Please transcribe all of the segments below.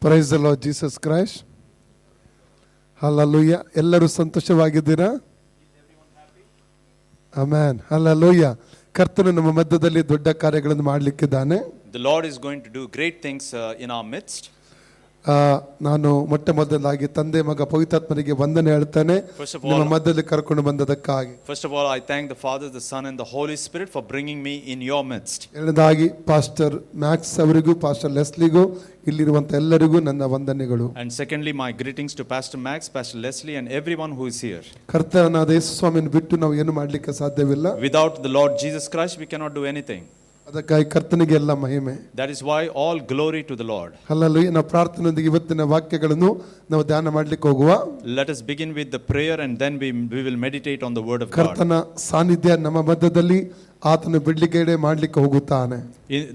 Praise the lord Jesus Christ. Hallelujah. ಎಲ್ಲರೂ ಸಂತೋಷವಾಗಿದ್ದೀರಾ? Amen. Hallelujah. ಕರ್ತನು ನಮ್ಮ ಮಧ್ಯದಲ್ಲಿ ದೊಡ್ಡ ಕಾರ್ಯಗಳನ್ನು ಮಾಡಲಿಕ್ಕಿದ್ದಾನೆ. The Lord is going to do great things in our midst. ನಾನು ಮೊಟ್ಟ ಮೊದಲಾಗಿ ತಂದೆ ಮಗ ಪವಿತ್ರಾತ್ಮನಿಗೆ ವಂದನೆ ಹೇಳ್ತಾನೆ ನಿಮ್ಮ ಮಧ್ಯದಲ್ಲಿ ಕರ್ಕೊಂಡು ಬಂದದಕ್ಕಾಗಿ. First of all, I thank the Father, the Son and the Holy Spirit for bringing me in your midst. ಎರಡನೇದಾಗಿ ಪಾಸ್ಟರ್ ಮ್ಯಾಕ್ಸ್ ಅವರಿಗೂ ಪಾಸ್ಟರ್ ಲೆಸ್ಲಿಗೂ ಇಲ್ಲಿರುವಂತ ಎಲ್ಲರಿಗೂ ನನ್ನ ವಂದನೆಗಳು. And secondly, my greetings to Pastor Max, Pastor Leslie and everyone who is here. ಕರ್ತನಾದ ಯೇಸು ಸ್ವಾಮಿಯನ್ನು ಬಿಟ್ಟು ನಾವು ಏನು ಮಾಡಲಿಕ್ಕೆ ಸಾಧ್ಯವಿಲ್ಲ. Without the Lord Jesus Christ we cannot do anything. ಅದಕ್ಕಾಗಿ ಕರ್ತನಿಗೆ ಎಲ್ಲ ಮಹಿಮೆ. That is why all glory to the Lord. Hallelujah. ನಾವು ಪ್ರಾರ್ಥನೆಯೊಂದಿಗೆ ಇವತ್ತಿನ ವಾಕ್ಯಗಳನ್ನು ನಾವು ಧ್ಯಾನ ಮಾಡಲಿಕ್ಕೆ ಹೋಗುವ. Let us begin with the prayer and then we will meditate on the word of God. ಕರ್ತನ ಸಾನ್ನಿಧ್ಯ ನಮ್ಮ ಮಧ್ಯದಲ್ಲಿ ಆತನು ಬಿಡ್ಲಿಕ್ಕೆ ಮಾಡಲಿಕ್ಕೆ ಹೋಗುತ್ತಾನೆ.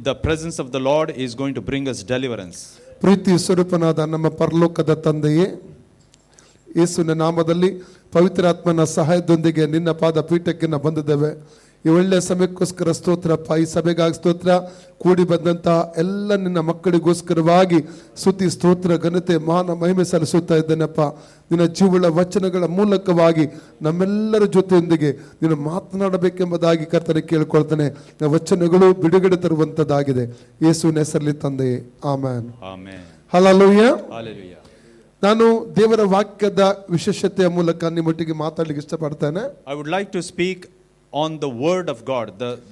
The presence of the Lord is going to bring us deliverance. ಪ್ರೀತಿ ಸ್ವರೂಪನಾದ ನಮ್ಮ ಪರಲೋಕದ ತಂದೆಯೇ, ಯೇಸುವಿನ ನಾಮದಲ್ಲಿ ಪವಿತ್ರಾತ್ಮನ ಸಹಾಯದೊಂದಿಗೆ ನಿನ್ನ ಪಾದ ಪೀಠಕ್ಕೆ ನಾವು ಬಂದಿದ್ದೇವೆ. ಈ ಒಳ್ಳೆಯ ಸಮಯಕ್ಕೋಸ್ಕರ ಸ್ತೋತ್ರಪ್ಪ. ಈ ಸಭೆಗಾಗಿ ಸ್ತೋತ್ರ. ಕೂಡಿ ಬಂದಂತ ಎಲ್ಲ ನಿನ್ನ ಮಕ್ಕಳಿಗೋಸ್ಕರವಾಗಿ ಸ್ತುತಿ ಸ್ತೋತ್ರ ಘನತೆ ಮಾನ ಮಹಿಮೆ ಸಲ್ಲಿಸುತ್ತಾ ಇದ್ದೇನಪ್ಪ. ನಿನ್ನ ಜೀವಳ ವಚನಗಳ ಮೂಲಕವಾಗಿ ನಮ್ಮೆಲ್ಲರ ಜೊತೆಯೊಂದಿಗೆ ನೀನು ಮಾತನಾಡಬೇಕೆಂಬುದಾಗಿ ಕರ್ತನೆ ಕೇಳಿಕೊಳ್ತಾನೆ. ವಚನಗಳು ಬಿಡುಗಡೆ ತರುವಂತದ್ದಾಗಿದೆ. ಯೇಸುವಿನ ಹೆಸರಲ್ಲಿ ತಂದೆಯೇ, ಆಮೆನ್. ಹಲ್ಲೆಲೂಯಾ. ನಾನು ದೇವರ ವಾಕ್ಯದ ವಿಶೇಷತೆಯ ಮೂಲಕ ನಿಮ್ಮೊಟ್ಟಿಗೆ ಮಾತಾಡಲಿಕ್ಕೆ ಇಷ್ಟಪಡ್ತೇನೆ. I would like to speak on the word of God,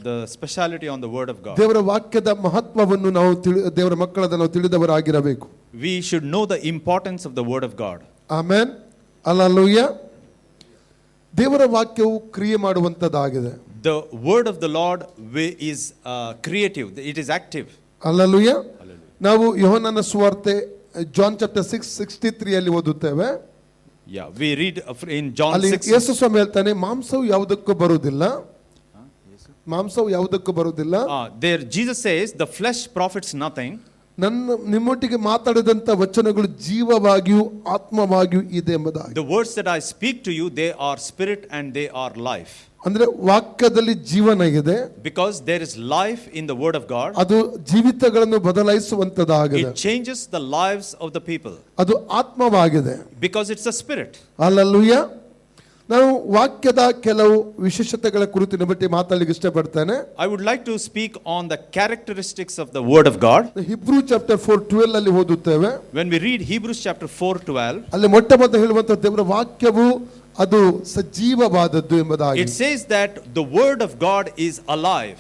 the speciality on the word of God. ದೇವರ ವಾಕ್ಯದ ಮಹತ್ವವನ್ನು ನಾವು ದೇವರ ಮಕ್ಕಳಾದ ನಾವು ತಿಳಿದವರಾಗಿರಬೇಕು. We should know the importance of the word of God. Amen. Hallelujah. ದೇವರ ವಾಕ್ಯವು ಕ್ರಿಯೆ ಮಾಡುವಂತದ್ದಾಗಿದೆ. The word of the Lord is creative, it is active. Hallelujah. ನಾವು ಯೋಹನನ ಸುವಾರ್ತೆ ಜಾನ್ ಚಾಪ್ಟರ್ 6:63 ಅಲ್ಲಿ ಓದುತ್ತೇವೆ. Yeah, we read in John 6. ಯೇಸು ಸ್ವಾಮಿ ಹೇಳ್ತಾನೆ, ಮಾಂಸವು ಯಾವುದಕ್ಕೂ ಬರುವುದಿಲ್ಲ. ಮಾಂಸವು ಯಾವುದಕ್ಕೂ ಬರುವುದಿಲ್ಲ. There Jesus says the flesh profits nothing. ನಿಮ್ಮೊಟ್ಟಿಗೆ ಮಾತಾಡಿದಂತ ವಚನಗಳು ಜೀವವಾಗಿಯೂ ಆತ್ಮವಾಗಿಯೂ ಇದೆ ಎಂಬುದಾಗಿ. The words that I speak to you, they are spirit and they are life. ಅಂದ್ರೆ ವಾಕ್ಯದಲ್ಲಿ ಜೀವನ ಇದೆ. Because there is life in the word of God. ಅದು ಜೀವಿತಗಳನ್ನು ಬದಲಾಯಿಸುವಂತದಾಗಿದೆ. It changes the lives of the people. ಅದು ಆತ್ಮವಾಗಿದೆ. Because it's a spirit. Hallelujah. ನಾನು ವಾಕ್ಯದ ಕೆಲವು ವಿಶೇಷತೆಗಳ ಕುರಿತು ಬಗ್ಗೆ ಮಾತಾಡಲಿಕ್ಕೆ ಇಷ್ಟಪಡ್ತೇನೆ. I would like to speak on the characteristics of the word of God. Hebrew chapter 4:12 ಅಲ್ಲಿ ಓದುತ್ತೇವೆ. When we read Hebrews chapter 4:12, ಅಲ್ಲಿ ಮೊಟ್ಟ ಮೊದಲು ಹೇಳುವಂತ ದೇವರ ವಾಕ್ಯವು ಅದು ಸಜೀವವಾದದ್ದು ಎಂಬುದಾಗಿ. It says that the word of God is alive.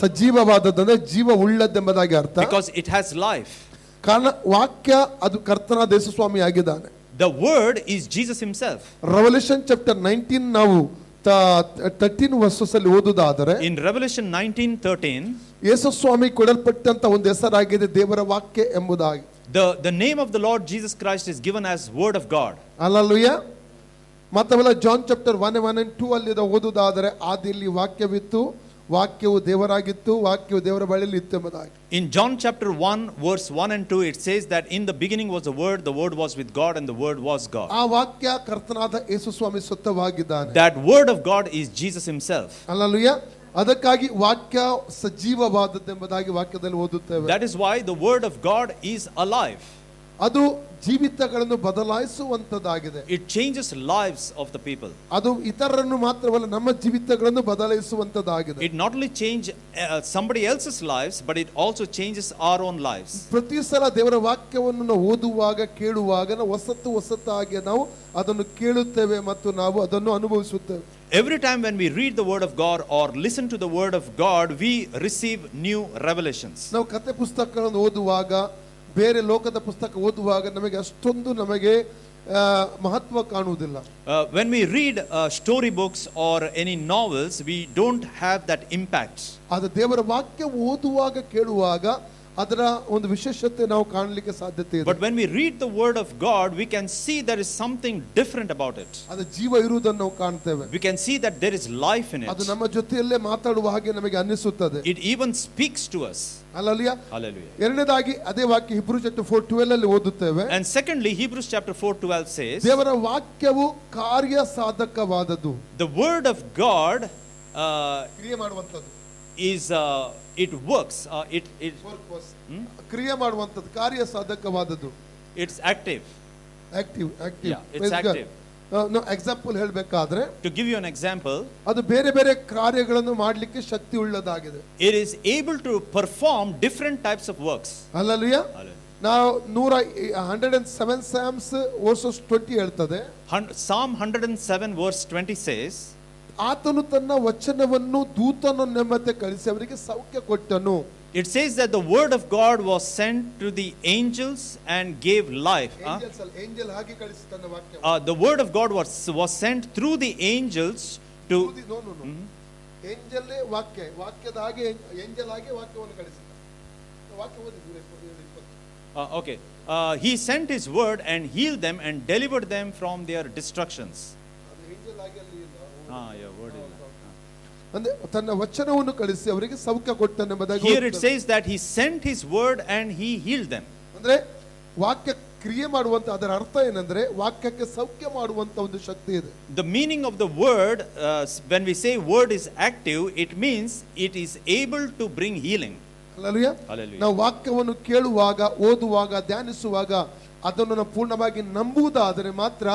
ಸಜೀವವಾದದ್ದು ಅಂದ್ರೆ ಜೀವ ಉಳ್ಳದ್ದೆಂಬುದಾಗಿ ಅರ್ಥ. Because it has life. ಕಾರಣ ವಾಕ್ಯ ಅದು ಕರ್ತನಾದ ಯೇಸು ಸ್ವಾಮಿ ಆಗಿದ್ದಾನೆ. The word is Jesus himself. Revelation chapter 19 ನಾವು 13 ವರ್ಷದಲ್ಲಿ ಓದುವುದಾದರೆ, in Revelation 19:13, ಯೇಸು ಸ್ವಾಮಿ ಕೊಡಲ್ಪಟ್ಟಂತ ಒಂದು ಹೆಸರಾಗಿದೆ ದೇವರ ವಾಕ್ಯ ಎಂಬುದಾಗಿ. The name of the Lord Jesus Christ is given as word of God. Hallelujah. ಮತ್ತವೆಲ್ಲ ಜಾನ್ ಚಾಪ್ಟರ್ 1 and 2 ಅಲ್ಲಿ ಓದುವುದಾದರೆ, ಆದಿಯಲ್ಲಿ ವಾಕ್ಯವಿತ್ತು, ವಾಕ್ಯವು ದೇವರಾಗಿತ್ತು, ವಾಕ್ಯವು ದೇವರ ಬಳಿಯಲ್ಲಿ ಇತ್ತು ಎಂಬುದಾಗಿ. In John chapter 1 verse 1 and 2 it says that in the beginning was the word was with God and the word was God. ಆ ವಾಕ್ಯ ಕರ್ತನಾದ ಯೇಸು ಸ್ವಾಮಿ ಸ್ವತಃವಾಗಿದ್ದಾನೆ. That word of God is Jesus himself. Hallelujah. ಅದಕ್ಕಾಗಿ ವಾಕ್ಯ ಸಜೀವವಾದದ್ದೆಂಬುದಾಗಿ ವಾಕ್ಯದಲ್ಲಿ ಓದುತ್ತೇವೆ. That is why the word of God is alive. ಅದು ಜೀವಿತಗಳನ್ನು ಬದಲಾಯಿಸುವಂತದ್ದಾಗಿದೆ. It changes lives of the people. ಅದು ಇತರರನ್ನು ಮಾತ್ರವಲ್ಲ, ನಮ್ಮ ಜೀವಿತಗಳನ್ನು ಬದಲಾಯಿಸುವಂತದ್ದಾಗಿದೆ. It not only change somebody else's lives but it also changes our own lives. ಪ್ರತಿ ಸಲ ದೇವರ ವಾಕ್ಯವನ್ನು ನಾವು ಓದುವಾಗ ಕೇಳುವಾಗ ನಾವು ಹೊಸತಾಗಿ ನಾವು ಅದನ್ನು ಕೇಳುತ್ತೇವೆ ಮತ್ತು ನಾವು ಅದನ್ನು ಅನುಭವಿಸುತ್ತೇವೆ. Every time when we read the word of God or listen to the word of God, we receive new revelations. ನಾವು ಕಥೆ ಪುಸ್ತಕಗಳನ್ನು ಓದುವಾಗ, ಬೇರೆ ಲೋಕದ ಪುಸ್ತಕ ಓದುವಾಗ ನಮಗೆ ಅಷ್ಟೊಂದು ಮಹತ್ವ ಕಾಣುವುದಿಲ್ಲ. When we read story books or any novels, we don't have that impact. ಆದ್ರೆ ದೇವರ ವಾಕ್ಯ ಓದುವಾಗ ಕೇಳುವಾಗ ಅದರ ಒಂದು ವಿಶೇಷತೆ ನಾವು ಕಾಣಲಿಕ್ಕೆ ಸಾಧ್ಯತೆ ಇದೆ. But when we read the word of God, we can see there is something different about it. ಅದು ಜೀವ ಇರುವುದನ್ನು ನಾವು ಕಾಣ್ತೇವೆ. We can see that there is life in it. ಅದು ನಮ್ಮ ಜೊತೆಯಲ್ಲೇ ಮಾತಾಡುವ ಹಾಗೆ ನಮಗೆ ಅನ್ನಿಸುತ್ತದೆ. It even speaks to us. Hallelujah. Hallelujah. ಎರಡನೇದಾಗಿ ಅದೇ ವಾಕ್ಯ ಹಿಬ್ರೂ ಚಾಪ್ಟರ್ 4:12 ಅಲ್ಲಿ ಓದುತ್ತೇವೆ. And secondly, Hebrews chapter 4:12 says, ದೇವರ ವಾಕ್ಯವು ಕಾರ್ಯ ಸಾಧಕವಾದದ್ದು. The word of God ಕ್ರಿಯೆ ಮಾಡುವಂತದ್ದು is it works. ಕ್ರಿಯೆ ಮಾಡುವಂಥದ್ದು, ಕಾರ್ಯ ಸಾಧಕವಾದದ್ದು. It's active. Active Yeah, it's active. Example ಹೇಳಬೇಕಾದ್ರೆ, To give you an example, ಅದು ಬೇರೆ ಬೇರೆ ಕಾರ್ಯಗಳನ್ನು ಮಾಡಲಿಕ್ಕೆ ಶಕ್ತಿ ಉಳ್ಳದಾಗಿದೆ. it is able to perform different types of works. ಅಲ್ಲಲ್ವಿಯ Hallelujah. ನಾವು 107 Psalms verses 20 ಹೇಳ್ತದೆ, Psalm 107 verse 20 says, ಆತನು ತನ್ನ ವಚನವನ್ನು ದೂತನ ನೆಮ್ಮತೆ ಕಳಿಸಿ ಅವರಿಗೆ ಸೌಖ್ಯ ಕೊಟ್ಟನು. it says that the word of God was sent to the angels and gave life. Angel ಹಾಗೆ ಕಳಿಸಿ ತನ್ನ ವಾಕ್ಯ. The word of God was sent through the angels to. Angel ವಾಕ್ಯದ ಹಾಗೆ ಏಂಜಲ್ ಹಾಗೆ ವಾಕ್ಯವನ್ನು ಕಳಿಸಿದ. ವಾಕ್ಯ ಓದಿ 20. Okay. He sent his word and healed them and delivered them from their destructions. Yeah, word is. ಅಂದ್ರೆ ತನ್ನ ವಚನವನ್ನು ಕಳಿಸಿ ಅವರಿಗೆ ಸೌಖ್ಯ ಕೊಟ್ಟನೆಂಬುದಾಗಿ. Here it says that he sent his word and he healed them. ಅಂದ್ರೆ ವಾಕ್ಯ ಕ್ರಿಯೆ ಮಾಡುವಂತ, ಅದರ ಅರ್ಥ ಏನಂದ್ರೆ ವಾಕ್ಯಕ್ಕೆ ಸೌಖ್ಯ ಮಾಡುವಂತ ಒಂದು ಶಕ್ತಿ ಇದೆ. The meaning of the word, when we say word is active, it means it is able to bring healing. Hallelujah. ನಾವು ವಾಕ್ಯವನ್ನು ಕೇಳುವಾಗ, ಓದುವಾಗ, ಧ್ಯಾನಿಸುವಾಗ ಅದನ್ನು ನಾವು ಪೂರ್ಣವಾಗಿ ನಂಬುವುದಾದರೆ ಮಾತ್ರ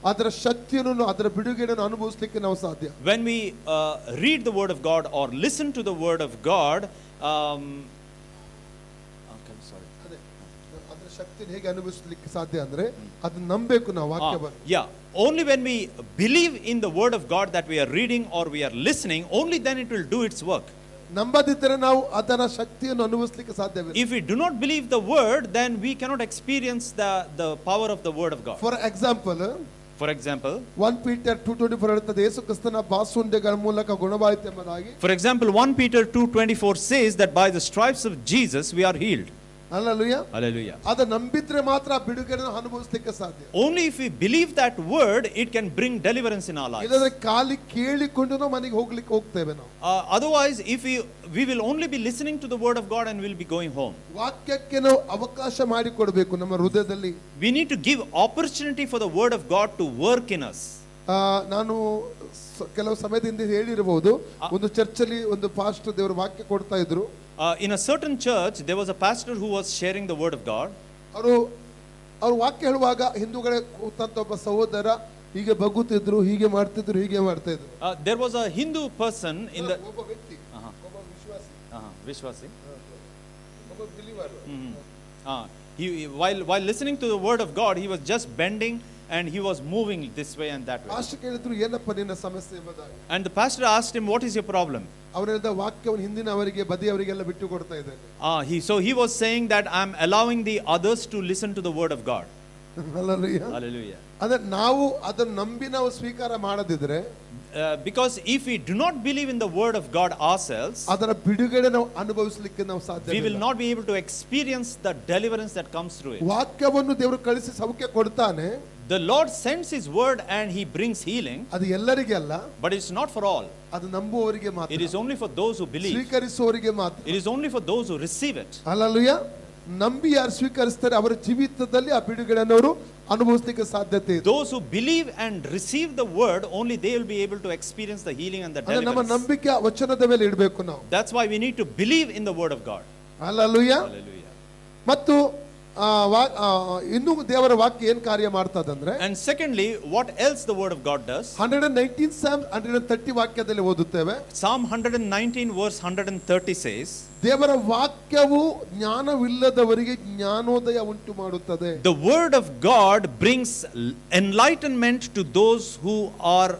ಅದರ ಶಕ್ತಿಯನ್ನು, ಅದರ ಬಿಡುಗಡೆಯನ್ನು ಅನುಭವಿಸಲಿಕ್ಕೆ ನಾವು ಸಾಧ್ಯ. When we read the word of God or listen to the word of God, ಅದರ ಶಕ್ತಿಯನ್ನು ಹೇಗೆ ಅನುಭವಿಸಲಿಕ್ಕೆ ಸಾಧ್ಯ ಅಂದ್ರೆ ಅದು ನಂಬಬೇಕು ನಾವು ವಾಕ್ಯವನ್ನು. Yeah, only when we believe in the word of God that we are reading or we are listening, only then it will do its work. ನಂಬದಿದ್ದರೆ ನಾವು ಅದರ ಶಕ್ತಿಯನ್ನು ಅನುಭವಿಸಲಿಕ್ಕೆ ಸಾಧ್ಯವಿಲ್ಲ. If we do not believe the word, then we cannot experience the power of the word of God. For example, 1 Peter 2:24 ಹೇಳುತ್ತದೆ, ಯೇಸು ಕ್ರಿಸ್ತನ ಬಾಸುಂಡೆಗಳ ಮೂಲಕ ಗುಣವಾಯಿತು ಎಂಬುದಾಗಿ. For example, 1 Peter 2:24 says that by the stripes of Jesus we are healed. Hallelujah. Hallelujah. ಅದು ನಂಬಿದ್ರೆ ಮಾತ್ರ ಬಿಡುಗಡೆಯನ್ನು ಅನುಭವಿಸಲಿಕ್ಕೆ ಸಾಧ್ಯ. Only if we believe that word, it can bring deliverance in our lives. ಇಲ್ಲದ್ರೆ ಖಾಲಿ ಕೇಳಿಕೊಂಡು ನಾವು ಮನೆಗೆ ಹೋಗ್ಲಿಕ್ಕೆ ಹೋಗ್ತೇವೆ ನಾವು. Otherwise, if we will only be listening to the word of God and we'll be going home. ವಾಕ್ಯಕ್ಕೆ ನಾವು ಅವಕಾಶ ಮಾಡಿಕೊಡಬೇಕು ನಮ್ಮ ಹೃದಯದಲ್ಲಿ. We need to give opportunity for the word of God to work in us. ನಾನು ಕೆಲವು ಸಮಯದಿಂದ ಹೇಳಿರಬಹುದು, ಒಂದು ಚರ್ಚಲ್ಲಿ ಒಂದು ಪಾಸ್ಟರ್ ದೇವರ ವಾಕ್ಯ ಕೊಡ್ತಾ ಇದ್ರು. In a certain church, there was a pastor who was sharing the word of God. ಅವರು ವಾಕ್ಯ ಹೇಳುವಾಗ ಹಿಂದೂಗಳೇ ಕೂತಂತ ಒಬ್ಬ ಸಹೋದರ ಹೀಗೆ ಬಗ್ಗುತ್ತಿದ್ರು, ಹೀಗೆ ಮಾಡ್ತಿದ್ರು, ಹೀಗೆ ಮಾಡ್ತಾ ಇದ್ರು. There was a Hindu person in the ಒಬ್ಬ ವ್ಯಕ್ತಿ, ಒಬ್ಬ ವಿಶ್ವಾಸಿ. ಒಬ್ಬ believer. While listening to the word of God, he was just bending and he was moving this way and that way. Pastor ಕೇಳಿದ್ರು, ಏನಪ್ಪ ನಿನ್ನ ಸಮಸ್ಯೆ ಎಂಬುದಾಗಿ. And the pastor asked him, what is your problem? ಅವರಿಂದ ವಾಕ್ಯವನ್ನು ಹಿಂದಿನವರಿಗೆ ಬದಿಯವರಿಗೆಲ್ಲ ಬಿಟ್ಟು ಕೊಡ್ತಾ ಇದ್ದಾರೆ. So he was saying that I'm allowing the others to listen to the word of God. Hallelujah. ಅಂದ್ರೆ ನಾವು ಅದನ್ನು ನಂಬಿ ನಾವು ಸ್ವೀಕಾರ ಮಾಡದಿದ್ರೆ, because if we do not believe in the word of God ourselves, ಅದರ ಬಿಡುಗಡೆ ನಾವು ಅನುಭವಿಸಲಿಕ್ಕೆ ನಾವು ಸಾಧ್ಯ we will not be able to experience the deliverance that comes through it. ವಾಕ್ಯವನ್ನು ದೇವರು ಕಳಿಸಿ ಸೌಖ್ಯ ಕೊಡ್ತಾನೆ. The Lord sends his word and he brings healing. ಅದು ಎಲ್ಲರಿಗೆ ಅಲ್ಲ, but it's not for all. ಅದು ನಂಬುವವರಿಗೆ ಮಾತ್ರ. It is only for those who believe. ಸ್ವೀಕರಿಸುವವರಿಗೆ ಮಾತ್ರ. It is only for those who receive it. Hallelujah. ನಂಬಿ ಯಾರು ಸ್ವೀಕರಿಸ್ತಾರೆ ಅವರ ಜೀವಿತದಲ್ಲಿ ಆ ಬಿಡುಗಡೆಯನ್ನು ಅವರು ಅನುಭವಿಸಲಿಕ್ಕೆ ಸಾಧ್ಯತೆ ಇದೆ. Those who believe and receive the word, only they will be able to experience the healing and the deliverance. ನಮ್ಮ ನಂಬಿಕೆ ವಚನದ ಮೇಲೆ ಇಡಬೇಕು ನಾವು. That's why we need to believe in the word of God. Hallelujah. Hallelujah. ಮತ್ತು ಇನ್ನು ದೇವರ ವಾಕ್ಯ ಏನು ಕಾರ್ಯ ಮಾಡ್ತದಂದ್ರೆ, and secondly, what else the word of God does? 119 Psalm 130 ವಾಕ್ಯದಲ್ಲಿ ಓದುತ್ತೇವೆ. Psalm 119 verse 130 says, ದೇವರ ವಾಕ್ಯವು ಜ್ಞಾನವಿಲ್ಲದವರಿಗೆ ಜ್ಞಾನೋದಯ ಉಂಟು ಮಾಡುತ್ತದೆ. The word of God brings enlightenment to those who are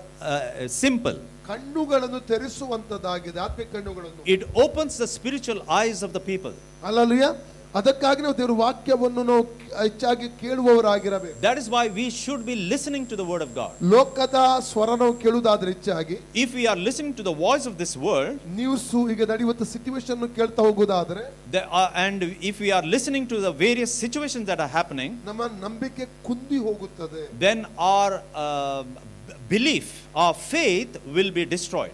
simple. ಕಣ್ಣುಗಳನ್ನು ತೆರೆಸುವಂತದಾಗಿದೆ, ಆತ್ಮಿಕ ಕಣ್ಣುಗಳನ್ನು. It opens the spiritual eyes of the people. Hallelujah. ಅದಕ್ಕಾಗಿ ನಾವು ದೇವರ ವಾಕ್ಯವನ್ನು ನಾವು ಹೆಚ್ಚಾಗಿ ಕೇಳುವವರಾಗಿರಬೇಕು. That is why we should be listening to the word of God. ಲೋಕದ ಸ್ವರ ನಾವು ಕೇಳುವುದಾದ್ರೆ ಹೆಚ್ಚಾಗಿ, if we are listening to the voice of this world, news ಈಗ ನಡೆಯುವಂತ ಸಿಚುವೇಶನ್ ಕೇಳ್ತಾ ಹೋಗುವುದಾದ್ರೆ, and if we are listening to the various situations that are happening, ನಮ್ಮ ನಂಬಿಕೆ ಕುಂದಿ ಹೋಗುತ್ತದೆ. then our belief, our faith will be destroyed.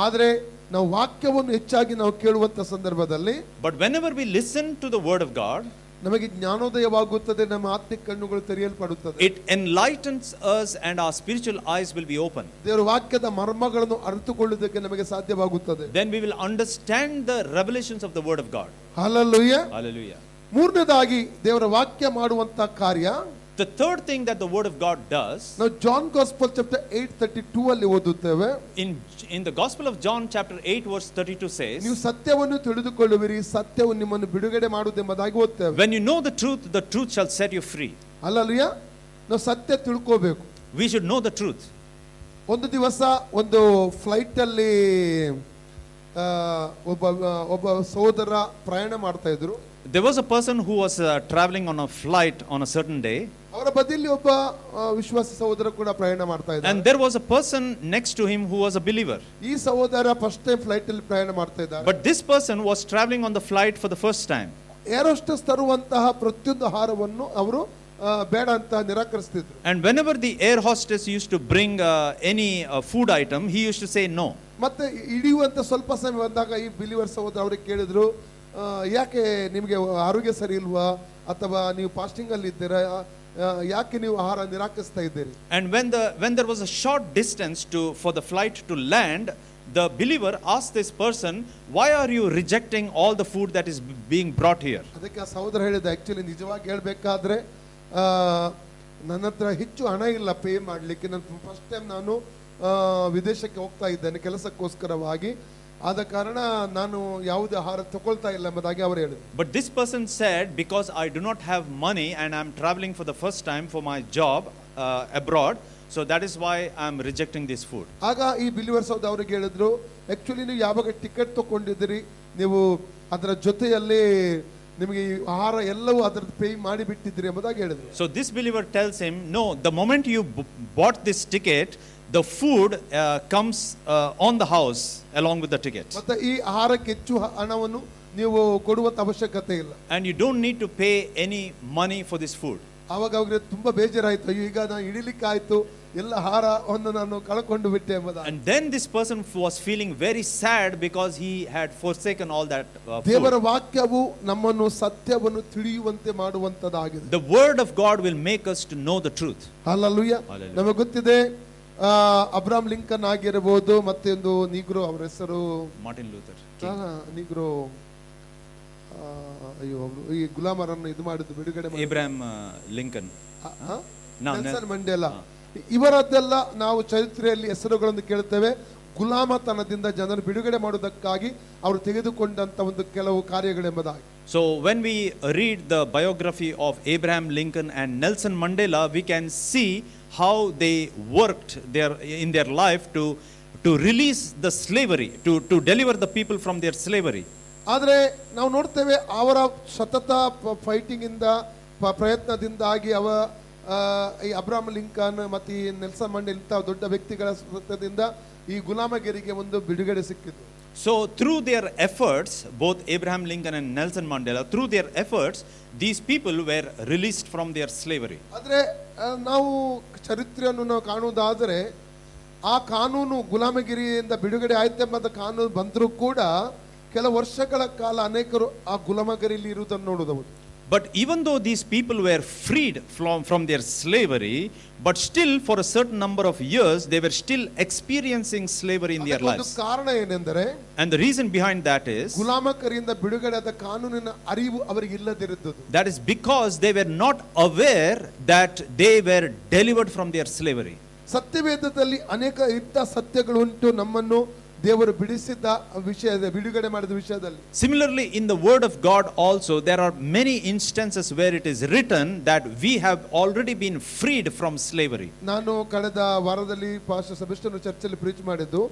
ಆದರೆ ನಾವು ವಾಕ್ಯವನ್ನು ಹೆಚ್ಚಾಗಿ ನಾವು ಕೇಳುವಂತ ಸಂದರ್ಭದಲ್ಲಿ, but whenever we listen to the word of God, ನಮಗೆ ಜ್ಞಾನೋದಯವಾಗುತ್ತದೆ, ನಮ್ಮ ಆತ್ಮಿಕ ಕಣ್ಣುಗಳು ತೆರೆಯಲ್ಪಡುತ್ತದೆ. It enlightens us and our spiritual eyes will be open. ದೇವರ ವಾಕ್ಯದ ಮರ್ಮಗಳನ್ನು ಅರಿತುಕೊಳ್ಳುವುದಕ್ಕೆ ನಮಗೆ ಸಾಧ್ಯವಾಗುತ್ತದೆ. Then we will understand the revelations of the word of God. Hallelujah. Hallelujah. ಮೂರನೇದಾಗಿ ದೇವರ ವಾಕ್ಯ ಮಾಡುವಂತ ಕಾರ್ಯ, The third thing that the word of God does, ನಾವು ಜಾನ್ ಗಾಸ್ಪಲ್ ಚಾಪ್ಟರ್ 8:32 ಅಲ್ಲಿ ಓದುತ್ತೇವೆ. in the Gospel of John chapter 8 verse 32 says, ನೀವು ಸತ್ಯವನ್ನು ತಿಳಿದುಕೊಳ್ಳುವಿರಿ, ಸತ್ಯವು ನಿಮ್ಮನ್ನು ಬಿಡುಗಡೆ ಮಾಡುವುದೆಂಬುದಾಗಿ ಓದ್ತೇವೆ. when you know the truth shall set you free. Hallelujah. ನಾವು ಸತ್ಯ ತಿಳ್ಕೋಬೇಕು. We should know the truth. ಒಂದು ದಿವಸ ಒಂದು ಫ್ಲೈಟ್ ಅಲ್ಲಿ ಒಬ್ಬ ಸಹೋದರ ಪ್ರಯಾಣ ಮಾಡ್ತಾ ಇದ್ರು. There was a person who was traveling on a flight on a certain day. ಅವರ ಬದಿಯಲ್ಲಿ ಒಬ್ಬ ವಿಶ್ವಾಸಿ ಸಹೋದರ ಕೂಡ ಪ್ರಯಾಣ ಮಾಡ್ತಾ ಇದ್ದ. And there was a person next to him who was a believer. ಈ ಸಹೋದರ ಫಸ್ಟ್ ಟೈಮ್ ಫ್ಲೈಟ್ ಅಲ್ಲಿ ಪ್ರಯಾಣ ಮಾಡ್ತಾ ಇದ್ದಾರೆ. But this person was traveling on the flight for the first time. Air hostess ತರುವಂತಹ ಪ್ರತಿಯೊಂದು ಆಹಾರವನ್ನು ಅವರು ಬೇಡ ಅಂತ ನಿರಾಕರಿಸ್ತಿದ್ರು. And whenever the air hostess used to bring any food item, he used to say no. ಮತ್ತೆ ಇಳಿಯುವಂತ ಸ್ವಲ್ಪ ಸಮಯ ಬಂದಾಗ ಈ ಬಿಲಿವರ್ ಸಹೋದರ ಅವರಿಗೆ ಕೇಳಿದ್ರು, ಯಾಕೆ ನಿಮಗೆ ಆರೋಗ್ಯ ಸರಿ ಇಲ್ವಾ, ಅಥವಾ ನೀವು ಫಾಸ್ಟಿಂಗ್ ಅಲ್ಲಿ ಇದ್ದೀರಾ, ಯಾಕೆ ನೀವು ಆಹಾರ ನಿರಾಕರಿಸ್ತಾ ಇದ್ದೀರಿ? And when there was a short distance for the flight to land, the believer asked this person, why are you rejecting all the food that is being brought here? ಅದಕ್ಕೆ ಆ ಸಹೋದರ ಹೇಳಿದ, ಆಕ್ಚುಲಿ ನಿಜವಾಗಿ ಹೇಳ್ಬೇಕಾದ್ರೆ ನನ್ನ ಹತ್ರ ಹೆಚ್ಚು ಹಣ ಇಲ್ಲ ಪೇ ಮಾಡಲಿಕ್ಕೆ. ನಾನು ಫಸ್ಟ್ ಟೈಮ್ ನಾನು ವಿದೇಶಕ್ಕೆ ಹೋಗ್ತಾ ಇದ್ದೇನೆ ಕೆಲಸಕ್ಕೋಸ್ಕರವಾಗಿ, ಆದ ಕಾರಣ ನಾನು ಯಾವುದೇ ಆಹಾರ ತಗೊಳ್ತಾ ಇಲ್ಲ ಎಂಬುದಾಗಿ ಅವರು ಹೇಳಿದರು. But this person said, because I do not have money and I am traveling for the first time for my job abroad, so that is why I am rejecting this food. ಆಗ ಈ believers ಅವರಿಗೆ ಹೇಳಿದ್ರು, actually ನೀವು ಯಾವಾಗ ticket ತಗೊಂಡಿದ್ದೀರಿ, ನೀವು ಅದರ ಜೊತೆಯಲ್ಲಿ ನಿಮಗೆ ಈ ಆಹಾರ ಎಲ್ಲವೂ ಅದರದ್ದು ಪೇ ಮಾಡಿ ಬಿಟ್ಟಿದ್ದೀರಿ ಎಂಬುದಾಗಿ ಹೇಳಿದ್ರು. So this believer tells him, no, the moment you bought this ticket, the food comes on the house along with the ticket. ಮತ್ತೆ ಈ ಆಹಾರಕ್ಕೆ ಹೆಚ್ಚು ಹಣವನ್ನು ನೀವು ಕೊಡುವಂತ ಅವಶ್ಯಕತೆ ಇಲ್ಲ. And you don't need to pay any money for this food. ಆವಾಗ ಅವ್ರಿಗೆ ತುಂಬಾ ಬೇಜಾರಾಯ್ತು, ಅಯ್ಯೋ ಈಗ ನಾನು ಇಳಿಲಿಕ್ಕೆ ಆಯ್ತು, ಎಲ್ಲ ಆಹಾರವನ್ನು ನಾನು ಕಳ್ಕೊಂಡು ಬಿಟ್ಟೆ ಎಂಬುದಾಗಿ. And then this person was feeling very sad because he had forsaken all that ದೇವರ food. ವಾಕ್ಯವು ನಮ್ಮನ್ನು ಸತ್ಯವನ್ನು ತಿಳಿಯುವಂತೆ ಮಾಡುವಂತದಾಗಿದೆ. The word of God will make us to know the truth. Hallelujah. Hallelujah. ನಮಗೆ ಗೊತ್ತಿದೆ, ಅಬ್ರಾಮ್ ಲಿಂಕನ್ ಆಗಿರಬಹುದು, ಮತ್ತೆ ಒಂದು ನೀಗ್ರೋ, ಅವರ ಹೆಸರು Martin Luther. ನೀಗ್ರೋ, ಅಯ್ಯೋ ಅವರು ಈ ಗುಲಾಮರನ್ನು ಇದು ಮಾಡಿದ್ದು ಬಿಡುಗಡೆ Abraham Lincoln. ನೆಲ್ಸನ್ ಮಂಡೇಲಾ, ಇವರದ್ದೆಲ್ಲ ನಾವು ಚರಿತ್ರೆಯಲ್ಲಿ ಹೆಸರುಗಳನ್ನು ಕೇಳ್ತೇವೆ. ಗುಲಾಮತನದಿಂದ ಜನರು ಬಿಡುಗಡೆ ಮಾಡುವುದಕ್ಕಾಗಿ ಅವರು ತೆಗೆದುಕೊಂಡಂತ ಒಂದು ಕೆಲವು ಕಾರ್ಯಗಳೆಂಬುದಾಗಿ. So when we read the biography of Abraham Lincoln and Nelson Mandela, we can see how they worked in their life to release the slavery, to deliver the people from their slavery. ಆದರೆ ನಾವು ನೋಡ್ತೇವೆ ಅವರ ಸತತ fighting ಇಂದ ಪ್ರಯತ್ನದಿಂದಾಗಿ ಈ Abraham Lincoln ಮತ್ತು ಈ Nelson Mandela ಇಂಥ ದೊಡ್ಡ ವ್ಯಕ್ತಿಗಳ ಸತತದಿಂದ ಈ ಗುಲಾಮಗಿರಿಗೆ ಒಂದು ಬಿಡುಗಡೆ ಸಿಕ್ಕಿತು. So through their efforts, both Abraham Lincoln and Nelson Mandela, through their efforts, these people were released from their slavery. ಆದರೆ ನಾವು ಚರಿತ್ರೆಯನ್ನು ನಾವು ಕಾಣುವುದಾದರೆ, ಆ ಕಾನೂನು ಗುಲಾಮಗಿರಿಯಿಂದ ಬಿಡುಗಡೆ ಆಯ್ತೆಂಬ ಕಾನೂನು ಬಂದರೂ ಕೂಡ ಕೆಲವು ವರ್ಷಗಳ ಕಾಲ ಅನೇಕರು ಆ ಗುಲಾಮಗಿರಿಯಲ್ಲಿ ಇರುವುದನ್ನು ನೋಡುವುದು. But even though these people were freed from their slavery, but still for a certain number of years they were still experiencing slavery in their lives. ಕಾರಣ ಏನೆಂದರೆ, And the reason behind that is, ಗುಲಾಮಗಿರಿಯಿಂದ ಬಿಡುಗಡೆಯಾದ ಕಾನೂನಿನ ಅರಿವು ಅವರಿಗೆ ಇಲ್ಲದಿರುವುದು. that is because they were not aware that they were delivered from their slavery. ಸತ್ಯವೇದದಲ್ಲಿ ಅನೇಕ ಇಂಥ ಸತ್ಯಗಳುಂಟು, ನಮ್ಮನ್ನು ದೇವರು ಬಿಡಿಸಿದ ವಿಷಯದ ಬಿಡುಗಡೆ ಮಾಡಿದ ವಿಷಯದಲ್ಲಿ. Similarly, in the word of God also there are many instances where it is written that we have already been freed from slavery. ನಾನು ಕಳೆದ ವಾರದಲ್ಲಿ ಪಾಸ್ಟರ್ ಸೆಬೆಸ್ಟಿಯನ್ ಚರ್ಚಲ್ಲಿ ಪ್ರೀಚ್ ಮಾಡಿದ್ದು,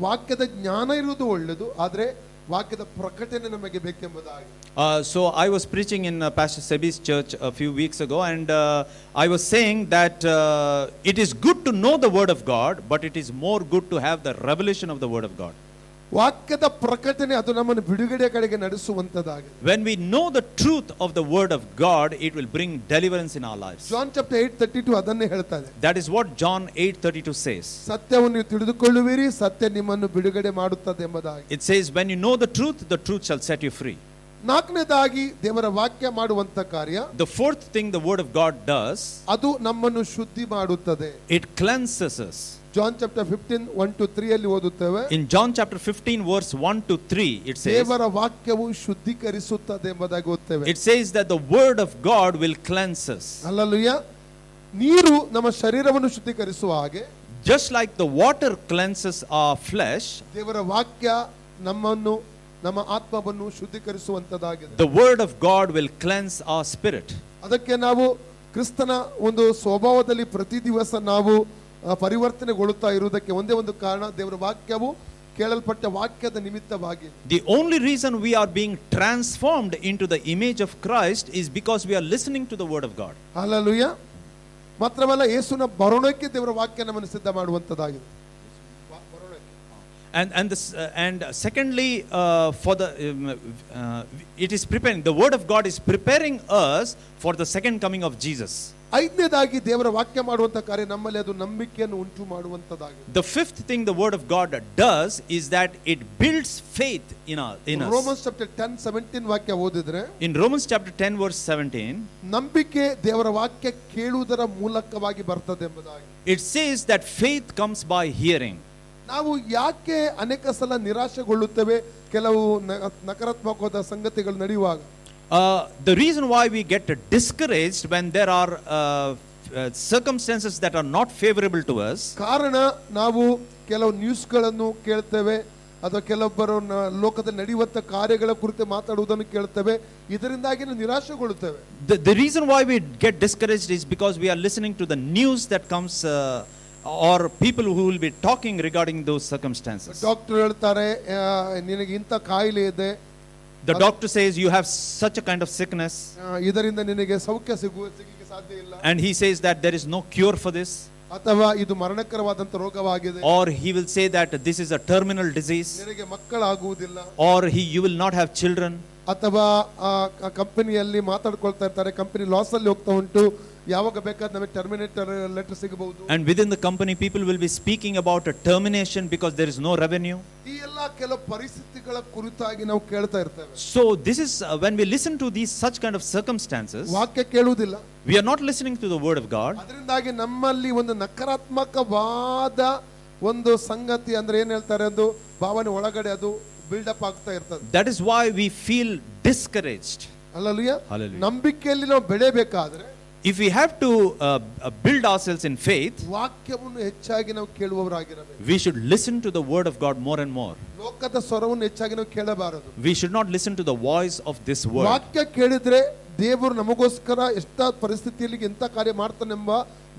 ವಾಕ್ಯದ ಜ್ಞಾನ ಇರುವುದು ಒಳ್ಳೆಯದು, ಆದರೆ ವಾಕ್ಯದ ಪ್ರಕಟಣೆ ನಮಗೆ ಬೇಕೆಂಬುದಾಗಿ. So I was preaching in Pastor Sebi's church a few weeks ago, and I was saying that it is good to know the word of God, but it is more good to have the revelation of the word of God. ವಾಕ್ಯದ ಪ್ರಕಟಣೆ ಅದು ನಮ್ಮನ್ನು ಬಿಡುಗಡೆ ಕಡೆಗೆ ನಡೆಸುವಂತದಾಗಿದೆ. When we know the truth of the word of God, it will bring deliverance in our lives. John chapter 8:32 ಅದನ್ನೇ ಹೇಳ್ತಾರೆ. That is what John 8:32 says. ಸತ್ಯವನ್ನು ನೀವು ತಿಳಿದುಕೊಳ್ಳುವಿರಿ, ಸತ್ಯ ನಿಮ್ಮನ್ನು ಬಿಡುಗಡೆ ಮಾಡುತ್ತದೆ ಎಂಬುದಾಗಿ. It says, when you know the truth shall set you free. ನಾಲ್ಕನೇದಾಗಿ ದೇವರ ವಾಕ್ಯ ಮಾಡುವಂತ ಕಾರ್ಯ, The fourth thing the word of God does, ಅದು ನಮ್ಮನ್ನು ಶುದ್ಧಿ ಮಾಡುತ್ತದೆ. it cleanses us. John chapter 15 1-3 ಅಲ್ಲಿ ಓದುತ್ತೇವೆ. In John chapter 15 verse 1-3 it says, ದೇವರ ವಾಕ್ಯವು ಶುದ್ಧೀಕರಿಸುತ್ತದೆ ಎಂಬುದಾಗಿ ಓದ್ತೇವೆ. it says that the word of God will cleanse us. Hallelujah. ನೀರು ನಮ್ಮ ಶರೀರವನ್ನು ಶುದ್ಧೀಕರಿಸುವ ಹಾಗೆ, Just like the water cleanses our flesh, ದೇವರ ವಾಕ್ಯ ನಮ್ಮನ್ನು ನಮ್ಮ ಆತ್ಮವನ್ನು ಶುದ್ಧೀಕರಿಸುವಂತದಾಗಿದೆ. the word of God will cleanse our spirit. ಅದಕ್ಕೆ ನಾವು ಕ್ರಿಸ್ತನ ಒಂದು ಸ್ವಭಾವದಲ್ಲಿ ಪ್ರತಿ ದಿವಸ ನಾವು ಪರಿವರ್ತನೆಗೊಳ್ಳುತ್ತಾ ಇರುವುದಕ್ಕೆ ಒಂದೇ ಒಂದು ಕಾರಣ, ದೇವರ ವಾಕ್ಯವು ಕೇಳಲ್ಪಟ್ಟ ವಾಕ್ಯದ ನಿಮಿತ್ತವಾಗಿ. The only reason we are being transformed into the image of Christ is because we are listening to the word of God. Hallelujah. ಮಾತ್ರವಲ್ಲ, ಯೇಸುವಿನ ಬರೋಣಕ್ಕೆ ದೇವರ ವಾಕ್ಯ ನಮ್ಮನ್ನು ಸಿದ್ಧ ಮಾಡುವಂತದಾಗಿದೆ. And secondly, for the it is preparing, the word of God is preparing us for the second coming of Jesus. ಐದನೇದಾಗಿ ದೇವರ ವಾಕ್ಯ ಮಾಡುವಂತ ಕಾರ್ಯ ನಮ್ಮಲ್ಲಿ ಅದು ನಂಬಿಕೆಯನ್ನು ಉಂಟು ಮಾಡುವಂತದಾಗಿದೆ. The fifth thing the word of God does is that it builds faith in us. Romans chapter 10:17 ವಾಕ್ಯ ಓದಿದ್ರೆ, In Romans chapter 10 verse 17, ನಂಬಿಕೆ ದೇವರ ವಾಕ್ಯ ಕೇಳುವುದರ ಮೂಲಕವಾಗಿ ಬರ್ತದೆ ಎಂಬುದಾಗಿ. it says that faith comes by hearing. ನಾವು ಯಾಕೆ ಅನೇಕ ಸಲ ನಿರಾಶೆಗೊಳ್ಳುತ್ತೇವೆ ಕೆಲವು ನಕಾರಾತ್ಮಕವಾದ ಸಂಗತಿಗಳು ನಡೆಯುವಾಗ? The reason why we get discouraged when there are circumstances that are not favorable to us, ಕಾರಣ ನಾವು ಕೆಲವು ನ್ಯೂಸ್ಗಳನ್ನು ಕೇಳ್ತೇವೆ, ಅಥವಾ ಕೆಲವೊಬ್ಬರು ಲೋಕದಲ್ಲಿ ನಡೆಯುವಂತ ಕಾರ್ಯಗಳ ಕುರಿತು ಮಾತಾಡುವುದನ್ನು ಕೇಳ್ತೇವೆ, ಇದರಿಂದಾಗಿ ನಾವು ನಿರಾಶೆಗೊಳ್ಳುತ್ತೇವೆ. The reason why we get discouraged is because we are listening to the news that comes or people who will be talking regarding those circumstances. Doctor ಹೇಳ್ತಾರೆ, ನಿನಗೆ ಇಂಥ ಕಾಯಿಲೆ ಇದೆ, The doctor says you have such a kind of sickness, ಇದರಿಂದ ನಿನಗೆ ಸೌಖ್ಯ ಸಿಗಲಿಕ್ಕೆ ಸಾಧ್ಯ ಇಲ್ಲ, and he says that there is no cure for this, ಅಥವಾ ಇದು ಮರಣಕರವಾದಂತ ರೋಗವಾಗಿದೆ, or he will say that this is a terminal disease, ನಿನಗೆ ಮಕ್ಕಳಾಗುವುದಿಲ್ಲ, or you will not have children. ಅಥವಾ ಕಂಪನಿಯಲ್ಲಿ ಮಾತಾಡ್ಕೊಳ್ತಾ ಇರ್ತಾರೆ, ಕಂಪನಿ ಲಾಸ್ ಅಲ್ಲಿ ಹೋಗ್ತಾ ಉಂಟು, ಯಾವಾಗ ಬೇಕಾದ್ರೆ ನಮಗೆ ಟರ್ಮಿನೇಟರ್ ಲೆಟರ್ ಸಿಗಬಹುದು. And within the company people will be speaking about a termination because there is no revenue. ಈ ಎಲ್ಲ ಕೆಲವು ಪರಿಸ್ಥಿತಿಗಳ ಕುರಿತಾಗಿ ನಾವು ಕೇಳ್ತಾ ಇರ್ತೇವೆ. So this is when we listen to these such kind of circumstances, ವಾಕ್ಯ ಕೇಳುವುದಿಲ್ಲ, we are not listening to the word of God. ಅದರಿಂದಾಗಿ ನಮ್ಮಲ್ಲಿ ಒಂದು ನಕಾರಾತ್ಮಕವಾದ ಒಂದು ಸಂಗತಿ ಅಂದ್ರೆ ಏನ್ ಹೇಳ್ತಾರೆ, ಒಂದು ಭಾವನೆ ಒಳಗಡೆ ಅದು ಬಿಲ್ಡಪ್ ಆಗ್ತಾ ಇರ್ತದೆ. That is why we feel discouraged. Hallelujah. Hallelujah. ನಂಬಿಕೆಯಲ್ಲಿ ನಾವು ಬೆಳೆಯಬೇಕಾದ್ರೆ, If we have to build ourselves in faith, ವಾಕ್ಯವನ್ನು ಹೆಚ್ಚಾಗಿ ನಾವು ಕೇಳುವವರಾಗಿರಬೇಕು. we should listen to the word of God more and more. ಲೋಕದ ಸ್ವರವನ್ನು ಹೆಚ್ಚಾಗಿ ನಾವು ಕೇಳಬಾರದು. We should not listen to the voice of this world. ವಾಕ್ಯ ಕೇಳಿದ್ರೆ ದೇವರು ನಮಗೋಸ್ಕರ ಎಷ್ಟ ಪರಿಸ್ಥಿತಿಯಲ್ಲಿ ಎಂತ ಕಾರ್ಯ ಮಾಡ್ತಾನೆಂಬ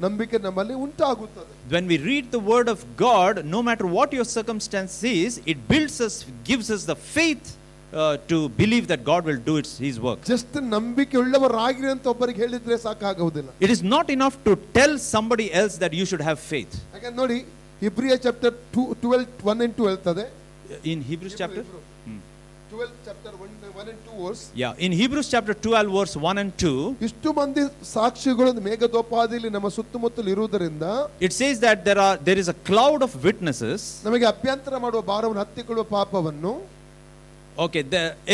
ನಂಬಿಕೆ ನಮ್ಮಲ್ಲಿ ಉಂಟಾಗುತ್ತದೆ. When we read the word of God, no matter what your circumstance is, it builds us, gives us the faith to believe that God will do his work. Just ನಂಬಿಕೆ ಉಳ್ಳವರಾಗಿರಿ ಅಂತ ಒಬ್ಬರಿಗೆ ಹೇಳಿದ್ರೆ ಸಾಕಾಗುವುದಿಲ್ಲ. It is not enough to tell somebody else that you should have faith. ಹಾಗೆ ನೋಡಿ, ಇಬ್ರಿಯ chapter 12:1 and 2 ಹೇಳ್ತದೆ. In Hebrews chapter 12 chapter 1 and 2 verse. Yeah, in Hebrews chapter 12 verse 1 and 2, ಇಷ್ಟು ಮಂದಿ ಸಾಕ್ಷಿಗಳು ಮೇಘದೋಪಾದಿಯಲ್ಲಿ ನಮ್ಮ ಸುತ್ತಮುತ್ತಲು ಇರುವುದರಿಂದ, it says that there is a cloud of witnesses. ನಮಗೆ ಅಭ್ಯಂತರ ಮಾಡುವ ಭಾರವನ್ನು ಹತ್ತಿಕೊಳ್ಳುವ ಪಾಪವನ್ನು, Okay,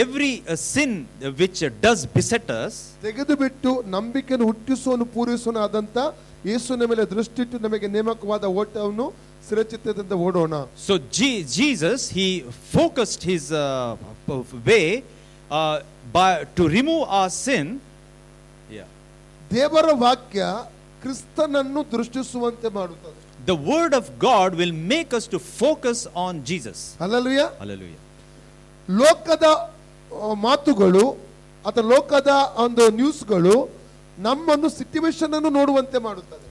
every sin which does beset us, ತೆಗೆದು ಬಿಟ್ಟು ನಂಬಿಕೆಯನ್ನು ಹುಟ್ಟಿಸುವನು ಪೂರೈಸುವನು ಆದಂತ ಯೇಸುವಿನ ಮೇಲೆ ದೃಷ್ಟಿಟ್ಟು ನಮಗೆ ನೇಮಕವಾದ ಓಟವನ್ನು ಸ್ಥಿರಚಿತ್ತದಿಂದ ಓಡೋಣ. So Jesus, he focused his way to remove our sin. Yeah. ದೇವರ ವಾಕ್ಯ ಕ್ರಿಸ್ತನನ್ನು ದೃಷ್ಟಿಸುವಂತೆ ಮಾಡುತ್ತದೆ. The word of God will make us to focus on Jesus. Hallelujah. Hallelujah. ಲೋಕದ ಮಾತುಗಳು ಅಥವಾ ಲೋಕದ ಒಂದು ನ್ಯೂಸ್ಗಳು ನಮ್ಮನ್ನು ಸಿಚುವೇಶನ್ ಅನ್ನು ನೋಡುವಂತೆ ಮಾಡುತ್ತದೆ.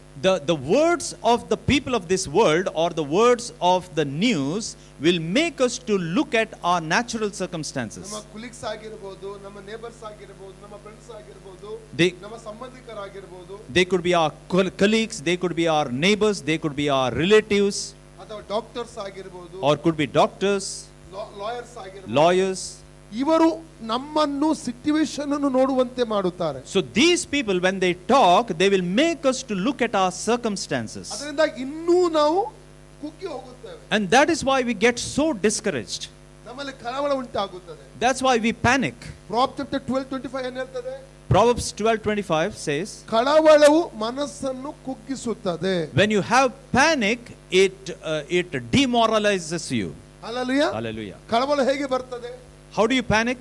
The words of the people of this world or the words of the news will make us to look at our natural circumstances. ನಮ್ಮ ಕುಲೀಗ್ಸ್ ಆಗಿರಬಹುದು, ನಮ್ಮ ನೇಬರ್ಸ್ ಆಗಿರಬಹುದು, ನಮ್ಮ ಫ್ರೆಂಡ್ಸ್ ಆಗಿರಬಹುದು, ನಮ್ಮ ಸಂಬಂಧಿಕರಾಗಿರಬಹುದು, they could be our colleagues, they could be our neighbors, they could be our relatives, ಅಥವಾ doctors ಆಗಿರಬಹುದು, or could be doctors, lawyers ಆಗಿರಬಹುದು, lawyers. ಇವರು ನಮ್ಮನ್ನು ಸಿಚುವೇಶನ್ ಅನ್ನು ನೋಡುವಂತೆ ಮಾಡುತ್ತಾರೆ. So these people, when they talk, they will make us to look at our circumstances. ಅದರಿಂದ ಇನ್ನೂ ನಾವು ಕುಗ್ಗಿ ಹೋಗುತ್ತೇವೆ. And that is why we get so discouraged. ನಮ್ಮ ನಮ್ಮಲ್ಲಿ ಕಳವಳ ಉಂಟಾಗುತ್ತದೆ. That's why we panic. ಪ್ರಾಬ್ chapter 12:25 ಏನು ಹೇಳ್ತದೆ? Proverbs 12:25 says, ಕಳವಳವು ಮನಸ್ಸನ್ನು ಕುಗ್ಗಿಸುತ್ತದೆ. when you have panic, it demoralizes you. Hallelujah. Hallelujah. ಕಳವಳ ಹೇಗೆ ಬರ್ತದೆ? How do you panic?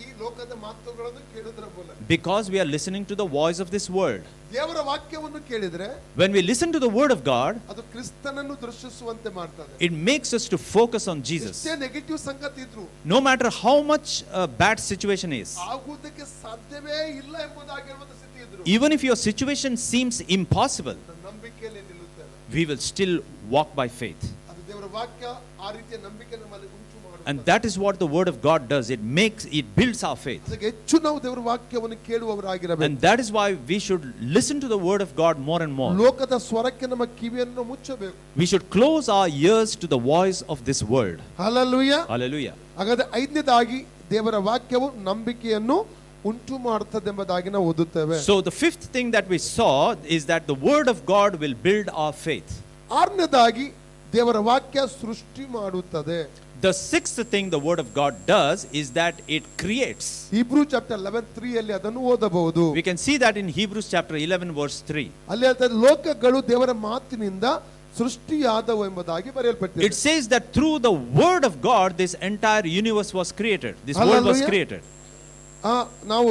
ಈ ಲೋಕದ ಮಾತುಗಳನ್ನು ಕೇಳುವುದರ ಮೂಲಕ. Because we are listening to the voice of this world. ದೇವರ ವಾಕ್ಯವನ್ನು ಕೇಳಿದ್ರೆ When we listen to the word of God, ಅದು ಕ್ರಿಸ್ತನನ್ನು ದೃಶ್ಯಿಸುವಂತೆ ಮಾಡ್ತದೆ. it makes us to focus on Jesus. ಎಷ್ಟೇ ನೆಗೆಟಿವ್ ಸಂಗತಿ ಇದ್ರು No matter how much a bad situation is, ಆಗುವುದಕ್ಕೆ ಸಾಧ್ಯವೇ ಇಲ್ಲ ಎಂಬುದಾಗಿರುವಂತ ಸ್ಥಿತಿ ಇದ್ರು, even if your situation seems impossible, ನಂಬಿಕೆಯಲ್ಲಿ ನಿಲ್ಲುತ್ತೇವೆ. we will still walk by faith. ಅದು ದೇವರ ವಾಕ್ಯ ಆ ರೀತಿಯ ನಂಬಿಕೆ ನಮ್ಮಲ್ಲಿ ಉಂಟು And ಮಾಡುತ್ತದೆ. that is what the word of God does. It builds our faith. ಅದಕ್ಕೆ ಹೆಚ್ಚು ನಾವು ದೇವರ ವಾಕ್ಯವನ್ನು ಕೇಳುವವರಾಗಿರಬೇಕು. And that is why we should listen to the word of God more and more. ಲೋಕದ ಸ್ವರಕ್ಕೆ ನಮ್ಮ ಕಿವಿಯನ್ನು ಮುಚ್ಚಬೇಕು. We should close our ears to the voice of this world. Hallelujah. Hallelujah. ಹಾಗಾದ್ರೆ ಐದನೇದಾಗಿ ದೇವರ ವಾಕ್ಯವು ನಂಬಿಕೆಯನ್ನು ಉಂಟು ಮಾಡುತ್ತದೆ ಎಂಬುದಾಗಿ ನಾವು ಓದುತ್ತೇವೆ. So the fifth thing that we saw is that the word of God will build our faith. ಆರನೇದಾಗಿ ದೇವರ ವಾಕ್ಯ ಸೃಷ್ಟಿ ಮಾಡುತ್ತದೆ. The sixth thing the word of God does is that it creates. Hebrew chapter 11:3 ಅಲ್ಲಿ ಅದನ್ನು ಓದಬಹುದು. We can see that in Hebrews chapter 11 verse 3. ಅಲ್ಲಿ ಹೇಳ್ತಾರೆ ಲೋಕಗಳು ದೇವರ ಮಾತಿನಿಂದ ಸೃಷ್ಟಿಯಾದವು ಎಂಬುದಾಗಿ ಬರೆಯಲ್ಪಟ್ಟಿದೆ. It says that through the word of God this entire universe was created. This world was Hallelujah. created. ನಾವು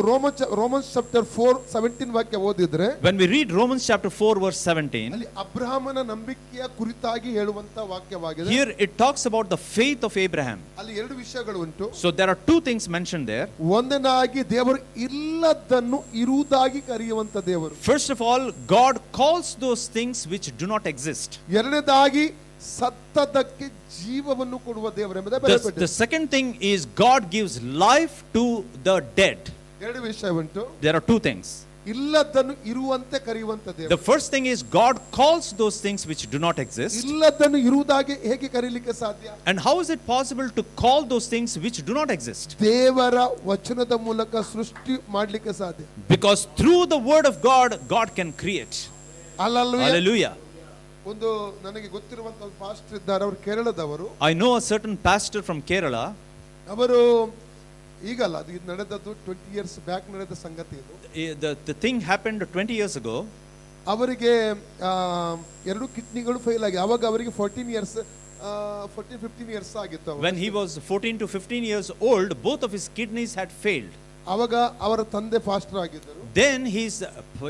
ರೋಮನ್ಸ್ ಚಾಪ್ಟರ್ 4:17 ವಾಕ್ಯ ಓದಿದ್ರೆ When we read Romans chapter 4 verse 17, ಅಲ್ಲಿ ಅಬ್ರಹಾಮನ ನಂಬಿಕೆಯ ಕುರಿತಾಗಿ ಹೇಳುವಂತ ವಾಕ್ಯವಾಗಿದೆ. here it talks about the faith of Abraham. ಅಲ್ಲಿ ಎರಡು ವಿಷಯಗಳು ಉಂಟು. So there are two things mentioned there. ಒಂದನಾಗಿ ದೇವರು ಇಲ್ಲದನ್ನು ಇರುವುದಾಗಿ ಕರೆಯುವಂತ ದೇವರು. First of all, God calls those things which do not exist. ಎರಡನೇದಾಗಿ ಸತ್ತದಕ್ಕೆ ಜೀವವನ್ನು ಕೊಡುವ ದೇವರು ಎಂಬುದೇ The ಬರೆಯಲ್ಪಟ್ಟಿದೆ. second thing is God gives life to the dead. ಎರಡು ವಿಷಯ ಉಂಟು. There are two things. ಇಲ್ಲದನ್ನು ಇರುವಂತೆ ಕರೆಯುವಂತ The ದೇವರು. first thing is God calls those things which do not exist. ಇಲ್ಲದನ್ನು ಇರುವುದಾಗಿ ಹೇಗೆ ಕರೀಲಿಕ್ಕೆ ಸಾಧ್ಯ? And how is it possible to call those things which do not exist? ದೇವರ ವಚನದ ಮೂಲಕ ಸೃಷ್ಟಿ ಮಾಡಲಿಕ್ಕೆ ಸಾಧ್ಯ. Because through the word of God, God can create. Hallelujah. Hallelujah. ಒಂದು ನನಗೆ ಗೊತ್ತಿರುವಂತ ಒಂದು ಪಾಸ್ಟರ್ ಇದ್ದಾರೆ, ಅವರು ಕೇರಳದವರು. I know a certain pastor from Kerala. ಅವರು ಈಗಲ್ಲ, ಅದು ಇದು ನಡೆದದ್ದು 20 years ಬ್ಯಾಕ್ ನಡೆದ ಸಂಗತಿ ಇದು. The thing happened 20 years ago. ಅವರಿಗೆ ಎರಡು ಕಿಡ್ನಿಗಳು ಫೇಲ್ ಆಗಿ, ಅವಾಗ ಅವರಿಗೆ 14-15 years ಆಗಿತ್ತು ಅವಾಗ. When he was 14 to 15 years old, both of his kidneys had failed. ಅವಾಗ ಅವರ ತಂದೆ ಪಾಸ್ಟರ್ ಆಗಿದ್ದರು. Then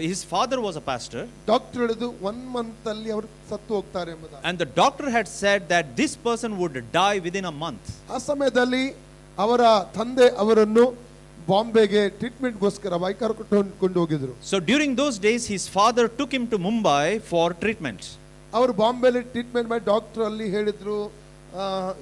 his father was a pastor. Doctor ಹೇಳಿದ್ರು 1 month ಅಲ್ಲಿ ಅವರು ಸತ್ತು ಹೋಗ್ತಾರೆ ಎಂಬುದಾಗಿ. And the doctor had said that this person would die within a month. ಆ ಸಮಯದಲ್ಲಿ ಅವರ ತಂದೆ ಅವರನ್ನು ಬಾಂಬೆಗೆ ಟ್ರೀಟ್ಮೆಂಟ್ಗೋಸ್ಕರ ಕರ್ಕೊಂಡು ಹೋಗಿದ್ರು. So during those days his father took him to Mumbai for treatment. ಅವರು ಬಾಂಬೆಲಿ ಟ್ರೀಟ್ಮೆಂಟ್ ಮಾಡಿ ಡಾಕ್ಟರ್ ಅಲ್ಲಿ ಹೇಳಿದ್ರು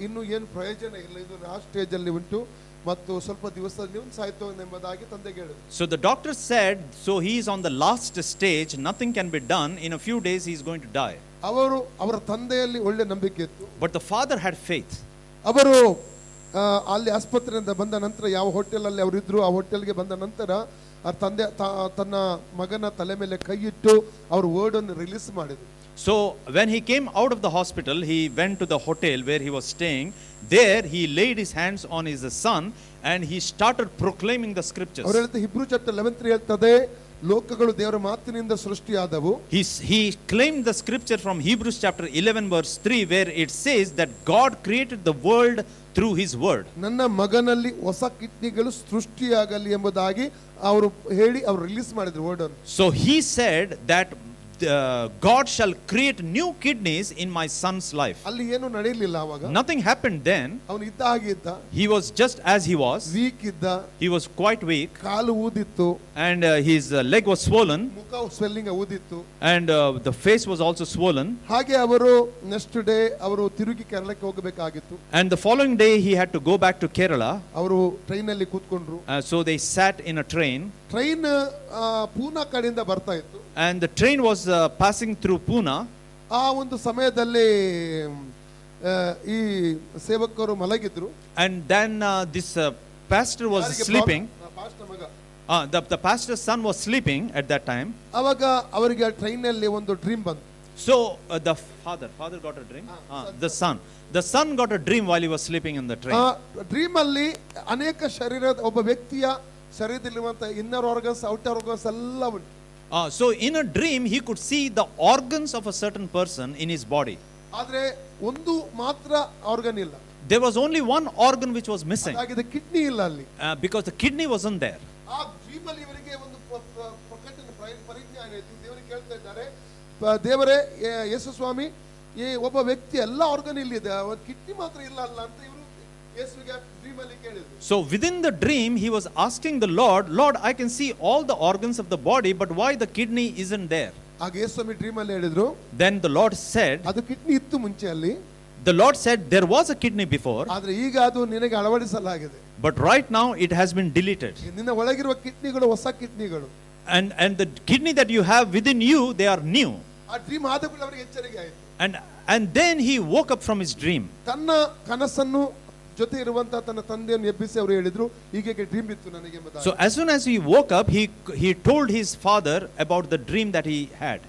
ಇನ್ನು ಏನು ಪ್ರಯೋಜನ ಇಲ್ಲ, ಇದು ಲಾಸ್ಟ್ ಸ್ಟೇಜ್ ಅಲ್ಲಿ ಉಂಟು ಮತ್ತು ಸ್ವಲ್ಪ ದಿವಸದಲ್ಲಿ ನೀವು ಸಾಯ್ತು ಎಂಬುದಾಗಿ ತಂದೆಗೆ ಹೇಳಿದ್ರು. So the doctor said, so he is on the last stage, nothing can be done, in a few days he is going to die. ಅವರ ತಂದೆಯಲ್ಲಿ ಒಳ್ಳೆ ನಂಬಿಕೆ ಇತ್ತು. But the father had faith. ಅವರು ಅಲ್ಲಿ ಆಸ್ಪತ್ರೆಯಿಂದ ಬಂದ ನಂತರ ಯಾವ ಹೋಟೆಲ್ ಅಲ್ಲಿ ಅವರು ಇದ್ರು, ಆ ಹೋಟೆಲ್ಗೆ ಬಂದ ನಂತರ ಆ ತಂದೆ ತನ್ನ ಮಗನ ತಲೆ ಮೇಲೆ ಕೈ ಇಟ್ಟು ಅವರು ವರ್ಡ್ ಅನ್ನು ರಿಲೀಸ್ ಮಾಡಿದ್ರು. So when he came out of the hospital, he went to the hotel where he was staying. There he laid his hands on his son and he started proclaiming the scriptures. ಅವರು ಹೇಳ್ತಾರೆ, ಹಿಬ್ರೂ chapter 11:3 ಹೇಳ್ತದೆ, ಲೋಕಗಳು ದೇವರ ಮಾತಿನಿಂದ ಸೃಷ್ಟಿಯಾದವು. He claimed the scripture from Hebrews chapter 11 verse 3 where it says that God created the world through his word. ನನ್ನ ಮಗನಲ್ಲಿ ಹೊಸ ಕಿಡ್ನಿಗಳು ಸೃಷ್ಟಿಯಾಗಲಿ ಎಂಬುದಾಗಿ ಅವರು ಹೇಳಿ ಅವರು ರಿಲೀಸ್ ಮಾಡಿದ್ರು ವರ್ಡ್ ಅನ್ನು. So he said that God shall create new kidneys in my son's life. ಅಲ್ಲಿ ಏನು ನಡೆಯಲಿಲ್ಲ ಅವಾಗ. Nothing happened then. ಅವನು ಇದ್ದ ಹಾಗೆ ಇದ್ದ. He was just as he was. Weak ಇದ್ದ. He was quite weak. ಕಾಲು ಊದಿತ್ತು. And his leg was swollen. ಮುಖ ಸ್ವೆಲ್ಲಿಂಗ್ ಊದಿತ್ತು. And the face was also swollen. ಹಾಗೆ ಅವರು ನೆಕ್ಸ್ಟ್ ಡೇ ಅವರು ತಿರುಗಿ ಕೇರಳಕ್ಕೆ ಹೋಗಬೇಕಾಗಿತ್ತು. And the following day he had to go back to Kerala. ಅವರು ಟ್ರೈನ್ ಅಲ್ಲಿ ಕೂತ್ಕೊಂಡ್ರು. So they sat in a train. Train Poona ಕಡೆಯಿಂದ ಬರ್ತಾ ಇತ್ತು. And the train was passing through Pune. ಆ ಒಂದು ಸಮಯದಲ್ಲಿ ಈ ಸೇವಕರು ಮಲಗಿದ್ರು. And then this pastor was sleeping. The pastor's son was sleeping at that time. ಅವಾಗ ಅವರಿಗೆ ಟ್ರೈನ್ ಅಲ್ಲಿ ಒಂದು ಡ್ರೀಮ್ ಬಂತು. So the father got a dream. The son got a dream while he was sleeping in the train. Dream ಅಲ್ಲಿ ಅನೇಕ ಶರೀರದ ಒಬ್ಬ ವ್ಯಕ್ತಿಯ ಶರೀರದಲ್ಲಿರುವಂತ ಇನ್ನರ್ ಆರ್ಗನ್ಸ್ ಔಟರ್ ಆರ್ಗನ್ಸ್ ಎಲ್ಲ ಉಂಟು. So in a dream he could see the organs of a certain person in his body. ಆದ್ರೆ ಒಂದು ಮಾತ್ರ ಆರ್ಗನ್ ಇಲ್ಲ. There was only one organ which was missing. ಹಾಗಿದೆ ಕಿಡ್ನಿ ಇಲ್ಲ ಅಲ್ಲಿ. Because the kidney wasn't there. ಆ dream ಅಲ್ಲಿ ಇವರಿಗೆ ಒಂದು ಪ್ರಕಟಣೆ ಪರಿಜ್ಞಾನ ಆಯಿತು. ದೇವರಿಗೆ ಕೇಳ್ತಾ ಇದ್ದಾರೆ, ದೇವರೇ ಯೇಸು ಸ್ವಾಮಿ, ಈ ಒಬ್ಬ ವ್ಯಕ್ತಿ ಎಲ್ಲ ಆರ್ಗನ್ ಇಲ್ಲಿದೆ, ಒಂದು ಕಿಡ್ನಿ ಮಾತ್ರ ಇಲ್ಲ ಅಲ್ಲ ಅಂತ ಇವರು ಯೇಸುವಿಗೆ ಡ್ರೀಮ್ ಅಲ್ಲಿ ಕೇಳಿದ್ರು. So within the dream he was asking the Lord, I can see all the organs of the body, but why the kidney isn't there? ಆಗ ಯೇಸು ಸ್ವಾಮಿ ಡ್ರೀಮ್ ಅಲ್ಲಿ ಹೇಳಿದ್ರು, Then the Lord said, ಅದು ಕಿಡ್ನಿ ಇತ್ತು ಮುಂಚೆ ಅಲ್ಲಿ. The Lord said there was a kidney before, ಆದ್ರೆ ಈಗ ಅದು ನಿನಗೆ ಅಳವಡಿಸಲಾಗಿದೆ. but right now it has been deleted. ನಿನ್ನ ಒಳಗಿರುವ ಕಿಡ್ನಿಗಳು ಹೊಸ ಕಿಡ್ನಿಗಳು. And the kidney that you have within you, they are new. ಆ ಡ್ರೀಮ್ ಆದ ಕೂಡಲೇ ಅವರಿಗೆ ಎಚ್ಚರಿಕೆ ಆಯಿತು. And then he woke up from his dream. ತನ್ನ ಕನಸನ್ನು ಜೊತೆ ಇರುವಂತ ತನ್ನ ತಂದೆಯನ್ನು ಎಬ್ಬಿಸಿ ಅವರು ಹೇಳಿದ್ರು, ಹೀಗೆ ಡ್ರೀಮ್ ಇತ್ತು ನನಗೆ ಎಂಬುದಾಗಿ. So as soon as he woke up, he told his father about the dream that he had.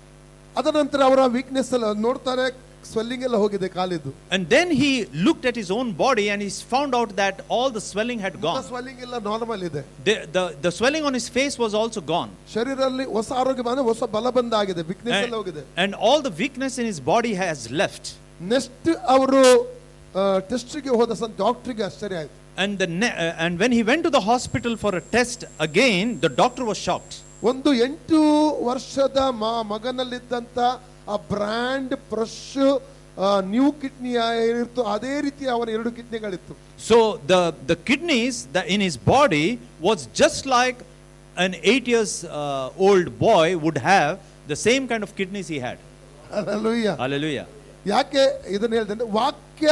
ಅದನಂತರ ಅವರ ವೀಕ್ನೆಸ್ ಎಲ್ಲ ನೋಡ್ತಾರೆ, ಸ್ವೆಲ್ಲಿಂಗ್ ಎಲ್ಲ ಹೋಗಿದೆ ಕಾಲಿದ್ದು. And then he looked at his own body and he found out that all the swelling had gone. Swelling ಎಲ್ಲ normal ಇದೆ. The swelling on his face was also gone. ಶರೀರದಲ್ಲಿ ಹೊಸ ಆರೋಗ್ಯ ಬಂದ, ಹೊಸ ಬಲ ಬಂದಾಗಿದೆ, ವೀಕ್ನೆಸ್ ಎಲ್ಲ ಹೋಗಿದೆ. And all the weakness in his body has left. Next ಅವರು ಟೆಸ್ಟ್ಗೆ ಹೋದ ಡಾಕ್ಟರ್ಗೆ ಆಶ್ಚರ್ಯ ಆಯ್ತು. And when he went to the hospital for a test again, the doctor was shocked. ಒಂದು 8 ವರ್ಷದ ಮಗನಲ್ಲಿದ್ದಂತ ಆ ಬ್ರ್ಯಾಂಡ್ ಫ್ರೆಶ್ ನ್ಯೂ ಕಿಡ್ನಿ ಇತ್ತು, ಅದೇ ರೀತಿ ಅವನ 2 ಕಿಡ್ನಿಗಳಿತ್ತು. So the kidneys that in his body was just like an 8 years old boy would have, the same kind of kidneys he had. Hallelujah. Hallelujah. ಯಾಕೆ ಇದನ್ನ ಹೇಳಿದ್ರೆ ವಾಕ್ಯ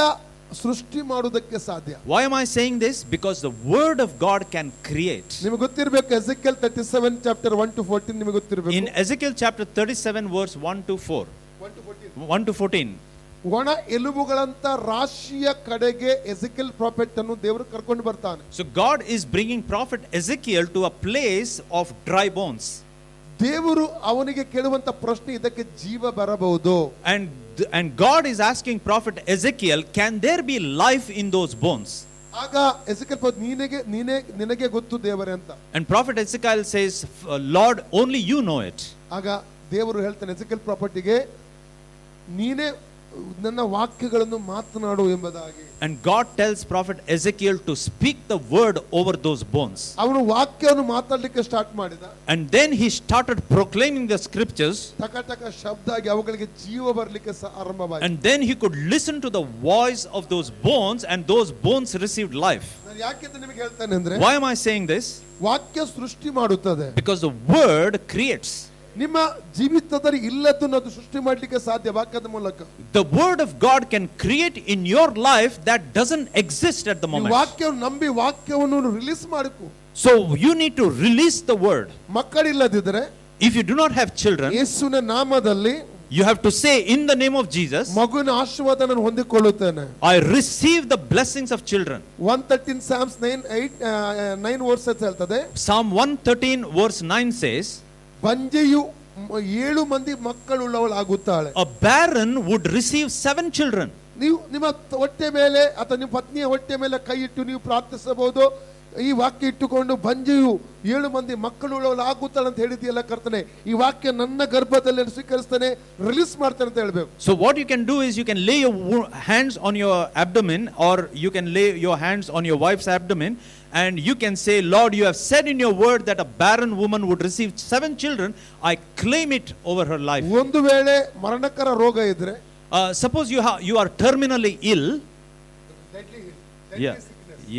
ಸೃಷ್ಟಿ ಮಾಡುವುದಕ್ಕೆ ಸಾಧ್ಯ. Why am I saying this? Because the word of God can create. ನಿಮಗೆ ಗೊತ್ತಿರಬೇಕು, Ezekiel 37 chapter 1 to 14 ನಿಮಗೆ ಗೊತ್ತಿರಬೇಕು. In Ezekiel chapter 37 verse 1 to 14. ಒಣ ಎಲುಬುಗಳಂತ ರಾಶಿಯ ಕಡೆಗೆ ಎಜೆಕಿಯಲ್ ಪ್ರಾಫೆಟ್ ಅನ್ನು ದೇವರು ಕರ್ಕೊಂಡು ಬರ್ತಾನೆ. So God is bringing prophet Ezekiel to a place of dry bones. ದೇವರು ಅವನಿಗೆ ಕೇಳುವಂತ ಪ್ರಶ್ನೆ, ಇದಕ್ಕೆ ಜೀವ ಬರಬಹುದು. And God is asking prophet Ezekiel, can there be life in those bones? ಆಗ ಎಜೆಕಿಯಲ್ ನಿನಗೆ ಗೊತ್ತು ದೇವರೇ ಅಂತ. And prophet Ezekiel says, Lord, only you know it. ಆಗ ದೇವರು ಹೇಳ್ತಾನೆ ಎಜೆಕಿಯಲ್ ಪ್ರಾಫೆಟ್ಗೆ, ನೀನೇ ನನ್ನ ವಾಕ್ಯಗಳನ್ನು ಮಾತನಾಡು ಎಂಬುದಾಗಿ. And God tells prophet Ezekiel to speak the word over those bones. ಅವನು ವಾಕ್ಯವನ್ನು ಮಾತಾಡಲಿಕ್ಕೆ ಸ್ಟಾರ್ಟ್ ಮಾಡಿದ. And then he started proclaiming the scriptures. ಟಕ ಶಬ್ದ ಆಗಿ ಅವುಗಳಿಗೆ ಜೀವ ಬರಲಿಕ್ಕೆ ಆರಂಭವಾಯಿತು. And then he could listen to the voice of those bones, and those bones received life. ನಾನು ಯಾಕೆ ಅಂತ ನಿಮಗೆ ಹೇಳ್ತಾನೆ ಅಂದ್ರೆ, Why am I saying this? ವಾಕ್ಯ ಸೃಷ್ಟಿ ಮಾಡುತ್ತದೆ. Because the word creates. ನಿಮ್ಮ ಜೀವಿತದಲ್ಲಿ ಇಲ್ಲದನ್ನು ಅದು ಸೃಷ್ಟಿ ಮಾಡಲಿಕ್ಕೆ ಸಾಧ್ಯ ವಾಕ್ಯದ ಮೂಲಕ. The word of God can create in your life that doesn't exist at the moment. ವಾಕ್ಯವನ್ನು ನಂಬಿ ವಾಕ್ಯವನ್ನು ರಿಲೀಸ್ ಮಾಡಬೇಕು. So you need to release the word. ಮಕ್ಕಳಿಲ್ಲದಿದ್ದರೆ, if you do not have children, ಯೇಸುವಿನ ನಾಮದಲ್ಲಿ you have to say, in the name of Jesus, ಮಗುವಿನ ಆಶೀರ್ವಾದನ ಹೊಂದಿಕೊಳ್ಳುತ್ತೇನೆ. I receive the blessings of children. 113 Psalms 9 verses ಹೇಳ್ತದೆ. Psalm 113 verse 9 says, ಬಂಜೆಯು 7 ಮಂದಿ ಮಕ್ಕಳುಳ್ಳವಳಾಗುತ್ತಾಳೆ. a barren would receive 7 children. ನೀವು ನಿಮ್ಮ ಹೊಟ್ಟೆ ಮೇಲೆ ಅಥವಾ ನಿಮ್ಮ ಪತ್ನಿಯ ಹೊಟ್ಟೆ ಮೇಲೆ ಕೈ ಇಟ್ಟು ನೀವು ಪ್ರಾರ್ಥಿಸಬಹುದು. ಈ ವಾಕ್ಯ ಇಟ್ಟುಕೊಂಡು ಬಂಜೆಯು 7 ಮಂದಿ ಮಕ್ಕಳುಳ್ಳವಳಾಗುತ್ತಾಳೆ ಅಂತ ಹೇಳಿದೆಯಲ್ಲ ಕರ್ತನೆ, ಈ ವಾಕ್ಯ ನನ್ನ ಗರ್ಭದಲ್ಲಿ ಸ್ವೀಕರಿಸ್ತಾನೆ, ರಿಲೀಸ್ ಮಾಡ್ತಾನೆ ಅಂತ ಹೇಳಬೇಕು. So what you can do is you can lay your hands on your abdomen, or you can lay your hands on your wife's abdomen, and you can say, Lord, you have said in your word that a barren woman would receive 7 children. I claim it over her life. ಒಂದು ವೇಳೆ ಮರಣಕರ ರೋಗ ಇದ್ರೆ, suppose you are terminally ill.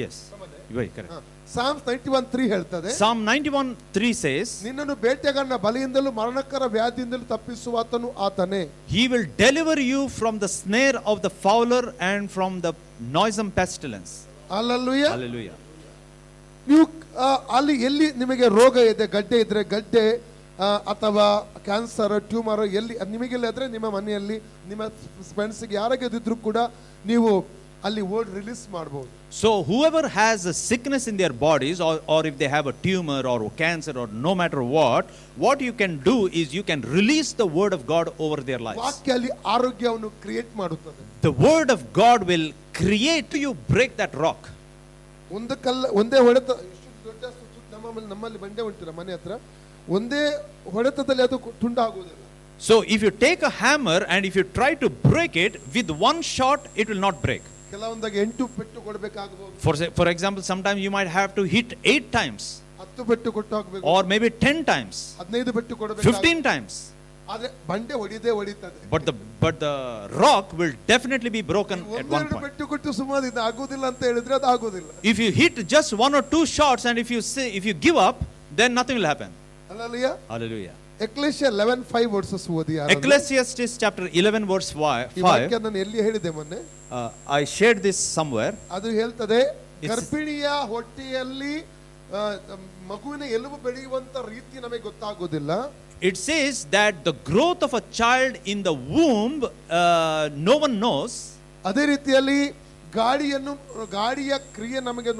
Yes. Right, correct. Psalms 91:3 ಹೇಳ್ತದೆ. Psalm 91:3 says, ನಿನ್ನನ್ನು ಬೇಟೆಗಾರನ ಬಲಿಯಿಂದಲೂ ಮರಣಕರ ವ್ಯಾಧಿಯಿಂದಲೂ ತಪ್ಪಿಸುವಾತನು ಆತನೇ. He will deliver you from the snare of the fowler and from the noisome pestilence. Hallelujah. Hallelujah. ನೀವು ಅಲ್ಲಿ ಎಲ್ಲಿ ನಿಮಗೆ ರೋಗ ಇದೆ, ಗಡ್ಡೆ ಇದ್ರೆ ಗಡ್ಡೆ ಅಥವಾ ಕ್ಯಾನ್ಸರ್, ಟ್ಯೂಮರ್ ಎಲ್ಲಿ ನಿಮಗೆಲ್ಲ ಇದ್ರೆ, ನಿಮ್ಮ ಮನೆಯಲ್ಲಿ ನಿಮ್ಮ ಫ್ರೆಂಡ್ಸ್ಗೆ ಯಾರಿಗೆ ಇದ್ರೂ ಕೂಡ ನೀವು ಅಲ್ಲಿ ವರ್ಡ್ ರಿಲೀಸ್ ಮಾಡಬಹುದು. So whoever has a sickness in their bodies, or if they have a tumor or cancer or no matter what you can do is you can release the word of God over their lives. ವಾಕ್ಯ ಅಲ್ಲಿ ಆರೋಗ್ಯವನ್ನು create ಮಾಡುತ್ತದೆ. The word of God will create you break that rock. ಒಂದೇ ಹೊಡೆತ, ದೊಡ್ಡ ನಮ್ಮಲ್ಲಿ ಬಂಡೆ ಉಂಟಿಲ್ಲ ಮನೆ ಹತ್ರ, ಒಂದೇ ಹೊಡೆತದಲ್ಲಿ ಅದು ತುಂಡಾಗುವುದಿಲ್ಲ. So if you take a hammer and if you try to break it with one shot, it will not break. ಕೆಲವೊಂದಾಗ 8 ಪೆಟ್ಟು ಕೊಡಬೇಕಾಗಬಹುದು. For example, sometimes you might have to hit 8 times, 10 ಪೆಟ್ಟು ಕೊಟ್ಟು ಹಾಕಬೇಕು, or maybe 10 times, 15 ಪೆಟ್ಟು ಕೊಡಬೇಕು, 15 times. ಆದ್ರೆ ಬಂಡೆ ಹೊಡಿತದೆ. But the rock will definitely be broken at one point. ಪೆಟ್ಟು ಕೊಟ್ಟು ಸುಮ್ಮನೆ ಇದು ಆಗೋದಿಲ್ಲ ಅಂತ ಹೇಳಿದ್ರೆ ಅದು ಆಗೋದಿಲ್ಲ. If you hit just 1 or 2 shots and if you give up, then nothing will happen. Hallelujah. Hallelujah. ಎಕ್ಲೇಶಿಯಾ 11:5 versus ಓದಿ. Ecclesiastes chapter 11 verse 5. ಈ ವಾಕ್ಯ ನಾನು ಎಲ್ಲಿ ಹೇಳಿದೆ ಮೊನ್ನೆ? I shared this somewhere. ಅದು ಹೇಳ್ತದೆ, ಗರ್ಭಿಣಿಯ ಹೊಟ್ಟೆಯಲ್ಲಿ ಮಗುವಿನ ಎಲುಬು ಬೆಳೆಯುವಂತ ರೀತಿ ನಮಗೆ ಗೊತ್ತಾಗೋದಿಲ್ಲ. It says that the growth of a child in the womb no one knows. ಅದೇ ರೀತಿಯಲ್ಲಿ ಗಾಳಿಯ ಕ್ರಿಯೆ ನಮಗೆ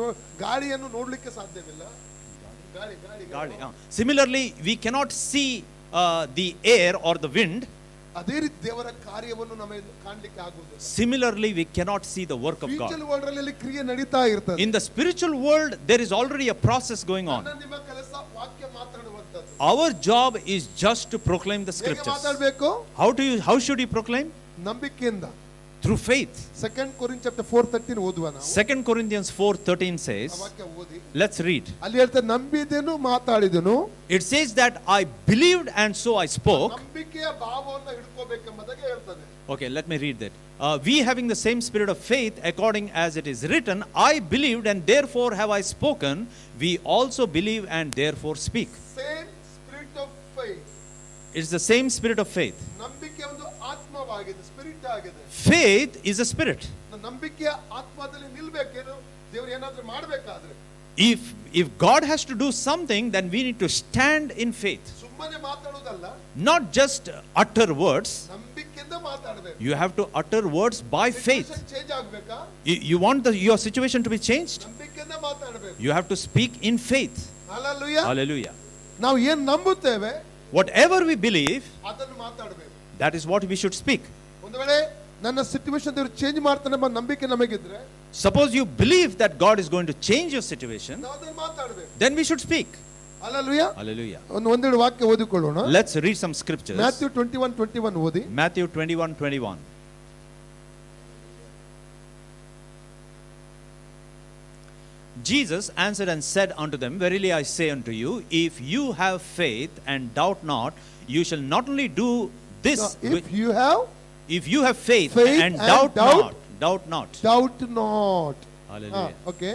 ಗಾಳಿಯನ್ನು ನೋಡ್ಲಿಕ್ಕೆ ಸಾಧ್ಯವಿಲ್ಲ. Similarly, we cannot see the air or the wind. ಅದೇ ರೀತಿ ದೇವರ ಕಾರ್ಯವನ್ನು ನಮಗೆ ಕಾಣಲಿಕ್ಕೆ ಆಗುವುದಿಲ್ಲ. Similarly, we cannot see the work of God. Spiritual world ಅಲ್ಲಿ ಕ್ರಿಯೆ ನಡೀತಾ ಇರ್ತದೆ. In the spiritual world, there is already a process going on. ನಿಮ್ಮ ಕೆಲಸ ವಾಕ್ಯ ಮಾತಾಡುವಂತದ್ದು. Our job is just to proclaim the scriptures. ಹೇಗೆ ಮಾತಾಡಬೇಕು? How should you proclaim? ನಂಬಿಕೆಯಿಂದ. Through faith. 2 Corinthians chapter 4:13 ಓದುವ ನಾವು. 2 Corinthians 4:13 says, ವಾಕ್ಯ ಓದಿ. let's read. ಅಲ್ಲಿ ಹೇಳ್ತಾರೆ, ನಂಬಿದೆನು ಮಾತಾಡಿದೆನು. It says that I believed and so I spoke. ನಂಬಿಕೆಯ ಭಾವವನ್ನು ಹಿಡ್ಕೋಬೇಕೆಂಬುದಾಗಿ ಹೇಳ್ತದೆ. Okay, let me read that. We having the same spirit of faith, according as it is written, I believed and therefore have I spoken. We also believe and therefore speak. Same spirit of faith. It's the same spirit of faith. ನಂಬಿಕೆ ಒಂದು ಆತ್ಮವಾಗಿದೆ, spirit ಆಗಿದೆ. Faith is a spirit. ನಂಬಿಕೆಯ ಆತ್ಮದಲ್ಲಿ ನಿಲ್ಬೇಕೇನು? ದೇವರು ಏನಾದರೂ ಮಾಡಬೇಕಾದ್ರೆ, If God has to do something, then we need to stand in faith. ಸುಮ್ಮನೆ ಮಾತಾಡೋದಲ್ಲ, Not just utter words. ನಂಬಿಕೆಯಿಂದ ಮಾತಾಡಬೇಕು. You have to utter words by faith. Change ಆಗಬೇಕಾ? You want your situation to be changed? ನಂಬಿಕೆಯಿಂದ ಮಾತಾಡಬೇಕು. You have to speak in faith. Hallelujah. Hallelujah. ನಾವು ಏನು ನಂಬುತ್ತೇವೆ, Whatever we believe, ಅದನ್ನು ಮಾತಾಡಬೇಕು. that is what we should speak. ಒಂದು ವೇಳೆ ನನ್ನ ಸಿಚುವೇಶನ್ ದೇವರು ಚೇಂಜ್ ಮಾಡ್ತಾನೆ ಎಂಬ ನಂಬಿಕೆ ನಮಗಿದ್ರೆ, Suppose you believe that God is going to change your situation, ನಾವು ಅದನ್ನು ಮಾತಾಡಬೇಕು. then we should speak. Hallelujah. Hallelujah. ಒಂದೆರಡು ವಾಕ್ಯ ಓದಿಕೊಳ್ಳೋಣ. Let's read some scriptures. Matthew 21:21 ಓದಿ. Matthew 21:21. Jesus answered and said unto them, Verily I say unto you, if you have faith and doubt not, you shall not only do this. No, if you have faith and doubt not. Doubt not. Hallelujah. Okay.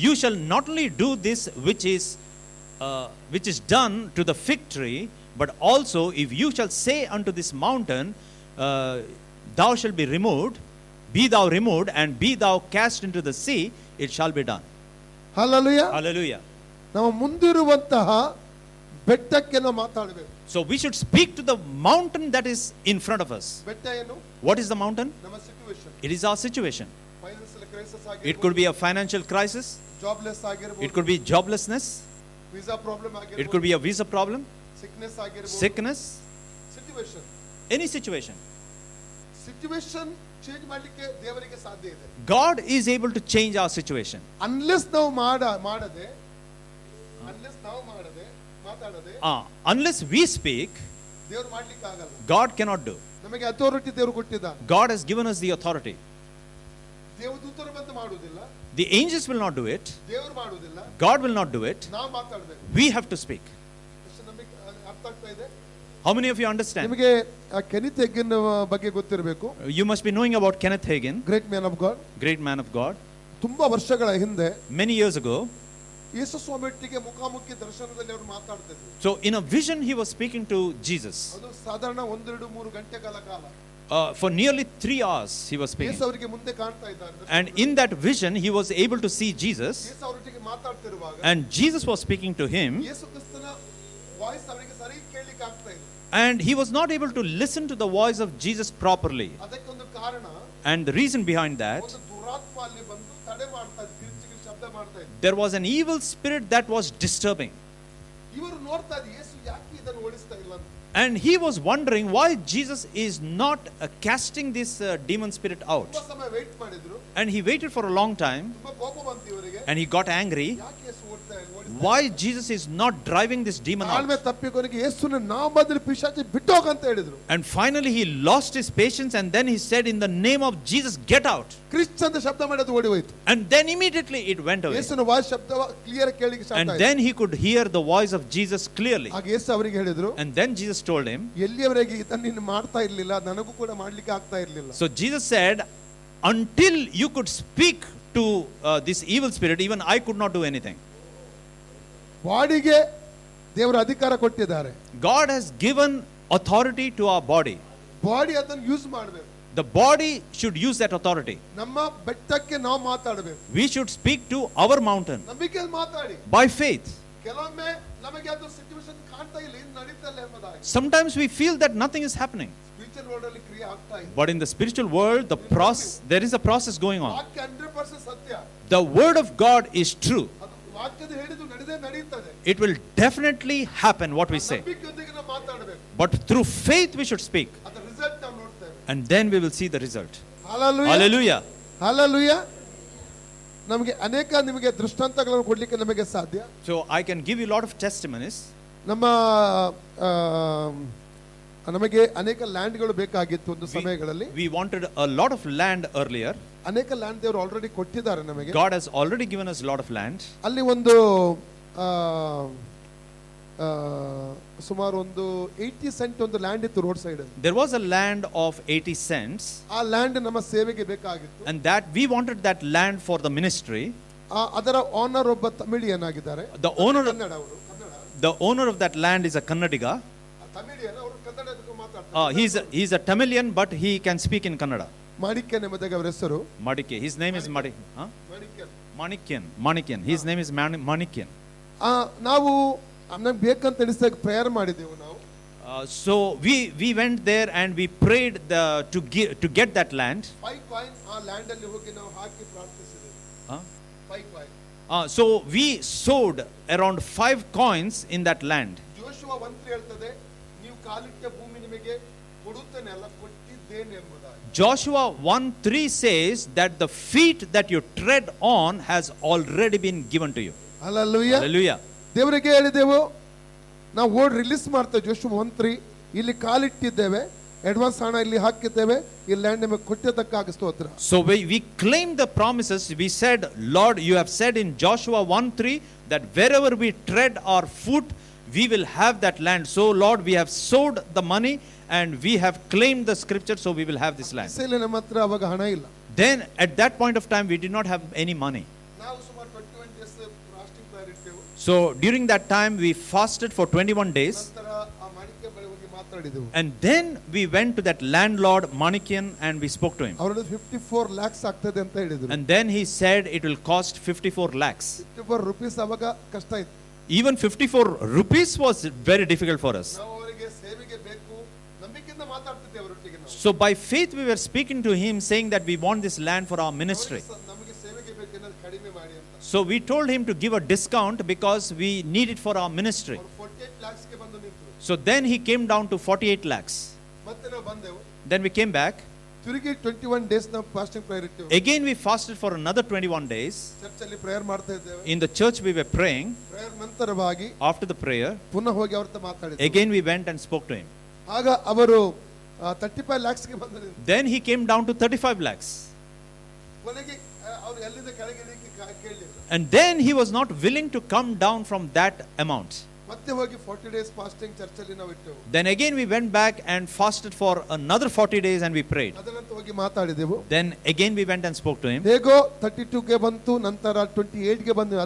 You shall not only do this which is done to the fig tree, but also if you shall say unto this mountain, thou shalt be removed, be thou removed, and be thou cast into the sea, it shall be done. Hallelujah. Hallelujah. ನಾವು ಮುಂದಿರುವಂತಹ ಬೆಟ್ಟಕ್ಕೆ ನಾವು ಮಾತಾಡಬೇಕು. So we should speak to the mountain that is in front of us. ಬೆಟ್ಟ ಏನು? What is the mountain? ನಮ್ಮ situation. It is our situation. Financial crisis ಆಗಿರಬಹುದು. It could be a financial crisis. Jobless ಆಗಿರಬಹುದು. It could be joblessness. Visa problem ಆಗಿರಬಹುದು. It could be a visa problem. Sickness ಆಗಿರಬಹುದು. Sickness. Situation. Any situation. Situation change ಮಾಡಲಿಕ್ಕೆ ದೇವರಿಗೆ ಸಾಧ್ಯ ಇದೆ. God is able to change our situation. Unless ನಾವು ಮಾತಾಡದೆ unless we speak, ದೇವರು ಮಾಡಲಿಕ್ಕೆ ಆಗಲ್ಲ. God cannot do. ನಮಗೆ ಅಥಾರಿಟಿ ದೇವರು ಕೊಟ್ಟಿದ್ದಾನೆ. God has given us the authority. ದೇವದೂತರು ಬಂದು ಮಾಡುವುದಿಲ್ಲ. The angels will not do it. ದೇವರು ಮಾಡುವುದಿಲ್ಲ. God will not do it. ನಾವು ಮಾತಾಡಬೇಕು. We have to speak. ನಮಗೆ ಅರ್ಥ ಆಗ್ತಾ ಇದೆ? How many of you understand? ನಿಮಗೆ ಕೆನಿತ್ ಹೇಗನ್ ಬಗ್ಗೆ ಗೊತ್ತಿರಬೇಕು. You must be knowing about Kenneth Hagin. Great man of God. Great man of God. ತುಂಬಾ ವರ್ಷಗಳ ಹಿಂದೆ, many years ago, ಯೇಸು ಸ್ವಾಮಿಯೊಟ್ಟಿಗೆ ಮುಖಾಮುಖಿ ದರ್ಶನದಲ್ಲಿ ಅವರು ಮಾತಾಡ್ತಿದ್ರು. So in a vision he was speaking to Jesus. ಅದು ಸಾಧಾರಣ 1-2-3 ಗಂಟೆಗಳ ಕಾಲ. For nearly 3 hours he was speaking. ಯೇಸು ಅವರಿಗೆ ಮುಂದೆ ಕಾಣ್ತಾ ಇದ್ದಾರೆ. And in that vision he was able to see Jesus. ಯೇಸು ಅವರೊಟ್ಟಿಗೆ ಮಾತಾಡ್ತಿರುವಾಗ, and Jesus was speaking to him. ಯೇಸು ಕ್ರಿಸ್ತನ ವಾಯ್ಸ್ ಅವರಿಗೆ ಸರಿ ಕೇಳಲಿಕ್ಕೆ ಆಗ್ತಾ ಇಲ್ಲ. And he was not able to listen to the voice of Jesus properly. ಅದಕ್ಕೆ ಒಂದು ಕಾರಣ, and the reason behind that, ಒಂದು ದುರಾತ್ಮ ಅಲ್ಲಿ ಬಂದು ತಡೆ ಮಾಡ್ತಾ ಇದ್ರು, ಕಿರಿಚಿಗೆ ಶಬ್ದ ಮಾಡ್ತಾ ಇದ್ರು. There was an evil spirit that was disturbing. ಇವರು ನೋಡ್ತಾ ಇದ್ರು, ಯೇಸು ಯಾಕೆ ಇದನ್ನು ಓಡಿಸ್ತಾ ಇಲ್ಲ ಅಂತ. And he was wondering why Jesus is not casting this demon spirit out. ತುಂಬಾ ಸಮಯ ವೇಟ್ ಮಾಡಿದ್ರು. And he waited for a long time. ತುಂಬಾ ಕೋಪ ಬಂತು ಇವರಿಗೆ. And he got angry. ಯಾಕೆ ಯೇಸು ಓಡಿಸ್ತಾ Why Jesus is not driving this demon ತಾಳ್ಮೆ out. ತಪ್ಪಿ ಕೊನೆಗೆ ಯೇಸುವಿನ ನಾಮದಲ್ಲಿ ಪಿಶಾಚಿ ಬಿಟ್ಟೋಗ ಅಂತ ಹೇಳಿದ್ರು. And finally he lost his patience and then he said, in the name of Jesus, get out. ಕ್ರಿಸ್ತ ಅಂತ ಶಬ್ದ ಮಾಡಿ ಅದು ಓಡಿ ಹೋಯಿತು. And then immediately it went away. ಯೇಸುವಿನ ವಾಯ್ಸ್ ಶಬ್ದ ಕ್ಲಿಯರ್ ಕೇಳಿಗೆ ಸ್ಟಾರ್ಟ್ And ಆಯಿತು. then he could hear the voice of Jesus clearly. ಆಗ ಯೇಸು ಅವರಿಗೆ ಹೇಳಿದ್ರು, And then Jesus told him, ಎಲ್ಲಿಯವರೆಗೆ ಇದನ್ನ ನೀನು ಮಾಡ್ತಾ ಇರ್ಲಿಲ್ಲ, ನನಗೂ ಕೂಡ ಮಾಡ್ಲಿಕ್ಕೆ ಆಗ್ತಾ ಇರ್ಲಿಲ್ಲ. so Jesus said, until you could speak to this evil spirit, even I could not do anything. ಬಾಡಿಗೆ ದೇವರ ಅಧಿಕಾರ ಕೊಟ್ಟಿದ್ದಾರೆ. God has given authority to our body. Body ಅದನ್ನು ಯೂಸ್ ಮಾಡಬೇಕು. The body should use that authority. ನಮ್ಮ ಬೆಟ್ಟಕ್ಕೆ ನಾವು ಮಾತಾಡಬೇಕು. We should speak to our mountain ನಂಬಿಕೆಯಲ್ಲಿ ಮಾತಾಡಿ. by faith. ಕೆಲವೊಮ್ಮೆ ನಮಗೆ ಅದು ಸಿಚುವೇಶನ್ ಕಾಣ್ತಾ ಇಲ್ಲ, ಇದು ನಡೀತಾ ಇಲ್ಲ ಎಂಬುದಾಗಿ. Sometimes we feel that nothing is happening. Spiritual world ಅಲ್ಲಿ ಕ್ರಿಯೆ ಆಗ್ತಾ ಇದೆ. But in the spiritual world, there is a process going on. ವಾಕ್ಯ 100% ಸತ್ಯ. The word of God is true. ಅದು ವಾಕ್ಯದ ಹೇಳಿದ್ದು ನಡೀತದೆ. It will definitely happen what we say. ನಂಬಿಕೆಯೊಂದಿಗೆ ನಾವು ಮಾತಾಡಬೇಕು. But through faith we should speak. ಅದರ ರಿಸಲ್ಟ್ ನಾವು ನೋಡ್ತೇವೆ. And then we will see the result. Hallelujah. Hallelujah. Hallelujah. ನಮಗೆ ಅನೇಕ ನಿಮಗೆ ದೃಷ್ಟಾಂತಗಳನ್ನು ಕೊಡ್ಲಿಕ್ಕೆ ನಮಗೆ ಸಾಧ್ಯ. So I can give you a lot of testimonies. ನಮ್ಮ ನಮಗೆ ಅನೇಕ ಲ್ಯಾಂಡ್ಗಳು ಬೇಕಾಗಿತ್ತು ಒಂದು ಸಮಯಗಳಲ್ಲಿ. We wanted a lot of land earlier. ಅನೇಕ ಲ್ಯಾಂಡ್ ದೇವರು ಆಲ್ರೆಡಿ ಕೊಟ್ಟಿದ್ದಾರೆ ನಮಗೆ. God has already given us a lot of land. ಅಲ್ಲಿ ಒಂದು ಸುಮಾರು ಒಂದು 80 ಸೆಂಟ್ ಒಂದು ಲ್ಯಾಂಡ್ ಇತ್ತು road side. There was a land of 80 cents. ಆ ಲ್ಯಾಂಡ್ ನಮ್ಮ ಸೇವೆಗೆ ಬೇಕಾಗಿತ್ತು. And that we wanted that land for the ministry. ಅದರ ಓನರ್ ಒಬ್ಬ ತಮಿಳಿಯನ್ ಆಗಿದ್ದಾರೆ. The owner ಕನ್ನಡ ಅವರು Kannada. The owner of that land is a Kannadiga. Tamilian ಅವರು ಕನ್ನಡದಲ್ಲಿ ಮಾತಾಡ್ತಾರೆ. He's a Tamilian but he can speak in Kannada. ಮಾಣಿಕ್ಯನ್ ಎಂಬುದಾಗಿ ಅವರ ಹೆಸರು. Madike. His name is Manikyan. His name is Manikyan. ನಾವು ನಮ್ಗೆ ಬೇಕಂತ ಅನಿಸಿದಾಗ ಪ್ರೇಯರ್ ಮಾಡಿದೆವು ನಾವು. So we went there and we prayed to get that land. 5 coin ಆ land ಅಲ್ಲಿ ಹೋಗಿ ನಾವು ಹಾಕಿ ಪ್ರಾರ್ಥಿಸಿದೆವು. 5 coin. So we sowed around 5 coins in that land. Joshua 1:3 ಹೇಳ್ತದೆ, ನೀವು ಕಾಲಿಟ್ಟ ಭೂಮಿ ನಿಮಗೆ ಕೊಡುತ್ತೇನೆ ಅಲ್ಲ, ಕೊಟ್ಟಿದ್ದೇನೆ ಎಂಬುದಾಗಿ. Joshua 1:3 says that the feet that you tread on has already been given to you. Hallelujah. Hallelujah. ದೇವರಿಗೆ ಹೇಳಿದೆವು, ನಾವು ಓಡ್ ರಿಲೀಸ್ ಮಾಡ್ತೇವೆ. ಜೋಶುವ 1:3 ಇಲ್ಲಿ ಕಾಲಿಟ್ಟಿದ್ದೇವೆ, ಅಡ್ವಾನ್ಸ್ ಹಣ ಇಲ್ಲಿ ಹಾಕಿದ್ದೇವೆ, ಈ ಲ್ಯಾಂಡ್ ನಿಮಗೆ ಕೊಟ್ಟಿದ್ದಕ್ಕಾಗಿ ಸ್ತೋತ್ರ. So we claimed the promises. We said, Lord, you have said in Joshua 1:3 that wherever we tread our foot, we will have that land. So Lord, we have sowed the money and we have claimed the scripture, so we will have this land. ಇಸೇಲಿ ನಮ್ಮ ಹತ್ರ ಅವಾಗ ಹಣ ಇಲ್ಲ. Then at that point of time we did not have any money. ನಾವು ಸುಮಾರು 21 days fasting prayer ಇಟ್ಟೆವು. So during that time we fasted for 21 days. ನಂತರ ಆ ಮಾಣಿಕ್ಯ ಬಳಿ ಹೋಗಿ ಮಾತಾಡಿದೆವು. And then we went to that landlord Manikyan and we spoke to him. ಅವರದ್ದು 54 lakhs ಆಗ್ತದೆ ಅಂತ ಹೇಳಿದ್ರು. And then he said it will cost 54 lakhs. 54 rupees ಅವಾಗ ಕಷ್ಟ ಇತ್ತು. Even 54 rupees was very difficult for us. ನಾವು ಅವರಿಗೆ ಸೇವೆಗೆ ಬೇಕು ನಂಬಿಕೆಯಿಂದ ಮಾತಾಡ್ತಿದ್ದೇವೆ ಅವರೊಟ್ಟಿಗೆ ನಾವು. So by faith we were speaking to him saying that we want this land for our ministry. ನಮಗೆ ಸೇವೆಗೆ ಬೇಕೆನ್ನೋದು ಕಡಿಮೆ ಮಾಡಿ ಅಂತ. So we told him to give a discount because we need it for our ministry. ಅವರು 48 lakhs ಗೆ ಬಂದು ನಿಂತರು. So then he came down to 48 lakhs. ಮತ್ತೆ ನಾವು ಬಂದೆವು. Then we came back. ತಿರುಗಿ 21 ಡೇಸ್ ನಾವು ಫಾಸ್ಟಿಂಗ್ ಪ್ರೇಯರ್ ಇಟ್ಟೆವು. Again we fasted for another 21 days. Church ಅಲ್ಲಿ ಪ್ರೇಯರ್ ಮಾಡ್ತಾ ಇದ್ದೇವೆ. In the church we were praying. Prayer ನಂತರವಾಗಿ After the prayer, ಪುನಃ ಹೋಗಿ ಅವ್ರ ಹತ್ರ ಮಾತಾಡಿದ್ದೇವೆ. again we went and spoke to him. ಆಗ ಅವರು 35 lakhs ಗೆ ಬಂದರು. Then he came down to 35 lakhs. ಕೊನೆಗೆ ಅವರು ಎಲ್ಲಿಂದ ಕೆಳಗೆ ಇಳಿಯಕ್ಕೆ ಕೇಳಲಿಲ್ಲ. And then he was not willing to come down from that amount. ಮತ್ತೆ ಹೋಗಿ 40 ಡೇಸ್ ಫಾಸ್ಟಿಂಗ್ ಚರ್ಚ್ ಅಲ್ಲಿ ನಾವು ಇಟ್ಟೆವು. Then again we went back and fasted for another 40 days and we prayed. ಅದರಂತ ಹೋಗಿ ಮಾತಾಡಿದೆವು. Then again we went and spoke to him. ಹೇಗೋ 32 ಗೆ ಬಂತು, ನಂತರ 28 ಗೆ ಬಂದು,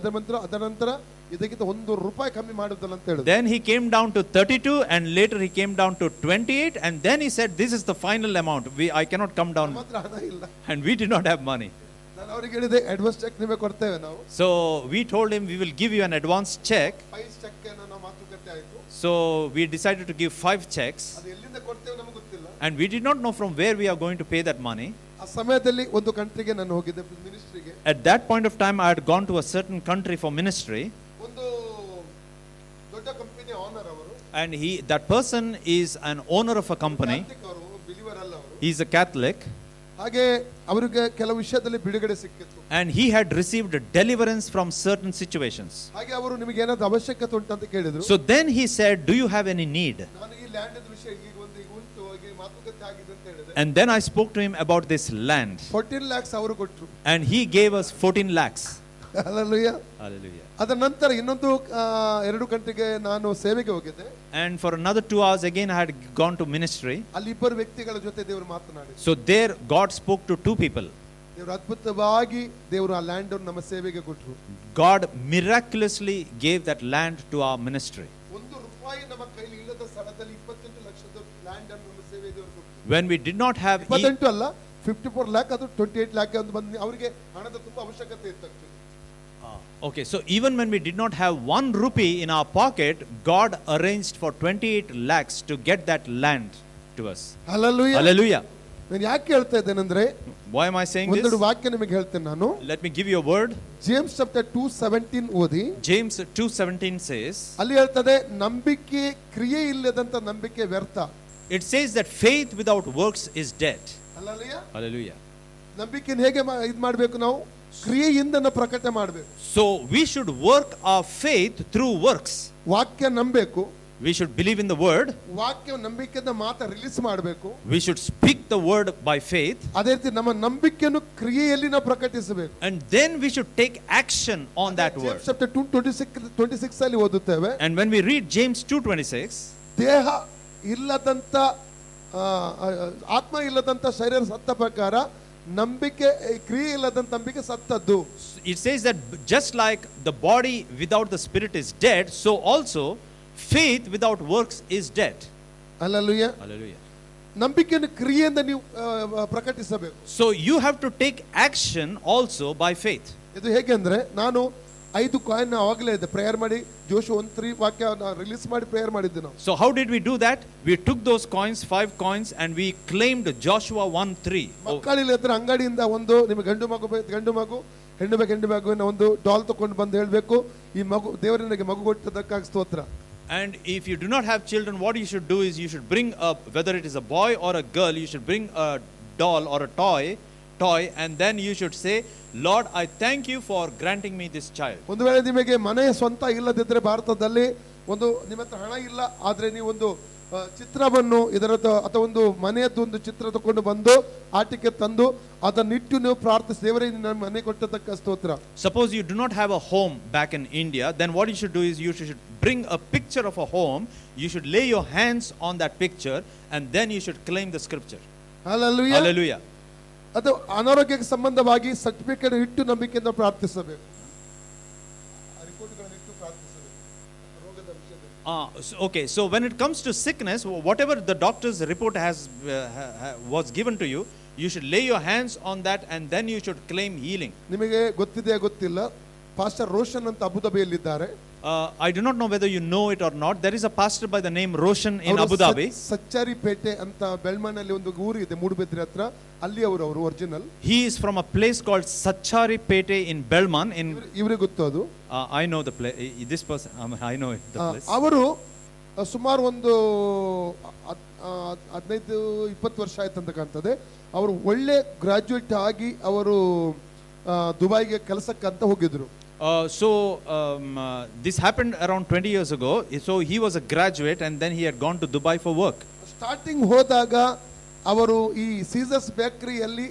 ಅದರ ನಂತರ ಇದಕ್ಕಿಂತ ₹1 ಕಮ್ಮಿ ಮಾಡುವುದಿಲ್ಲ ಅಂತ ಹೇಳಿದ್ರು. Then he came down to 32 and later he came down to 28 and then he said this is the final amount. I cannot come down. ಮಾತ್ರ ಹಣ ಇಲ್ಲ. And we did not have money. ನಾನು ಅವರಿಗೆ ಹೇಳಿದೆ ಅಡ್ವಾನ್ಸ್ ಚೆಕ್ ನಿಮಗೆ ಕೊಡ್ತೇವೆ ನಾವು. So we told him we will give you an advance check. 5 check ಅನ್ನು ನಾವು ಮಾತುಕತೆ ಆಯಿತು. So we decided to give 5 checks. ಅದು ಎಲ್ಲಿಂದ ಕೊಡ್ತೇವೆ ನಮಗೆ ಗೊತ್ತಿಲ್ಲ. And we did not know from where we are going to pay that money. ಆ ಸಮಯದಲ್ಲಿ ಒಂದು ಕಂಟ್ರಿಗೆ ನಾನು ಹೋಗಿದ್ದೆ ministry At that point of time, I had gone to a certain country for ministry, ಒಂದು ದೊಡ್ಡ ಕಂಪನಿ ಓನರ್ ಅವರು, and that person is an owner of a company. ಅವರು believer ಅಲ್ಲ ಅವರು. He is a Catholic, ಹಾಗೆ ಅವರಿಗೆ ಕೆಲವು ವಿಷಯದಲ್ಲಿ ಬಿಡುಗಡೆ ಸಿಕ್ಕಿತ್ತು. and he had received a deliverance from certain situations. ಹಾಗೆ ಅವರು ನಿಮಗೆ ಏನಾದ್ರು ಅವಶ್ಯಕತೆ ಉಂಟು ಅಂತ ಕೇಳಿದ್ರು. So then he said, "Do you have any need?" ನಾನು ಈ ಲ್ಯಾಂಡ್ ವಿಷಯ ಈಗ ಉಂಟು, ಈಗ ಮಾತುಕತೆ ಆಗಿದೆ ಅಂತ ಹೇಳಿದೆ. And then I spoke to him about this land, 14 lakhs ಅವರು ಕೊಟ್ಟರು. and he gave us 14 lakhs. Hallelujah. Hallelujah. ಅದರ ನಂತರ ಇನ್ನೊಂದು 2 ಗಂಟೆಗೆ ನಾನು ಸೇವೆಗೆ ಹೋಗಿದ್ದೆ. And for another 2 hours again, I had gone to ministry. ಅಲ್ಲಿ ಇಬ್ಬರು ವ್ಯಕ್ತಿಗಳ ಜೊತೆ ದೇವರು ಮಾತನಾಡಿದ್ರು. So there, God spoke to 2 people. ದೇವರು ಅದ್ಭುತವಾಗಿ ದೇವರು ಆ ಲ್ಯಾಂಡ್ ಅನ್ನು ನಮ್ಮ ಸೇವೆಗೆ ಕೊಟ್ಟರು. God miraculously gave that land to our ministry. 1 ರೂಪಾಯಿ ನಮ್ಮ ಕೈಲಿ ಇಲ್ಲದ ಸ್ಥಳದಲ್ಲಿ 28 ಲಕ್ಷದ ಲ್ಯಾಂಡ್ ಅನ್ನು ನಮ್ಮ ಸೇವೆಗೆ ದೇವರು ಕೊಟ್ಟರು. When we did not have 28 ಅಲ್ಲ, 54 lakh, ಅದು 28 lakh ಒಂದು ಬಂದು ಅವರಿಗೆ ಹಣದ ತುಂಬಾ ಅವಶ್ಯಕತೆ ಇತ್ತು. Okay, so even when we did not have 1 rupee in our pocket, God arranged for 28 lakhs to get that land to us. Hallelujah. Hallelujah. ನಾನು ಯಾಕೆ ಹೇಳ್ತಾ ಇದ್ದೇನೆಂದ್ರೆ, Why am I saying this? ಒಂದೆರಡು ವಾಕ್ಯ ನಿಮಗೆ ಹೇಳ್ತೇನೆ ನಾನು. Let me give you a word. James chapter 2:17 ಓದಿ. James 2:17 says, ಅಲ್ಲಿ ಹೇಳ್ತದೆ, ನಂಬಿಕೆ ಕ್ರಿಯೆ ಇಲ್ಲದಂತ ನಂಬಿಕೆ ವ್ಯರ್ಥ. it says that faith without works is dead. Hallelujah. Hallelujah. ನಂಬಿಕೆನ ಹೇಗೆ ಇದು ಮಾಡಬೇಕು ನಾವು? ಕ್ರಿಯೆಯಿಂದ ಪ್ರಕಟ ಮಾಡಬೇಕು. So we should work our faith through works. ವಾಕ್ಯ ನಂಬಬೇಕು. We should believe in the word. ವಾಕ್ಯ ನಂಬಿಕೆಯಿಂದ ಮಾತ್ರ ರಿಲೀಸ್ ಮಾಡಬೇಕು. We should speak the word by faith. ಅದೇ ರೀತಿ ನಮ್ಮ ನಂಬಿಕೆಯನ್ನು ಕ್ರಿಯೆಯಲ್ಲಿ ನಾವು ಪ್ರಕಟಿಸಬೇಕು. And then we should take action on that word. James chapter 2:26 ಅಲ್ಲಿ ಓದುತ್ತೇವೆ. And when we read James 2:26, ದೇಹ ಇಲ್ಲದಂತ ಆತ್ಮ ಇಲ್ಲದಂತ ಶರೀರ ಸತ್ತ ಪ್ರಕಾರ ನಂಬಿಕೆ ಕ್ರಿಯೆ ಇಲ್ಲದಂತ ನಂಬಿಕೆ ಸತ್ತದ್ದು. it says that just like the body without the spirit is dead, so also faith without works is dead. Hallelujah. Hallelujah. ನಂಬಿಕೆಯನ್ನು ಕ್ರಿಯೆಯಿಂದ ನೀವು ಪ್ರಕಟಿಸಬೇಕು. So you have to take action also by faith. ಇದು ಹೇಗೆ ಅಂದ್ರೆ, ನಾನು 5 ಕಾಯಿನ್ ಆವಾಗಲೇ ಇದೆ ಪ್ರೇಯರ್ ಮಾಡಿ ಜೋಶು 1:3 ವಾಕ್ಯ ರಿಲೀಸ್ ಮಾಡಿ ಪ್ರೇಯರ್ ಮಾಡಿದ್ದೆ ನಾವು. So how did we do that? We took those coins, 5 coins, and we claimed Joshua 1:3. ಮಕ್ಕಳಿಲ್ಲ ಹತ್ರ ಅಂಗಡಿಯಿಂದ ಒಂದು ನಿಮಗೆ ಗಂಡು ಮಗು ಹೆಣ್ಣು ಮಗುವಿನ ಒಂದು ಡಾಲ್ ತಕೊಂಡು ಬಂದು ಹೇಳಬೇಕು, ಈ ಮಗು ದೇವರಿಗೆ ಮಗು ಕೊಟ್ಟದಕ್ಕಾಗಿ ಸ್ತೋತ್ರ. And if you do not have children, what you should do is you should bring up, whether it is a boy or a girl, you should bring a doll or a toy, and then you should say, Lord, I thank you for granting me this child. ಒಂದು ವೇಳೆ ನಿಮಗೆ ಮನೆಯ ಸ್ವಂತ ಇಲ್ಲದಿದ್ರೆ, ಭಾರತದಲ್ಲಿ ಒಂದು ನಿಮ್ಮ ಹತ್ರ ಹಣ ಇಲ್ಲ ಆದ್ರೆ ನೀವು ಒಂದು ಚಿತ್ರವನ್ನು ಇದರದ್ದು ಅಥವಾ ಒಂದು ಮನೆಯದ್ದು ಒಂದು ಚಿತ್ರ ತಕೊಂಡು ಬಂದು ಆಟಿಕೆ ತಂದು ಅದನ್ನಿಟ್ಟು ನೀವು ಪ್ರಾರ್ಥಿಸಿ, ದೇವರೇ ನನ್ನ ಮನೆ ಕೊಟ್ಟದಕ್ಕೆ ಸ್ತೋತ್ರ. Suppose you do not have a home back in India, then what you should do is you should bring a picture of a home, you should lay your hands on that picture, and then you should claim the scripture. Hallelujah. Hallelujah. ಅದು ಅನಾರೋಗ್ಯಕ್ಕೆ ಸಂಬಂಧವಾಗಿ certificate ಇಟ್ಟು ನಂಬಿಕೆಯಿಂದ ಪ್ರಾರ್ಥಿಸಬೇಕು. Okay, so when it comes to sickness, whatever the doctor's report was given to you, you should lay your hands on that and then you should claim healing. ನಿಮಗೆ ಗೊತ್ತಿದೆಯಾ ಗೊತ್ತಿಲ್ಲ, pastor Roshan ಅಂತ ಅಬುದಾಬಿಯಲ್ಲಿದ್ದಾರೆ. I do not know whether you know it or not. There is a pastor by the name Roshan in Abu Dhabi. ಸಚ್ಚಾರಿ ಪೇಟೆ ಅಂತ ಬೆಳ್ಮಣ್ಣಲ್ಲಿ ಒಂದು ಊರು ಇದೆ, ಮೂಡುಬಿದ್ರೆ ಹತ್ರ, ಅಲ್ಲಿ ಅವರು original. He is from a place called Sachari Pete in Belman. ಇವರಿಗೆ ಗೊತ್ತು ಅದು. I know the place. This person, I know the place. ಅವರು ಸುಮಾರು ಒಂದು 15-20 ವರ್ಷ ಆಯ್ತಂತ ಕಾಣ್ತದೆ. ಅವರು ಒಳ್ಳೆ ಗ್ರಾಜ್ಯುಯೇಟ್ ಆಗಿ ಅವರು ದುಬೈಗೆ ಕೆಲಸಕ್ಕಂತ ಹೋಗಿದ್ರು. This happened around 20 years ago. So he was a graduate and then he had gone to Dubai for work. Starting ಹೋದಾಗ ಅವರು ಈ ಸೀಸರ್ಸ್ ಬೇಕರಿಯಲ್ಲಿ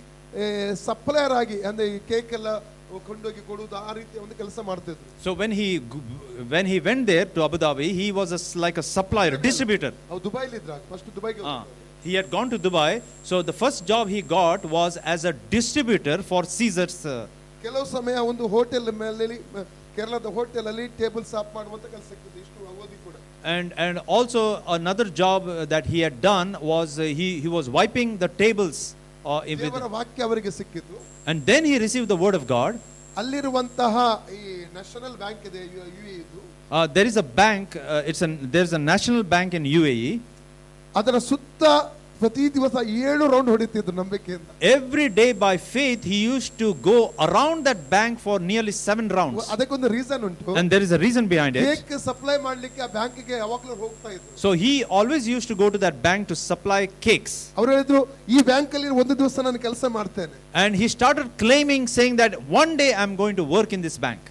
ಸಪ್ಲೈಯರ್ ಆಗಿ, ಅಂದ್ರೆ ಈ ಕೇಕ್ ಎಲ್ಲ ಕೊಂಡೋಗಿ ಕೊಡುವುದು ಆ ರೀತಿಯ ಒಂದು ಕೆಲಸ ಮಾಡ್ತಿದ್ರು. So when he went there to Abu Dhabi, he was like a supplier, distributor. ಅವರು ದುಬೈಲಿ ಇದ್ರಾಗ, first ದುಬೈಗೆ he had gone to Dubai. So the first job he got was as a distributor for Caesars. ಕೆಲವು ಸಮಯ ಒಂದು hotel ಮೇಲೆ, ಕೇರಳದ hotel ಅಲ್ಲಿ table ಸಾಫ್ ಮಾಡುವಂತ ಕೆಲಸಕ್ಕೆ ಇಷ್ಟು ಅವಧಿ ಕೂಡ. And also another job that he had done was he was wiping the tables. ದೇವರ ವಾಕ್ಯ ಅವರಿಗೆ ಸಿಕ್ಕಿತು. And then he received the word of God. ಅಲ್ಲಿರುವಂತಹ ಈ ನ್ಯಾಷನಲ್ ಬ್ಯಾಂಕ್ ಇದೆ UAE ಇದು. There is a bank. There's a national bank in UAE. ಅದರ ಸುತ್ತ ಪ್ರತಿ ದಿವಸ 7 ರೌಂಡ್ ಹೊಡಿತಿದ್ರು ನಂಬಿಕೆಯಿಂದ. Every day by faith he used to go around that bank for nearly 7 rounds. ಅದಕ್ಕೊಂದು ರೀಸನ್ ಉಂಟು. And there is a reason behind it. Cake supply ಮಾಡ್ಲಿಕ್ಕೆ ಆ ಬ್ಯಾಂಕಿಗೆ ಯಾವಾಗಲೂ ಹೋಗ್ತಾ ಇದ್ರು. So he always used to go to that bank to supply cakes. ಅವರು ಹೇಳಿದ್ರು ಈ ಬ್ಯಾಂಕ್ ಅಲ್ಲಿ ಒಂದು ದಿವಸ ನಾನು ಕೆಲಸ ಮಾಡ್ತೇನೆ. And he started claiming, saying that one day I'm going to work in this bank.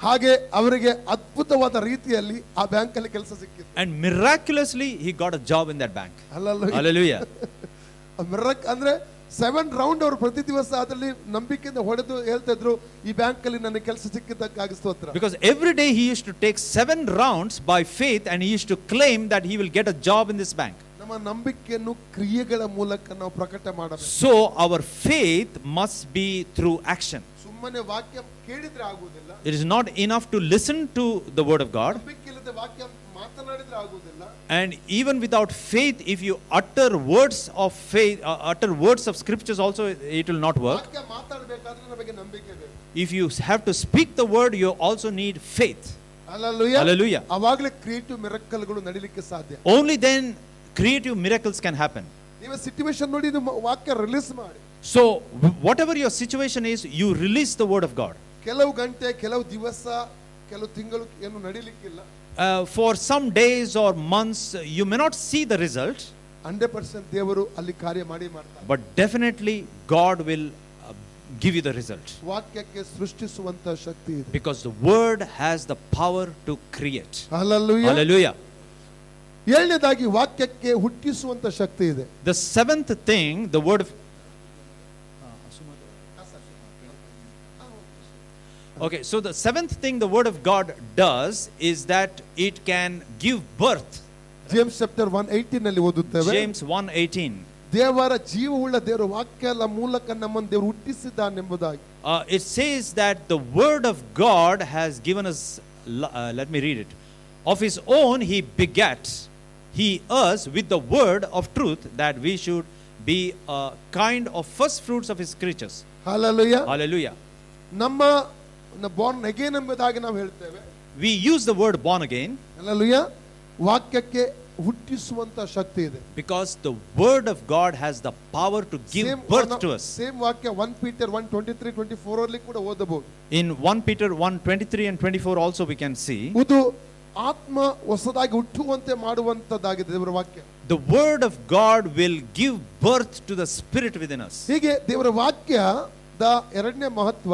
ಹಾಗೆ ಅವರಿಗೆ ಅದ್ಭುತವಾದ ರೀತಿಯಲ್ಲಿ ಆ ಬ್ಯಾಂಕ್ ಅಲ್ಲಿ ಕೆಲಸ ಸಿಕ್ಕಿತು. And miraculously he got a job in that bank. Hallelujah. ಅಂದ್ರೆ 7 ರೌಂಡ್ ಅವರು ಪ್ರತಿ ದಿವಸ ಅದರಲ್ಲಿ ನಂಬಿಕೆಯಿಂದ ಹೊಡೆದು ಹೇಳ್ತಾ ಇದ್ರು ಈ ಬ್ಯಾಂಕ್ ಅಲ್ಲಿ ನನಗೆ ಕೆಲಸ ಸಿಕ್ಕಿದ್ದಕ್ಕಾಗಿ ಸ್ತೋತ್ರ. Because every day he used to take 7 rounds by faith and he used to claim that he will get a job in this bank. ನಮ್ಮ ನಂಬಿಕೆಯನ್ನು ಕ್ರಿಯೆಗಳ ಮೂಲಕ ನಾವು ಪ್ರಕಟ ಮಾಡಬೇಕು. So our faith must be through action. ಸುಮ್ಮನೆ ವಾಕ್ಯ ಕೇಳಿದ್ರೆ ಆಗುವುದಿಲ್ಲ. It is not enough to listen to the word of God. ನಂಬಿಕೆಯಿಲ್ಲದೆ ವಾಕ್ಯ ಮಾತನಾಡಿದ್ರೆ ಆಗುವುದಿಲ್ಲ. And even without faith, if you utter words of faith, utter words of scriptures also, it will not work. ವಾಕ್ಯ ಮಾತಾಡಬೇಕಾದ್ರೆ ನಮಗೆ ನಂಬಿಕೆ ಬೇಕು. If you have to speak the word, you also need faith. Hallelujah. ಅವಾಗಲೇ creative ಮಿರಕಲ್ಗಳು ನಡೀಲಿಕ್ಕೆ ಸಾಧ್ಯ. Only then creative miracles can happen. ನೀವು situation ನೋಡಿ ವಾಕ್ಯ release ಮಾಡಿ. So whatever your situation is, you release the word of God. ಕೆಲವು ಗಂಟೆ, ಕೆಲವು ದಿವಸ, ಕೆಲವು ತಿಂಗಳು ಏನು ನಡೀಲಿಕ್ಕಿಲ್ಲ. For some days or months, you may not see the result. 100% ದೇವರು ಅಲ್ಲಿ ಕಾರ್ಯ ಮಾಡ್ತಾರೆ. But definitely God will give you the result. ವಾಕ್ಯಕ್ಕೆ ಸೃಷ್ಟಿಸುವಂತ ಶಕ್ತಿ ಇದೆ. Because the word has the power to create. Hallelujah. Hallelujah. ಏಳನೇದಾಗಿ ವಾಕ್ಯಕ್ಕೆ ಹುಟ್ಟಿಸುವಂತ ಶಕ್ತಿ ಇದೆ. The seventh thing, the word of Okay, so the seventh thing the word of God does is that it can give birth. James chapter 1:18 ನಲ್ಲಿ ಓದುತ್ತೇವೆ. James 1:18. ದೇವರ ಜೀವವುಳ್ಳ ದೇವರ ವಾಕ್ಯದ ಮೂಲಕ ನಮ್ಮನ್ನು ದೇವರು ಹುಟ್ಟಿಸಿದ್ದಾನೆಂಬುದಾಗಿ. It says that the word of God has given us, let me read it. Of his own he begat he us with the word of truth, that we should be a kind of first fruits of his creatures. Hallelujah. Hallelujah. ನಮ್ಮ born again ಎಂಬುದಾಗಿ ನಾವು ಹೇಳ್ತೇವೆ. We use the word born again. Hallelujah. ವಾಕ್ಯಕ್ಕೆ ಹುಟ್ಟಿಸುವಂತ ಶಕ್ತಿ ಇದೆ. Because the word of God has the power to give birth to us. Same ವಾಕ್ಯ 1 Peter 1:23-24 ಅಲ್ಲಿ ಕೂಡ ಓದಬಹುದು. In 1 Peter 1:23 and 24 also we can see. ಇದು ಆತ್ಮ ಹೊಸದಾಗಿ ಹುಟ್ಟುವಂತೆ ಮಾಡುವಂತದ್ದಾಗಿದೆ ದೇವರ ವಾಕ್ಯ. The word of God will give birth to the spirit within us. ಹೀಗೆ ದೇವರ ವಾಕ್ಯದ ಎರಡನೇ ಮಹತ್ವ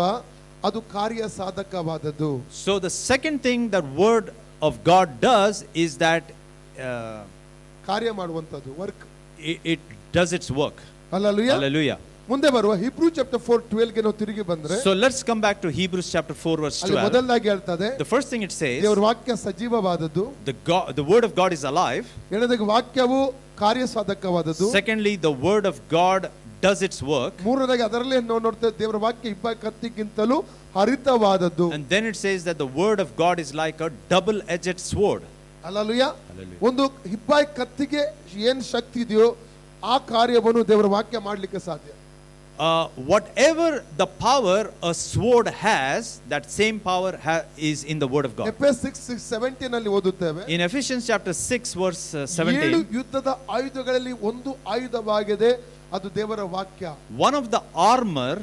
ಅದು ಕಾರ್ಯ ಸಾಧಕವಾದದ್ದು. So the second thing that word of God does is that ಕಾರ್ಯ ಮಾಡುವಂತದ್ದು, work. It does its work. Hallelujah. Hallelujah. ಮುಂದೆ ಬರುವ Hebrew chapter 4:12 ಗೆ ನಾವು ತಿರುಗಿ ಬಂದ್ರೆ, So let's come back to Hebrews chapter 4 verse 12. ಮೊದಲನಾಗಿ ಹೇಳ್ತದೆ, The first thing it says, ದೇವರ ವಾಕ್ಯ ಸಜೀವವಾದದ್ದು. the word of God is alive. ಎರಡನೇದಾಗಿ ವಾಕ್ಯವು ಕಾರ್ಯ ಸಾಧಕವಾದದ್ದು. Secondly, the word of God does its work. ಮೂರನೇದಾಗಿ ಅದರಲ್ಲಿ ನಾವು ನೋಡ್ತೇವೆ ದೇವರ ವಾಕ್ಯ ಇಬ್ಬ ಕತ್ತಿಗಿಂತಲೂ ಹರಿತವಾದದ್ದು. And then it says that the word of God is like a double-edged sword. Hallelujah. ಒಂದು ಹಿಬ್ಬಾಯಿ ಕತ್ತಿಗೆ ಏನ್ ಶಕ್ತಿ ಇದೆಯೋ ಆ ಕಾರ್ಯವನ್ನು ದೇವರ ವಾಕ್ಯ ಮಾಡಲಿಕ್ಕೆ ಸಾಧ್ಯ. Whatever the power a sword has, that same power is in the word of God. Ephesians 6:17 ನಲ್ಲಿ ಓದುತ್ತೇವೆ. In Ephesians chapter 6 verse 17, 7 ಯುದ್ಧದ ಆಯುಧಗಳಲ್ಲಿ ಒಂದು ಆಯುಧವಾಗಿದೆ, ಅದು ದೇವರ ವಾಕ್ಯ. one of the armor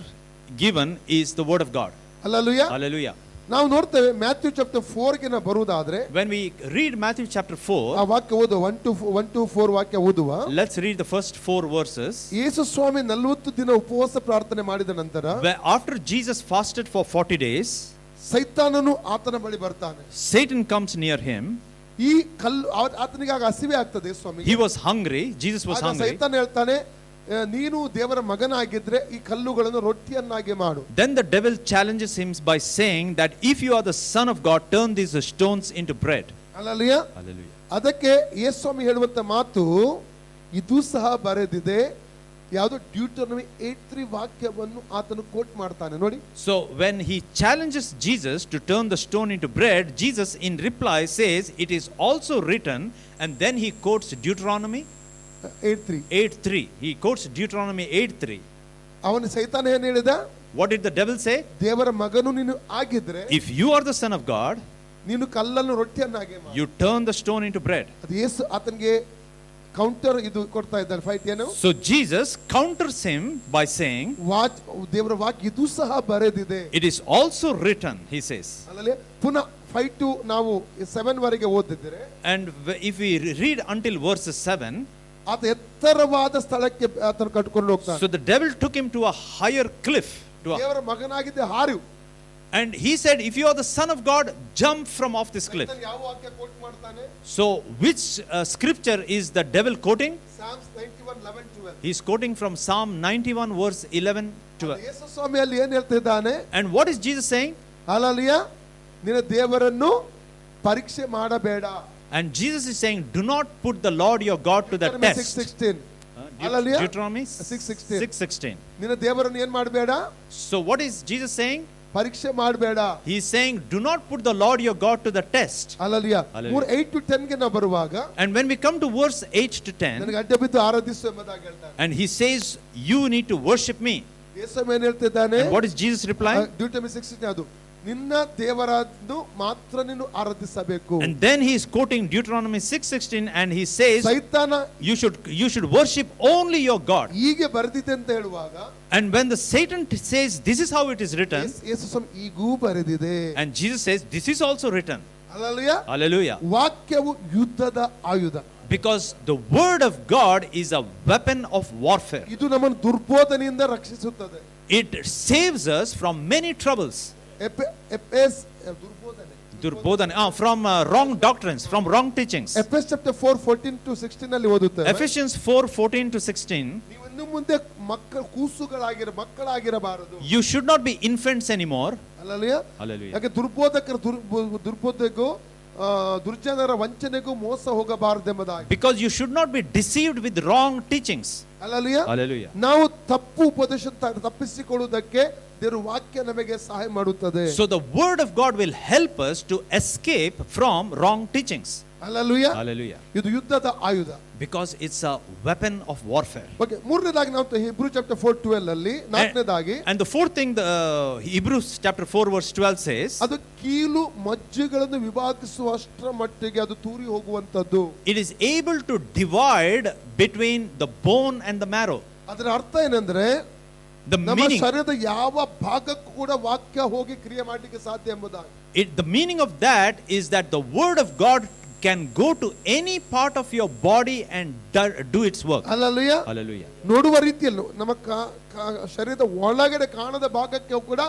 given is the word of God. Hallelujah. Hallelujah. ನಾವು ನೋಡ್ತೇವೆ Matthew chapter 4 ಗೆ ನಾವು ಬರುವುದಾದ್ರೆ, When we read Matthew chapter 4, ಆ ವಾಕ್ಯ ಓದುವ 1 to 4 ವಾಕ್ಯ ಓದುವ. let's read the first 4 verses. ಯೇಸು ಸ್ವಾಮಿ 40 ದಿನ ಉಪವಾಸ ಪ್ರಾರ್ಥನೆ ಮಾಡಿದ ನಂತರ, After Jesus fasted for 40 days, ಸೈತಾನನು ಆತನ ಬಳಿ ಬರ್ತಾನೆ. Satan comes near him. ಈ ಕಲ್ಲು ಆತನಿಗೆ ಆಗ ಹಸಿವೆ ಆಗ್ತದೆ ಸ್ವಾಮಿ. He was hungry. Jesus was hungry. ಸೈತಾನ ಹೇಳ್ತಾನೆ, ನೀನು ದೇವರ ಮಗನಾಗಿದ್ರೆ ಈ ಕಲ್ಲುಗಳನ್ನು ರೊಟ್ಟಿಯನ್ನಾಗಿ ಮಾಡು. Then the devil challenges him by saying that if you are the son of God, turn these stones into bread. Hallelujah. Hallelujah. ಅದಕ್ಕೆ ಯೇಸು ಸ್ವಾಮಿ ಹೇಳುವಂತ ಮಾತು ಇದು ಸಹ ಬರೆದಿದೆ. ಯಾವುದು ಡ್ಯೂಟರನಮಿ 8:3 ವಾಕ್ಯವನ್ನು ಆತನು ಕೋಟ್ ಮಾಡ್ತಾನೆ ನೋಡಿ. So when he challenges Jesus to turn the stone into bread, Jesus in reply says it is also written, and then he quotes Deuteronomy 8:3. He quotes Deuteronomy 8:3. ಅವನು ಸೈತಾನ ಏನು ಹೇಳಿದ? What did the devil say? ದೇವರ ಮಗನು ನೀನು ಆಗಿದ್ರೆ, if you are the son of God, ನೀನು ಕಲ್ಲನ್ನು ರೊಟ್ಟಿಯನ್ನಾಗಿ ಮಾಡು. you turn the stone into bread. ಅದು ಯೇಸು ಆತನಿಗೆ ಕೌಂಟರ್ ಇದು ಕೊಡ್ತಾ ಇದ್ದಾರೆ ಫೈಟ್ ಏನು So Jesus counters him by saying, ದೇವರ ವಾಕ್ಯ ಇದು ಸಹ ಬರೆದಿದೆ. it is also written, he says. ಅಲ್ಲಲ್ಲಿ ಪುನಃ 5 ನಾವು 7 ವರೆಗೆ ಓದಿದ್ರೆ, And if we read until verses 7, ಆತ ಎತ್ತರವಾದ ಸ್ಥಳಕ್ಕೆ ಆತನ ಕಟ್ಕೊಂಡು ಹೋಗ್ತಾನೆ. so the devil took him to a higher cliff. ದೇವರ ಮಗನಾಗಿದ್ದೆ ಹಾರು. And he said, if you are the son of God, jump from off this cliff. ಯಾವ ವಾಕ್ಯ ಕೋಟ್ ಮಾಡ್ತಾನೆ? So which scripture is the devil quoting? Psalms 91:11-12. He is quoting from Psalm 91 verse 11-12. ಯೇಸು ಸ್ವಾಮಿಯಲ್ಲಿ ಏನು ಹೇಳ್ತಿದ್ದಾನೆ? And what is Jesus saying? Hallelujah, ನಿನ್ನ ದೇವರನ್ನು ಪರೀಕ್ಷೆ ಮಾಡಬೇಡ. And Jesus is saying, do not put the Lord your God to the test. 6:16. Hallelujah. Deuteronomy 6:16. 6:16. ನಿನ್ನ ದೇವರನ್ನು ಏನು ಮಾಡಬೇಡ? So what is Jesus saying? ಪರೀಕ್ಷೆ ಮಾಡಬೇಡ. He is saying, do not put the Lord your God to the test. Hallelujah. 8-10 ಗೆ ನಾವು ಬರುವಾಗ, And when we come to verse 8 to 10, ನನಗೆ ಅಡ್ಡ ಬಿದ್ದು ಆರಾಧಿಸು ಎಂಬುದಾಗಿ ಹೇಳ್ತಾನೆ. and he says, you need to worship me. ಯೇಸು ಏನು ಹೇಳ್ತಿದ್ದಾನೆ? And what is Jesus replying? Deuteronomy 6:16 ಅದು ನಿನ್ನ ದೇವರನ್ನು ಮಾತ್ರ ನೀನು ಆರಾಧಿಸಬೇಕು. And then he is quoting Deuteronomy 6:16 and he says, ಸೈತಾನ you should worship only your God. ಹೀಗೆ ಬರೆದಿದೆ ಅಂತ ಹೇಳುವಾಗ, And when the Satan says, this is how it is written, ಯೇಸು ಸ್ವಾಮಿ ಈಗೂ ಬರೆದಿದೆ. and Jesus says, this is also written. Hallelujah. Hallelujah. ವಾಕ್ಯವು ಯುದ್ಧದ ಆಯುಧ. Because the word of God is a weapon of warfare. ಇದು ನಮ್ಮನ್ನು ದುರ್ಬೋಧನೆಯಿಂದ ರಕ್ಷಿಸುತ್ತದೆ. It saves us from many troubles. From wrong doctrines, from wrong teachings. Ephesians chapter 4:14-16 ಅಲ್ಲಿ ಓದುತ್ತೇವೆ. Ephesians 4:14-16. ನೀವು ಇನ್ನು ಮುಂದೆ ಮಕ್ಕಳಾಗಿರಬಾರದು. You should not be infants anymore. Hallelujah. Hallelujah. ಯಾಕೆ ದುರ್ಬೋಧೆಗೂ ದುರ್ಜನರ ವಂಚನೆಗೂ ಮೋಸ ಹೋಗಬಾರದೆಂಬುದಾಗಿ. Because you should not be deceived with wrong teachings. Hallelujah. Hallelujah. ನಾವು ತಪ್ಪು ಉಪದೇಶ ತಪ್ಪಿಸಿಕೊಳ್ಳುವುದಕ್ಕೆ ದೇವರ ವಾಕ್ಯ ನಮಗೆ ಸಹಾಯ ಮಾಡುತ್ತದೆ. So the word of God will help us to escape from wrong teachings. Hallelujah. Hallelujah. ಇದು ಯುದ್ಧದ ಆಯುಧ. Because it's a weapon of warfare. Okay, ಮೂರನೇದಾಗಿ ನಾವು Hebrews chapter 4:12 ಅಲ್ಲಿ, ನಾಲ್ಕನೇದಾಗಿ, And the fourth thing, the Hebrews chapter 4 verse 12 says, ಅದು ಕೀಲು ಮಜ್ಜೆಗಳನ್ನು ವಿಭಾಗಿಸುವಷ್ಟರ ಮಟ್ಟಿಗೆ ಅದು ತೂರಿ ಹೋಗುವಂತದ್ದು. it is able to divide between the bone and the marrow. ಅದರ ಅರ್ಥ ಏನಂದ್ರೆ, The ನಮ್ಮ meaning, ಶರೀರದ ಯಾವ ಭಾಗಕ್ಕೂ ಕೂಡ ವಾಕ್ಯ ಹೋಗಿ ಕ್ರಿಯೆ ಮಾಡಲಿಕ್ಕೆ ಸಾಧ್ಯ ಎಂಬುದಾಗಿ. the meaning of that is that the word of God can go to any part of your body and do its work. Hallelujah. Hallelujah. ನೋಡುವ ರೀತಿಯಲ್ಲಿ ನಮ್ಮ ಶರೀರದ ಒಳಗಡೆ ಕಾಣದ ಭಾಗಕ್ಕೆ ಕೂಡ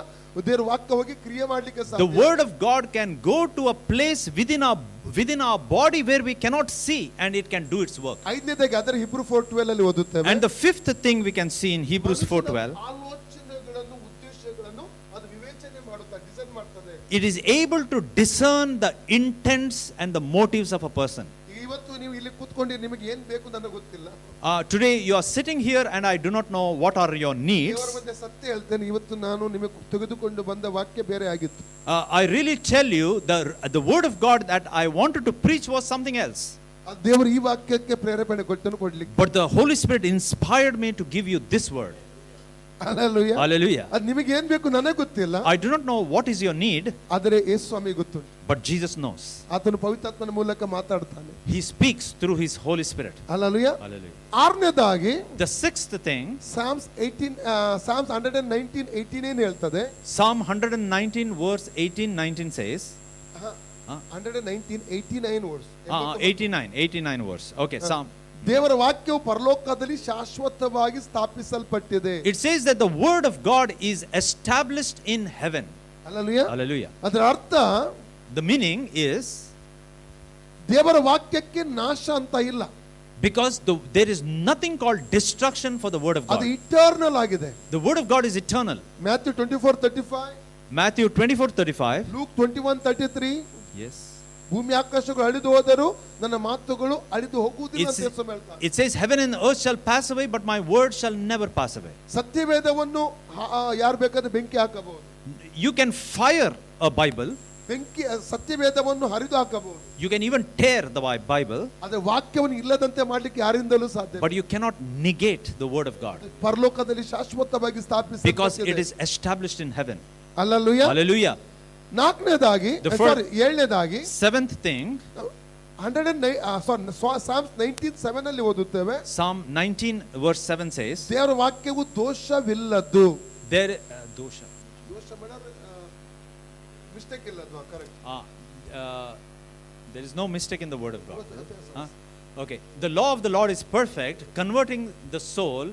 ದೇವರ ವಾಕ್ಯ ಹೋಗಿ ಕ್ರಿಯೆ ಮಾಡಲಿಕ್ಕೆ ಸಾಧ್ಯ. The word of God can go to a place within our body where we cannot see, and it can do its work. ಐದನೇದಾಗಿ ಅದರ Hebrews 4:12 ಅಲ್ಲಿ ಓದುತ್ತೇವೆ. And the fifth thing we can see in Hebrews 4:12, ಆಲೋಚನೆಗಳನ್ನು ಉದ್ದೇಶಗಳನ್ನು ಅದು ವಿವೇಚನೆ ಮಾಡುತ್ತಾ design ಮಾಡ್ತದೆ. it is able to discern the intents and the motives of a person. ಇವತ್ತು ನೀವು ಇಲ್ಲಿ ಕೂತ್ಕೊಂಡು ನಿಮಗೆ ಏನು ಬೇಕು ನನಗೆ ಗೊತ್ತಿಲ್ಲ. Today you are sitting here and I do not know what are your needs. ದೇವರ ಮುಂದೆ ಸತ್ಯ ಹೇಳ್ತೇನೆ, ಇವತ್ತು ನಾನು ನಿಮಗೆ ತೆಗೆದುಕೊಂಡು ಬಂದ ವಾಕ್ಯ ಬೇರೆ ಆಗಿತ್ತು. I really tell you, the word of God that I wanted to preach was something else. ದೇವರು ಈ ವಾಕ್ಯಕ್ಕೆ ಪ್ರೇರೇಪಣೆ ಕೊಡ್ಲಿಕ್ಕೆ. But the Holy Spirit inspired me to give you this word. Hallelujah. Hallelujah. ಅದು ನಿಮಗೆ ಏನು ಬೇಕು ನನಗೆ ಗೊತ್ತಿಲ್ಲ. I do not know what is your need. ಆದರೆ ಯೇಸು ಸ್ವಾಮಿ ಗೊತ್ತು. But Jesus knows. ಆತನು ಪವಿತ್ರಾತ್ಮನ ಮೂಲಕ ಮಾತಾಡ್ತಾನೆ. He speaks through his Holy Spirit. Hallelujah. Hallelujah. ಆರನೇದಾಗಿ, The sixth thing, Psalms 119:18 ಏನು ಹೇಳ್ತದೆ? Psalm 119 verse 18-19 says, 119:89 words. 89 verse. Okay, Psalm. ದೇವರ ವಾಕ್ಯವು ಪರಲೋಕದಲ್ಲಿ ಶಾಶ್ವತವಾಗಿ ಸ್ಥಾಪಿಸಲ್ಪಟ್ಟಿದೆ. It says that the word of God is established in heaven. Hallelujah. Hallelujah. ಅದರ ಅರ್ಥ, The meaning is, ದೇವರ ವಾಕ್ಯಕ್ಕೆ ನಾಶ ಅಂತ ಇಲ್ಲ. because there is nothing called destruction for the word of God. ಅದು ಇಟರ್ನಲ್ ಆಗಿದೆ. The word of God is eternal. Matthew 24:35, Matthew 24:35. Luke 21:33, Yes. ಭೂಮಿ ಆಕಾಶಗಳು ಅಳಿದು ಹೋದರೂ ನನ್ನ ಮಾತುಗಳು ಅಳಿದು ಹೋಗುವುದಿಲ್ಲ ಅಂತ ಯೇಸು ಹೇಳ್ತಾನೆ. It says heaven and earth shall pass away, but my word shall never pass away. ಸತ್ಯವೇದವನ್ನು ಯಾರು ಬೇಕಾದ್ರೆ ಬೆಂಕಿ ಹಾಕಬಹುದು. You can fire a Bible. ಬೆಂಕಿ ಸತ್ಯವೇದವನ್ನು ಹರಿದು ಹಾಕಬಹುದು. You can even tear the Bible. ಆದರೆ ವಾಕ್ಯವನ್ನು ಇಲ್ಲದಂತೆ ಮಾಡಲಿಕ್ಕೆ ಯಾರಿಂದಲೂ ಸಾಧ್ಯ. But you cannot negate the word of God. ಪರಲೋಕದಲ್ಲಿ ಶಾಶ್ವತವಾಗಿ ಸ್ಥಾಪಿಸಿದೆ. Because it is established in heaven. Hallelujah. Hallelujah. ನಾಲ್ಕನೇದಾಗಿ, ಏಳನೇದಾಗಿ, Seventh thing, Psalms 19:7 ಅಲ್ಲಿ ಓದುತ್ತೇವೆ, Psalm 19 verse 7 says, ದೇವರ ವಾಕ್ಯವು ದೋಷವಿಲ್ಲದ್ದು. there dosha. ದೋಷ ಮಿಸ್ಟೇಕ್ ಇಲ್ಲದ್ದು, correct. There is no mistake in the word of God. Huh? Okay. The law of the Lord is perfect, converting the soul.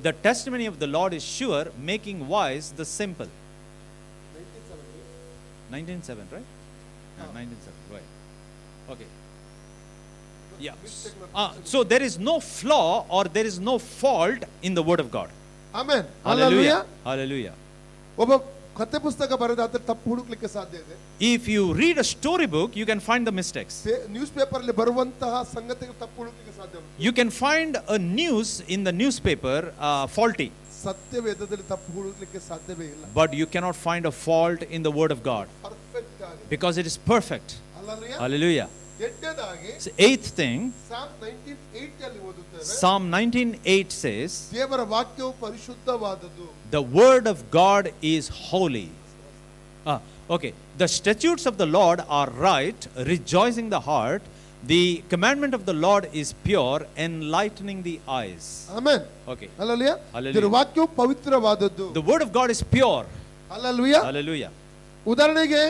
The testimony of the Lord is sure, making wise the simple. 19:7, right? 19:7, right. Okay. Yeah. So there is no flaw or there is no fault in the word of God. Amen. Hallelujah. Hallelujah. ಒಬ್ಬ ಕಥೆ ಪುಸ್ತಕ ಬರೆದಾದ್ರೆ ತಪ್ಪು ಹುಡುಕ್ಲಿಕ್ಕೆ ಸಾಧ್ಯ ಇದೆ. If you read a storybook, you can find the mistakes. News paper ಅಲ್ಲಿ ಬರುವಂತಹ ಸಂಗತಿಗಳು ತಪ್ಪು ಹುಡುಕ್ಲಿಕ್ಕೆ ಸಾಧ್ಯ. You can find a news in the newspaper faulty. ಸತ್ಯವೇದದಲ್ಲಿ ತಪ್ಪು ಹುಡುಕ್ಲಿಕ್ಕೆ ಸಾಧ್ಯವೇ ಇಲ್ಲ. But you cannot find a fault in the word of God. Perfect ಆಗಿ. Because it is perfect. Hallelujah. Hallelujah. ಎಂಟನೇದಾಗಿ So eighth thing, Psalm 19:8 ಅಲ್ಲಿ ಓದುತ್ತೇವೆ, Psalm 19:8 says, ದೇವರ ವಾಕ್ಯವು ಪರಿಶುದ್ಧವಾದದ್ದು. the word of God is holy. Okay. The statutes of the Lord are right, rejoicing the heart. The commandment of the Lord is pure, enlightening the eyes. Amen. Okay. Hallelujah. Hallelujah. ದೇವರ ವಾಕ್ಯವು ಪವಿತ್ರವಾದದ್ದು. The word of God is pure. Hallelujah. Hallelujah. ಉದಾಹರಣೆಗೆ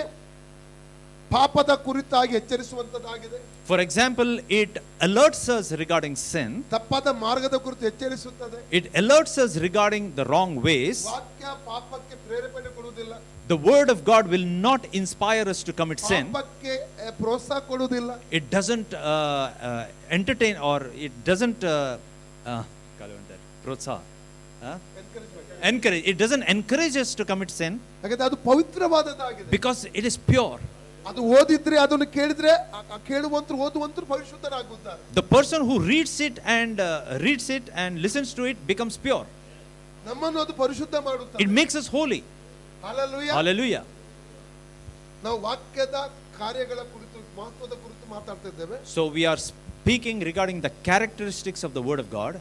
ಪಾಪದ ಕುರಿತಾಗಿ ಎಚ್ಚರಿಸುವಂತದ್ದಾಗಿದೆ. For example, it alerts us regarding sin. ತಪ್ಪಾದ ಮಾರ್ಗದ ಕುರಿತು ಎಚ್ಚರಿಸುತ್ತದೆ. It alerts us regarding the wrong ways. ವಾಕ್ಯ ಪಾಪಕ್ಕೆ ಪ್ರೇರೇಪಣೆ ಕೊಡುವುದಿಲ್ಲ. The word of God will not inspire us to commit sin. ಪಾಪಕ್ಕೆ ಪ್ರೋತ್ಸಾಹ ಕೊಡುವುದಿಲ್ಲ. It doesn't entertain or it doesn't encourage. It doesn't encourage us to commit sin ಹಾಗಾದ್ರೆ ಅದು ಪವಿತ್ರವಾದದ್ದಾಗಿದೆ. because it is pure. ಅದು ಓದಿದ್ರೆ ಅದನ್ನು ಕೇಳಿದ್ರೆ ಕೇಳುವಂತರು ಓದುವಂತರು ಪರಿಶುದ್ಧರಾಗುತ್ತಾರೆ. The person who reads it and listens to it becomes pure. ನಮ್ಮನ್ನು ಅದು ಪರಿಶುದ್ಧ ಮಾಡುತ್ತದೆ. It makes us holy. Hallelujah. Hallelujah. ನಾವು ವಾಕ್ಯದ ಕಾರ್ಯಗಳ ಕುರಿತು ಮಹತ್ವದ ಕುರಿತು ಮಾತಾಡ್ತಾ ಇದ್ದೇವೆ. So we are speaking regarding the characteristics of the word of God.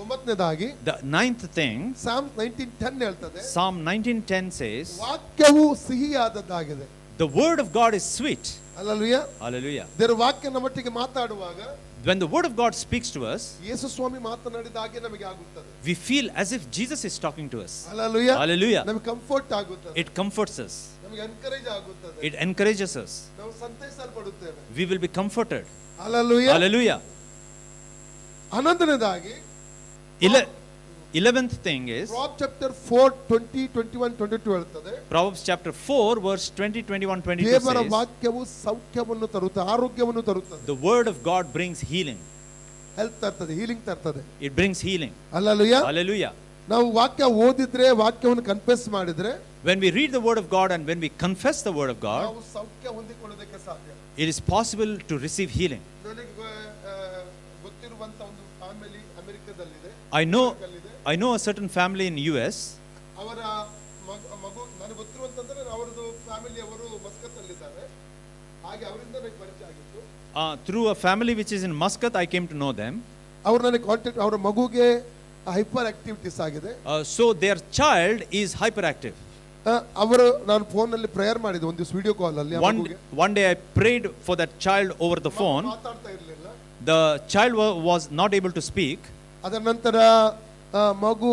ಒಂಬತ್ತನೇದಾಗಿ The ninth thing, Psalm 19:10 ಹೇಳ್ತದೆ, Psalm 19:10 says, ವಾಕ್ಯವು ಸಿಹಿಯಾದದ್ದಾಗಿದೆ. the word of God is sweet. Hallelujah. Hallelujah. ದೇವರ ವಾಕ್ಯ ನಮ್ಮೊಟ್ಟಿಗೆ ಮಾತಾಡುವಾಗ When the word of God speaks to us, ಯೇಸು ಸ್ವಾಮಿ ಮಾತನಾಡಿದ ಹಾಗೆ ನಮಗೆ ಆಗುತ್ತದೆ. we feel as if Jesus is talking to us. Hallelujah. Hallelujah. ನಮಗೆ ಕಂಫರ್ಟ್ ಆಗುತ್ತದೆ. It comforts us. ನಮಗೆ ಎನ್ಕರೇಜ್ ಆಗುತ್ತದೆ. It encourages us. ನಾವು ಸಂತೈಸಲ್ಪಡುತ್ತೇವೆ. We will be comforted. Hallelujah. Hallelujah. 11ನೇದಾಗಿ 11th thing is Proverbs chapter 4 20 21 22 ಹೇಳ್ತದೆ, Proverbs chapter 4 verse 20 21 22 ದೇವರ says, ವಾಕ್ಯವು ಸೌಖ್ಯವನ್ನು ತರುತ್ತದೆ, ಆರೋಗ್ಯವನ್ನು ತರುತ್ತದೆ. the word of God brings healing. Health ತರ್ತದೆ, ಹೀಲಿಂಗ್ ತರ್ತದೆ. It brings healing. Hallelujah. Hallelujah. ನಾವು ವಾಕ್ಯ ಓದಿದ್ರೆ, ವಾಕ್ಯವನ್ನು ಕನ್ಫೆಸ್ ಮಾಡಿದ್ರೆ, When we read the word of God and when we confess the word of God, ನಾವು ಸೌಖ್ಯ ಹೊಂದಿಕೊಳ್ಳೋದಕ್ಕೆ ಸಾಧ್ಯ. it is possible to receive healing. ನನಗೆ ಗೊತ್ತಿರುವಂತ ಒಂದು family ಅಮೆರಿಕದಲ್ಲಿದೆ. I know a certain family in US. ಅವರ ಮಗು ನನಗೆ ಗೊತ್ತಿರುವಂತಂದ್ರೆ ಅವರದು ಫ್ಯಾಮಿಲಿ ಅವರು ಮಸ್ಕತ್ ಅಲ್ಲಿದ್ದಾರೆ. ಹಾಗೆ ಅವರಿಂದ ನನಗೆ ಪರಿಚಯ ಆಗಿತ್ತು. Through a family which is in Muscat, I came to know them. ಅವರು ನನಗೆ ಕಾಂಟ್ಯಾಕ್ಟ್, ಅವರ ಮಗುಗೆ ಹೈಪರ್ ಆಕ್ಟಿವಿಟೀಸ್ ಆಗಿದೆ. So their child is hyperactive. ಅವರು ನಾನು ಫೋನ್ ಅಲ್ಲಿ ಪ್ರೇಯರ್ ಮಾಡಿದೆ ಒಂದು ದಿವಸ ವಿಡಿಯೋ ಕಾಲ್ ಅಲ್ಲಿ. One day I prayed for that child over the phone. ಮಾತಾಡ್ತಾ ಇರಲಿಲ್ಲ. The child was not able to speak. ಅದರ ನಂತರ ಮಗು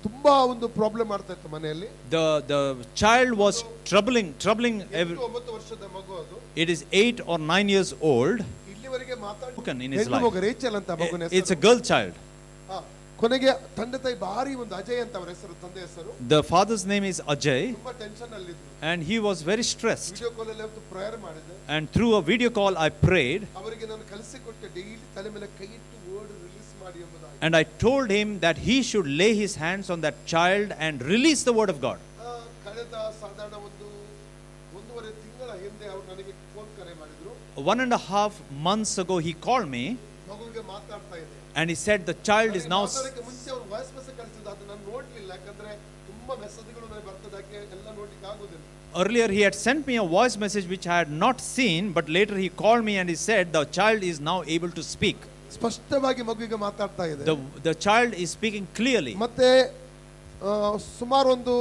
ತುಂಬಾ ಒಂದು ಪ್ರಾಬ್ಲಮ್ ಮಾಡ್ತಾ ಇತ್ತು ಮನೆಯಲ್ಲಿ. The child was troubling 9 ವರ್ಷದ ಮಗು ಅದು. It is 8 or 9 years old. ಇಲ್ಲಿವರೆಗೆ ಮಾತಾಡ್ತಾನೆ in his life. ರೇಚಲ್ ಅಂತ ಮಗುನ ಹೆಸರು. It's a girl child. ಕೊನೆಗೆ ತಂದೆ ತಾಯಿ ಭಾರಿ ಒಂದು ಅಜಯ್ ಅಂತ ಅವರ ಹೆಸರು, ತಂದೆ ಹೆಸರು. The father's name is Ajay. ತುಂಬಾ ಟೆನ್ಷನ್ ಅಲ್ಲಿ ಇದ್ರು. And he was very stressed. Video call ಅಲ್ಲಿ ಅವತ್ತು ಪ್ರೇಯರ್ ಮಾಡಿದೆ. And through a video call I prayed. ಅವರಿಗೆ ನಾನು ಕಲಿಸಿಕೊಟ್ಟೆ, ಡೈಲಿ ತಲೆ ಮೇಲೆ ಕೈ ಇಟ್ಟು ವರ್ಡ್ ರಿಲೀಸ್ ಮಾಡಿ ಎಂಬುದಾಗಿ. And I told him that he should lay his hands on that child and release the word of God. ಕಳೆದ ಸಾಧಾರಣ ಒಂದೂವರೆ ತಿಂಗಳ ಹಿಂದೆ ಅವರು ನನಗೆ ಫೋನ್ ಕರೆ ಮಾಡಿದ್ರು. 1.5 months ago he called me. ಮಗುವಿಗೆ ಮಾತಾಡ್ತಾ ಇದೆ. And he said the child is now. ಮುಂಚೆ ಅವರು ವಾಯ್ಸ್ ಮೆಸೇಜ್ ಕಳಿಸಿದ್ರು, ಅದು ನಾನು ನೋಡ್ಲಿಲ್ಲ, ಯಾಕಂದ್ರೆ ತುಂಬಾ ಮೆಸೇಜ್ಗಳು ನನಗೆ ಬರ್ತದಕ್ಕೆ ಎಲ್ಲ ನೋಡ್ಲಿಕ್ಕೆ ಆಗುದಿಲ್ಲ. Earlier he had sent me a voice message which I had not seen, but later he called me and he said the child is now able to speak. ಸ್ಪಷ್ಟವಾಗಿ ಮಗುವಿಗೆ ಮಾತಾಡ್ತಾ ಇದೆ. The child is speaking clearly. ಮತ್ತೆ ಸುಮಾರು ಒಂದು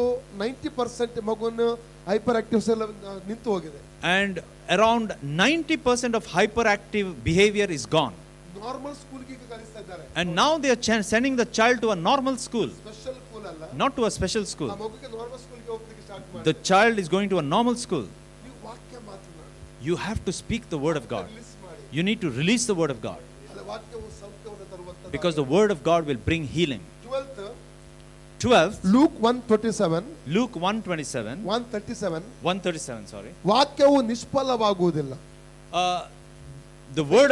90% ಮಗುವನ್ನು hyper actives ಎಲ್ಲ ನಿಂತು ಹೋಗಿದೆ. And around 90% of hyperactive behavior is gone. Normal ಸ್ಕೂಲ್ಗೆ ಈಗ ಕಳಿಸ್ತಾ ಇದ್ದಾರೆ. And now they are sending the child to a normal school, special school ಅಲ್ಲ, not to a special ಆ school. ಮಗುಗೆ ನಾರ್ಮಲ್ ಸ್ಕೂಲ್ಗೆ ಹೋಗ್ಲಿಕ್ಕೆ ಸ್ಟಾರ್ಟ್ ಮಾಡಿ. The child is going to a normal school. ನೀವು ವಾಕ್ಯ ಮಾತನಾಡಿ, You have to speak the word of God. Release ಮಾಡಿ. You need to release the word of God, ಅದು ವಾಕ್ಯವು ಸೌಖ್ಯವನ್ನು ತರುವಂತದ್ದು. because the word of God will bring healing. 12th, luke 1:27 Luke 1:27, 1:37 1:37, sorry. ವಾಕ್ಯವು ನಿಷ್ಫಲವಾಗುವುದಿಲ್ಲ. The word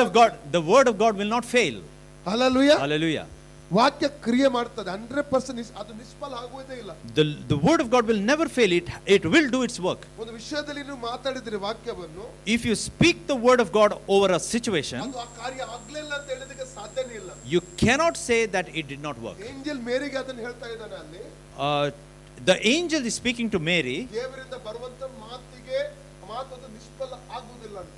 of God will not fail. Hallelujah. Hallelujah. ವಾಕ್ಯ ಕ್ರಿಯೆ ಮಾಡ್ತದೆ. 100% ಅದು ನಿಷ್ಫಲ ಆಗುವುದೇ ಇಲ್ಲ. The word of God will never fail. It will do its work. ಒಂದು ವಿಷಯದಲ್ಲಿ ನೀವು ಮಾತಾಡಿದ್ರಿ ವಾಕ್ಯವನ್ನು, If you speak the word of God over a situation, ಅದು ಆ ಕಾರ್ಯ ಆಗ್ಲಿಲ್ಲ ಅಂತ ಹೇಳೋದಕ್ಕೆ ಸಾಧ್ಯನೇ ಇಲ್ಲ. you cannot say that it did not work. Angel ಮೇರಿಗೆ ಅದನ್ನು ಹೇಳ್ತಾ ಇದ್ದಾನೆ ಅಲ್ಲಿ. The angel is speaking to Mary, ದೇವರಿಂದ ಬರುವಂತ ಮಾತು ನಿಷ್ಫಲ ಆಗುವುದಿಲ್ಲ ಅಂತ.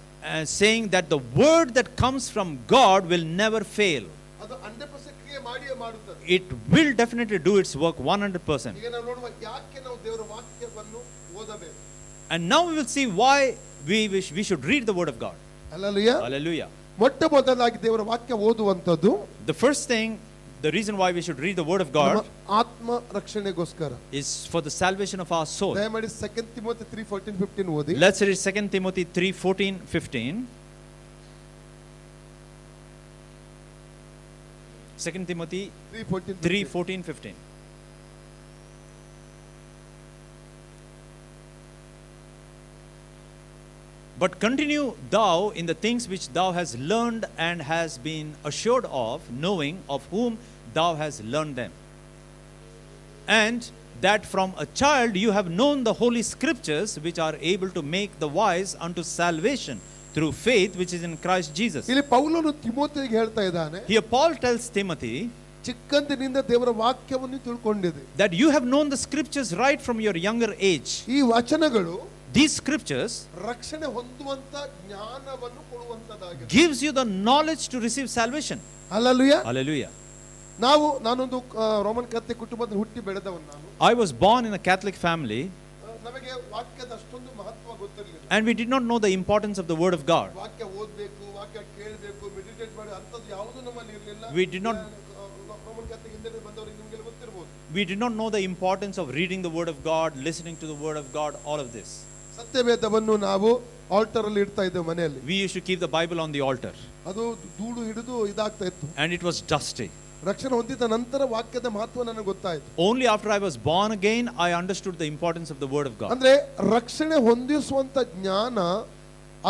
saying that the word that comes from God will never fail. ಅದು 100% ಕ್ರಿಯೆ ಮಾಡಿಯೇ ಮಾಡುತ್ತದೆ. It will definitely do its work 100%. ಈಗ ನಾವು ನೋಡುವ ಯಾಕೆ ನಾವು ದೇವರ ವಾಕ್ಯವನ್ನು ಓದಬೇಕು. And now we will see why we should read the word of God. Hallelujah. Hallelujah. ಮೊಟ್ಟ ಮೊದಲಾಗಿ ದೇವರ ವಾಕ್ಯ ಓದುವಂತದ್ದು The first thing, the reason why we should read the word of God ಆತ್ಮ ರಕ್ಷಣೆಗೋಸ್ಕರ is for the salvation of our soul. ದಯಮಾಡಿ 2 Timothy 3:14-15 ಓದಿ. Let's read 2 Timothy 3:14-15. 2 Timothy 3:14-15. But continue thou in the things which thou hast learned and hast been assured of, knowing of whom thou hast learned them. And that from a child you have known the holy scriptures, which are able to make the wise unto salvation through faith which is in Christ Jesus. ಇಲ್ಲಿ ಪೌಲನು ತಿಮೋಥಿಗೆ ಹೇಳ್ತಾ ಇದ್ದಾನೆ, Here Paul tells Timothy ಚಿಕ್ಕಂದಿನಿಂದ ದೇವರ ವಾಕ್ಯವನ್ನು ತಿಳ್ಕೊಂಡಿದೆ. that you have known the scriptures right from your younger age. ಈ ವಚನಗಳು These scriptures ರಕ್ಷಣೆ ಹೊಂದುವಂತ ಜ್ಞಾನವನ್ನು ಕೊಡುವಂತದಾಗಿದೆ. gives you the knowledge to receive salvation. Hallelujah. Hallelujah. ನಾನೊಂದು ರೋಮನ್ ಕ್ಯಾಥಲಿಕ್ ಕುಟುಂಬದಲ್ಲಿ ಹುಟ್ಟಿ ಬೆಳೆದವನು ನಾನು. I was born in a Catholic family, ನಮಗೆ ವಾಕ್ಯದ ಅಷ್ಟೊಂದು ಮಹತ್ವ ಗೊತ್ತಿರಲಿಲ್ಲ. and we did not know the importance of the word of God. ವಾಕ್ಯ ಓದಬೇಕು, ವಾಕ್ಯ ಕೇಳಬೇಕು, ಮೆಡಿಟೇಟ್ ಮಾಡಿ ಅಂತದ್ದು ಯಾವುದು ನಮ್ಮಲ್ಲಿ ಇರಲಿಲ್ಲ. We did not Roman Catholic ಹಿಂದೆ ಬಂದವರಿಗೆ ನಿಮಗೆ ಗೊತ್ತಿರಬಹುದು. We did not know the importance of reading the word of God, listening to the word of God, all of this. ಸತ್ಯವೇದವನ್ನು ನಾವು ಆಲ್ಟರ್ ಅಲ್ಲಿ ಇಡ್ತಾ ಇದ್ದೇವೆ ಮನೆಯಲ್ಲಿ. We used to keep the Bible on the altar, ಅದು ಧೂಳು ಹಿಡಿದು ಇದಾಗ್ತಾ ಇತ್ತು. and it was dusty. ರಕ್ಷಣೆ ಹೊಂದಿದ ನಂತರ ವಾಕ್ಯದ ಮಹತ್ವ ನನಗೆ ಗೊತ್ತಾಯ್ತು. Only after I was born again I understood the importance of the word of God. ಅಂದ್ರೆ ರಕ್ಷಣೆ ಹೊಂದಿಸುವಂತ ಜ್ಞಾನ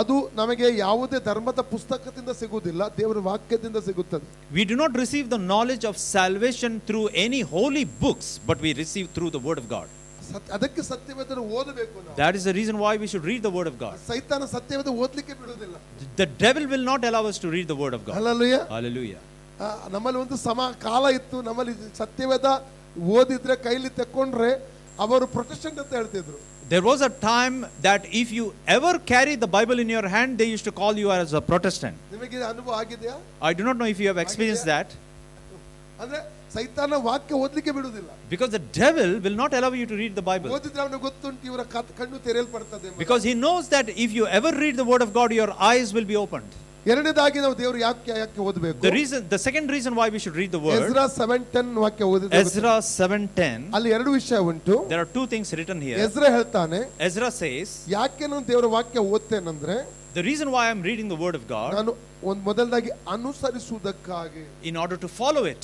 ಅದು ನಮಗೆ ಯಾವುದೇ ಧರ್ಮದ ಪುಸ್ತಕದಿಂದ ಸಿಗುವುದಿಲ್ಲ, ದೇವರ ವಾಕ್ಯದಿಂದ ಸಿಗುತ್ತದೆ. We do not receive the knowledge of salvation through any holy books, but we receive through the word of God. ಅದಕ್ಕೆ ಸತ್ಯವೇದನ ಓದಬೇಕು ನಾವು. That is the reason why we should read the word of God. ಸೈತಾನ ಸತ್ಯವೇದ ಓದಲಿಕ್ಕೆ ಬಿಡುವುದಿಲ್ಲ. The devil will not allow us to read the word of God. Hallelujah. Hallelujah. ನಮ್ಮಲ್ಲಿ ಒಂದು ಕಾಲ ಇತ್ತು, ನಮ್ಮಲ್ಲಿ ಸತ್ಯವೇದ ಓದಿದ್ರೆ ಕೈಲಿ ತಕೊಂಡ್ರೆ ಅವರು ಪ್ರೊಟೆಸ್ಟೆಂಟ್ ಅಂತ ಹೇಳ್ತಿದ್ರು. There was a time that if you ever carry the Bible in your hand, they used to call you as a Protestant. ನಿಮಗೆ ಅನುಭವ ಆಗಿದೆಯಾ? I do not know if you have experienced that. ಅಂದ್ರೆ ಸೈತಾನ ವಾಕ್ಯ ಓದಲಿಕ್ಕೆ ಬಿಡುವುದಿಲ್ಲ. Because the devil will not allow you to read the Bible. ಓದಿದ್ರೆ ಅವನಿಗೆ ಗೊತ್ತುಂಟು ಇವರ ಕಣ್ಣು ತೆರೆಯಲ್ಪಡ್ತದೆ. Because he knows that if you ever read the word of God, your eyes will be opened. ಎರಡನೇದಾಗಿ ನಾವು ದೇವರು ಯಾಕೆ ಓದಬೇಕು? The second reason why we should read the word, Ezra 7:10 ವಾಕ್ಯ ಓದಿದ್ರೆ Ezra 7:10, ಅಲ್ಲಿ ಎರಡು ವಿಷಯ ಉಂಟು. there are two things written here. Ezra ಹೇಳ್ತಾನೆ, Ezra says, ಯಾಕೆ ನಾನು ದೇವರ ವಾಕ್ಯ ಓದ್ತೇನೆಂದ್ರೆ the reason why I am reading the word of God, ನಾನು ಮೊದಲದಾಗಿ ಅನುಸರಿಸುವುದಕ್ಕಾಗಿ, in order to follow it.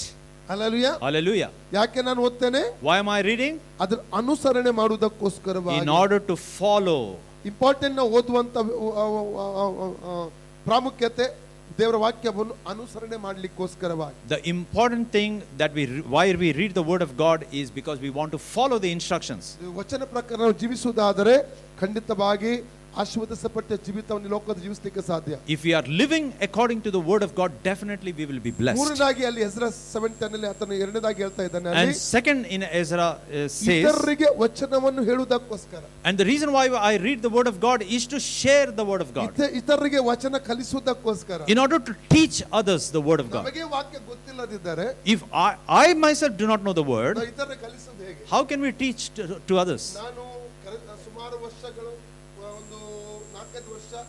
Hallelujah. Hallelujah. ಯಾಕೆ ನಾನು ಓದ್ತೇನೆ? Why am I reading? ಅದರ ಅನುಸರಣೆ ಮಾಡುವುದಕ್ಕೋಸ್ಕರವಾಗಿ. In order to follow. Important ನಾವು ಓದುವಂತ ಪ್ರಾಮುಖ್ಯತೆ ದೇವರ ವಾಕ್ಯವನ್ನು ಅನುಸರಣೆ ಮಾಡಲಿಕ್ಕೋಸ್ಕರವಾಗಿ. The important thing that why we read the word of God is because we want to follow the instructions. ವಚನ ಪ್ರಕಾರ ನಾವು ಜೀವಿಸುವುದಾದರೆ ಖಂಡಿತವಾಗಿ ಆಶೀರ್ವದಿಸಲ್ಪಟ್ಟ ಜೀವಿತವನ್ನು ಲೋಕದ ಜೀವಿಸಲಿಕ್ಕೆ ಸಾಧ್ಯ. If we are living according to the word of God, definitely we will be blessed. ಮೂರನೇದಾಗಿ ಅಲ್ಲಿ Ezra 7:10 ಅಲ್ಲಿ ಆತನು ಎರಡನೇದಾಗಿ ಹೇಳ್ತಾ ಇದ್ದಾನೆ, And second in Ezra says, ಇತರರಿಗೆ ವಚನವನ್ನು ಹೇಳುವುದಕ್ಕೋಸ್ಕರ. and the reason why I read the word of God is to share the word of God. ಇತರರಿಗೆ ವಚನ ಕಲಿಸುವುದಕ್ಕೋಸ್ಕರ. In order to teach others the word of God. ನಮಗೆ ವಾಕ್ಯ ಗೊತ್ತಿಲ್ಲದಿದ್ದರೆ, If I myself do not know the word, ಇತರರಿಗೆ ಕಲಿಸುವುದು ಹೇಗೆ? how can we teach to others? ನಾನು ಸುಮಾರು ವರ್ಷ ವರ್ಷ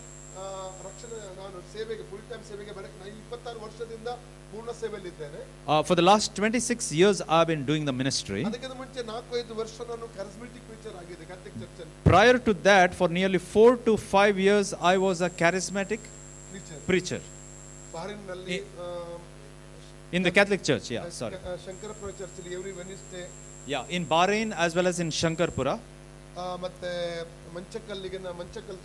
ರಕ್ಷಣೆ ನಾನು ಸೇವೆಗೆ ಫುಲ್ ಟೈಮ್ ಸೇವೆಗೆ ಬರಕ್ಕೆ ನಾನು 26 ವರ್ಷದಿಂದ ಪೂರ್ಣ ಸೇವೆಯಲ್ಲಿದ್ದೇನೆ. For the last 26 years, I've been doing the ministry. ಅದಕ್ಕಿಂತ ಮುಂಚೆ 4-5 ವರ್ಷ ನಾನು charismatic preacher ಆಗಿದೆ ಕ್ಯಾಥಲಿಕ್ ಚರ್ಚ್ ಅಲ್ಲಿ. Prior to that, for nearly 4 to 5 years, I was a charismatic preacher ಬಹರಿನ್ನಲ್ಲಿ in the Catholic Church. Yeah, sorry. Shankarapura church ಅಲ್ಲಿ every Wednesday. Yeah, in Bahrain as well as in Shankarpura. ಮತ್ತೆ Manchakal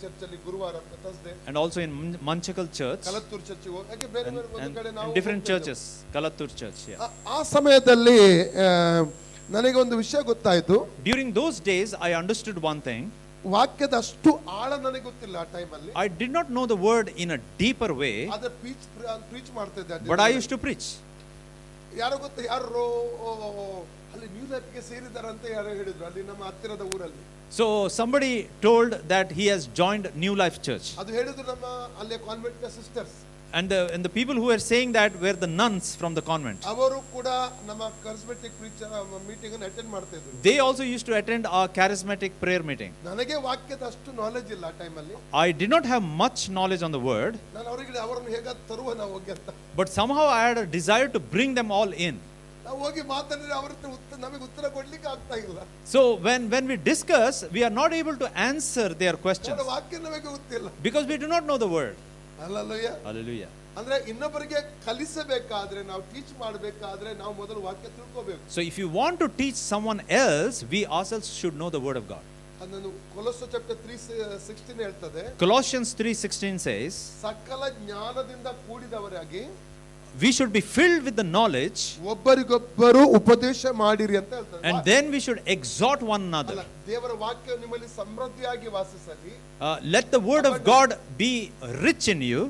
church ಅಲ್ಲಿ ಗುರುವಾರ Thursday. And also in Manchakal Church. Kalathur church ಹಾಗೆ ಬೇರೆ ಬೇರೆ ಒಂದು ಕಡೆ ನಾವು different churches. Kalattur Church. Yeah. ಆ ಸಮಯದಲ್ಲಿ ನನಗೆ ಒಂದು ವಿಷಯ ಗೊತ್ತಾಯ್ತು. During those days, I understood one thing. ವಾಕ್ಯದ ಅಷ್ಟು ಆಳ ನನಗೆ ಗೊತ್ತಿಲ್ಲ ಆ ಟೈಮ್ ಅಲ್ಲಿ. I did not know the word in a deeper way. ಅದೇ ಪ್ರೀಚ್ ಮಾಡ್ತಾ ಇದ್ದೆ. But I used to preach. ಯಾರೋ ಗೊತ್ತಾ ಯಾರು ಅಲ್ಲಿ ನ್ಯೂ ಲೈಫ್ಗೆ ಸೇರಿದಾರಂತ ಯಾರೋ ಹೇಳಿದ್ರು ಅಲ್ಲಿ ನಮ್ಮ ಹತ್ತಿರದ ಊರಲ್ಲಿ. So somebody told that he has joined New Life Church. ಅದು ಹೇಳಿದ್ರು ನಮ್ಮ ಅಲ್ಲೇ convent sisters. And the people who were saying that were the nuns from the convent. ಅವರು ಕೂಡ ನಮ್ಮ charismatic preacher ಮೀಟಿಂಗ್ ಅನ್ನು ಅಟೆಂಡ್ ಮಾಡ್ತಾ ಇದ್ರು. They also used to attend our charismatic prayer meeting. ನನಗೆ ವಾಕ್ಯದ ಅಷ್ಟು ನಾಲೆಜ್ ಇಲ್ಲ ಆ ಟೈಮ್ ಅಲ್ಲಿ. I did not have much knowledge on the word. ನಾನು ಅವರಿಗೆ ಅವರನ್ನು ಹೇಗಾದ್ರು ತರುವ ನಾವು ಹೋಗಿ ಅಂತ. But somehow I had a desire to bring them all in. ನಾವು ಹೋಗಿ ಮಾತಾಡಿದ್ರೆ ಅವರ ನಮಗೆ ಉತ್ತರ ಕೊಡ್ಲಿಕ್ಕೆ ಆಗ್ತಾ ಇಲ್ಲ. So when we discuss, we are not able to answer their questions ಅವರ ವಾಕ್ಯ ನಮಗೆ ಗೊತ್ತಿಲ್ಲ. because we do not know the word. Hallelujah. Hallelujah. ಅಂದ್ರೆ ಇನ್ನೊಬ್ಬರಿಗೆ ಕಲಿಸಬೇಕಾದ್ರೆ ನಾವು ಟೀಚ್ ಮಾಡಬೇಕಾದ್ರೆ ನಾವು ಮೊದಲು ವಾಕ್ಯ ತಿಳ್ಕೋಬೇಕು. So if you want to teach someone else, we ourselves should know the word of God. ಅದನ್ನು ಕೊಲೊಸ್ಸೆ ಚಾಪ್ಟರ್ 3:16 ಹೇಳ್ತದೆ. Colossians 3:16 says, ಸಕಲ ಜ್ಞಾನದಿಂದ ಕೂಡಿದವರಾಗಿ we should be filled with the knowledge, ಒಬ್ಬರಿಗೊಬ್ಬರು ಉಪದೇಶ ಮಾಡಿರಿ ಅಂತ ಹೇಳ್ತದೆ. and then we should exhort one another. ದೇವರ ವಾಕ್ಯ ನಿಮ್ಮಲ್ಲಿ ಸಮೃದ್ಧಿಯಾಗಿ ವಾಸಿಸಲಿ. Let the word of God be rich in you,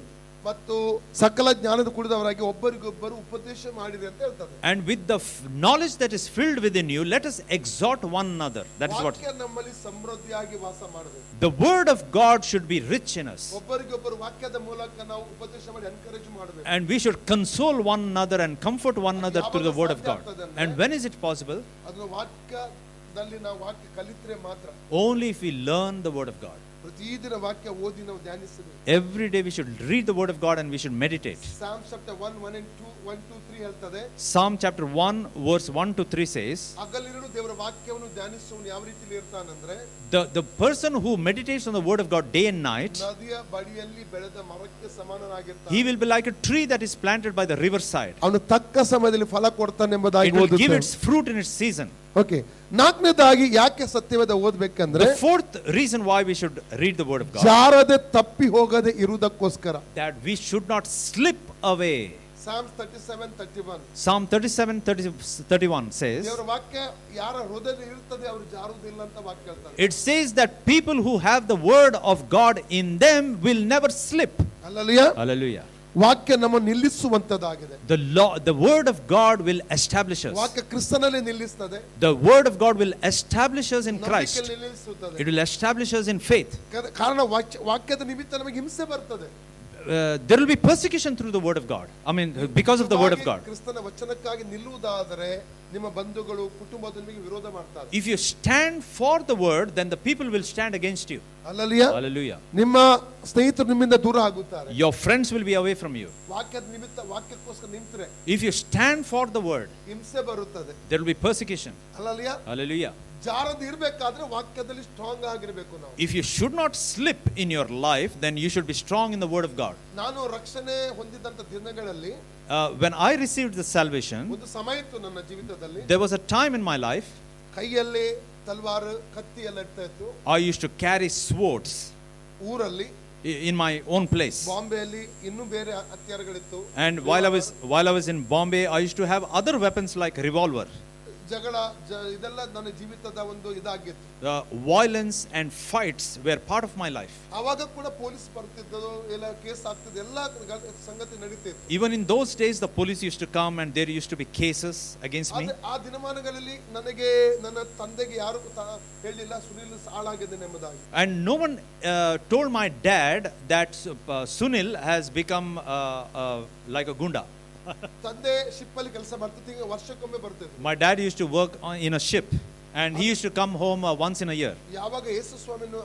ಮತ್ತು ಸಕಲ ಜ್ಞಾನದ ಕೂಡಿದವರಾಗಿ ಒಬ್ಬರಿಗೊಬ್ಬರು ಉಪದೇಶ ಮಾಡಿರಿ ಅಂತ ಹೇಳ್ತದೆ. and with the knowledge that is filled within you, let us exhort one another. That is what ವಾಕ್ಯ ನಮ್ಮಲ್ಲಿ ಸಮೃದ್ಧಿಯಾಗಿ ವಾಸ ಮಾಡಬೇಕು. the word of God should be rich in us, ಒಬ್ಬರಿಗೊಬ್ಬರು ವಾಕ್ಯದ ಮೂಲಕ ನಾವು ಉಪದೇಶ ಮಾಡಿ ಎನ್ಕರೇಜ್ ಮಾಡಬೇಕು. and we should console one another and comfort one another through the word of God. And when is it possible? ಅದನ್ನು ವಾಕ್ಯದಲ್ಲಿ ನಾವು ವಾಕ್ಯ ಕಲಿತ್ರೆ ಮಾತ್ರ. Only if we learn the word of God. ಪ್ರತಿದಿನ ವಾಕ್ಯ ಓದಿ ನಾವು ಧ್ಯಾನಿಸಬೇಕು. Every day we should read the word of God and we should meditate. Psalm chapter 1:1-3 ಹೇಳ್ತದೆ. Psalm chapter 1 verse 1 to 3 says, ಹಗಲಿರುಳು ದೇವರ ವಾಕ್ಯವನ್ನು ಧ್ಯಾನಿಸುವವನು ಯಾವ ರೀತಿಯಲ್ಲಿ ಇರ್ತಾನಂದ್ರೆ the person who meditates on the word of God day and night, ನದಿಯ ಬಳಿಯಲ್ಲಿ ಬೆಳೆದ ಮರಕ್ಕೆ ಸಮಾನನಾಗಿರ್ತಾನೆ. he will be like a tree that is planted by the riverside. ಅವನು ತಕ್ಕ ಸಮಯದಲ್ಲಿ ಫಲ ಕೊಡ್ತಾನೆ ಎಂಬುದಾಗಿ It will give ಓದುತ್ತೇವೆ. its fruit in its season. Okay, ನಾಲ್ಕನೇದಾಗಿ ಯಾಕೆ ಸತ್ಯವೇದ ಓದಬೇಕಂದ್ರೆ The fourth reason why we should read the word of God, ಜಾರದೆ ತಪ್ಪಿ ಹೋಗದೆ ಇರುವುದಕ್ಕೋಸ್ಕರ. that we should not slip away. Psalms 37:31 Psalm 37:31 says, ದೇವರ ವಾಕ್ಯ ಯಾರ ಹೃದಯದಲ್ಲಿ ಇರುತ್ತದೆ ಅವರು ಜಾರುವುದಿಲ್ಲ ಅಂತ ವಾಕ್ಯ ಹೇಳ್ತಾರೆ. it says that people who have the word of God in them will never slip. Hallelujah. Hallelujah. ವಾಕ್ಯ ನಮ್ಮನ್ನು ನಿಲ್ಲಿಸುವಂತದ್ದಾಗಿದೆ. The word of God will establish us. ವಾಕ್ಯ ಕ್ರಿಸ್ತನಲ್ಲಿ ನಿಲ್ಲಿಸುತ್ತದೆ. The word of God will establish us in Christ. ನಂಬಿಕೆಯಲ್ಲಿ ನಿಲ್ಲಿಸುತ್ತದೆ. It will establish us in faith. ಕಾರಣ ವಾಕ್ಯದ ನಿಮಿತ್ತ ನಮಗೆ ಹಿಂಸೆ ಬರ್ತದೆ. There will be persecution through the word of God. I mean, because of the word of God. ಕ್ರಿಸ್ತನ ವಚನಕ್ಕಾಗಿ ನಿಲ್ಲುವುದಾದರೆ ನಿಮ್ಮ ಬಂಧುಗಳು ಕುಟುಂಬದವರು ನಿಮಗೆ ವಿರೋಧ ಮಾಡ್ತಾರೆ. If you stand for the word, then the people will stand against you. Hallelujah. Hallelujah. ನಿಮ್ಮ ಸ್ನೇಹಿತರು ನಿಮ್ಮಿಂದ ದೂರ ಆಗುತ್ತಾರೆ. Your friends will be away from you. ವಾಕ್ಯದ ನಿಮಿತ್ತ ವಾಕ್ಯಕ್ಕೋಸ್ಕರ ನಿಂತರೆ If you stand for the word, ಹಿಂಸೆ ಬರುತ್ತದೆ. there will be persecution. Hallelujah. Hallelujah. ಜಾರದೆ ಇರಬೇಕಾದ್ರೆ ವಾಕ್ಯದಲ್ಲಿ ಸ್ಟ್ರಾಂಗ್ ಆಗಿರಬೇಕು ನಾವು. If you should not slip in your life, then you should be strong in the word of God. ನಾನು ರಕ್ಷಣೆ ಹೊಂದಿದಂತ ದಿನಗಳಲ್ಲಿ When I received the salvation, ಒಂದು ಸಮಯ ಇತ್ತು ನನ್ನ ಜೀವಿತದಲ್ಲಿ. there was a time in my life ಕೈಯಲ್ಲಿ ತಲ್ವಾರು ಕತ್ತಿ ಎಲ್ಲ ಇರ್ತಾ ಇತ್ತು. I used to carry swords ಊರಲ್ಲಿ in my own place. ಬಾಂಬೆಯಲ್ಲಿ ಇನ್ನೂ ಬೇರೆ ಹತ್ಯಾರಗಳಿತ್ತು. And while I was in Bombay, I used to have other weapons like revolver. ಜಗಳ ಇದೆಲ್ಲ ನನ್ನ ಜೀವಿತದ ಒಂದು ಇದಾಗಿತ್ತು. Violence and fights were part of my life. ಆವಾಗ ಕೂಡ ಪೊಲೀಸ್ ಬರ್ತಿದ್ದದು, ಎಲ್ಲ ಕೇಸ್ ಆಗ್ತಿದ್ದು, ಎಲ್ಲ ಸಂಗತಿ ನಡೀತಿತ್ತು. Even in those days, the police used to come and there used to be cases against me. ಆ ದಿನಮಾನಗಳಲ್ಲಿ ನನಗೆ ನನ್ನ ತಂದೆಗೆ ಯಾರು ಹೇಳಿಲ್ಲ ಸುನಿಲ್ ಹಾಳಾಗಿದ್ದೇನೆ ಎಂಬುದಾಗಿ. And no one told my dad that Sunil has become like a gunda. ತಂದೆ ಶಿಪ್ ಅಲ್ಲಿ ಕೆಲಸ ಮಾಡ್ತಿದ್ದ, ವರ್ಷಕ್ಕೊಮ್ಮೆ ಬರ್ತಿದ್ರು. My dad used to work in a ship And he used to come home once in a year. ಯಾವಾಗ ಯೇಸು ಸ್ವಾಮಿಯನ್ನು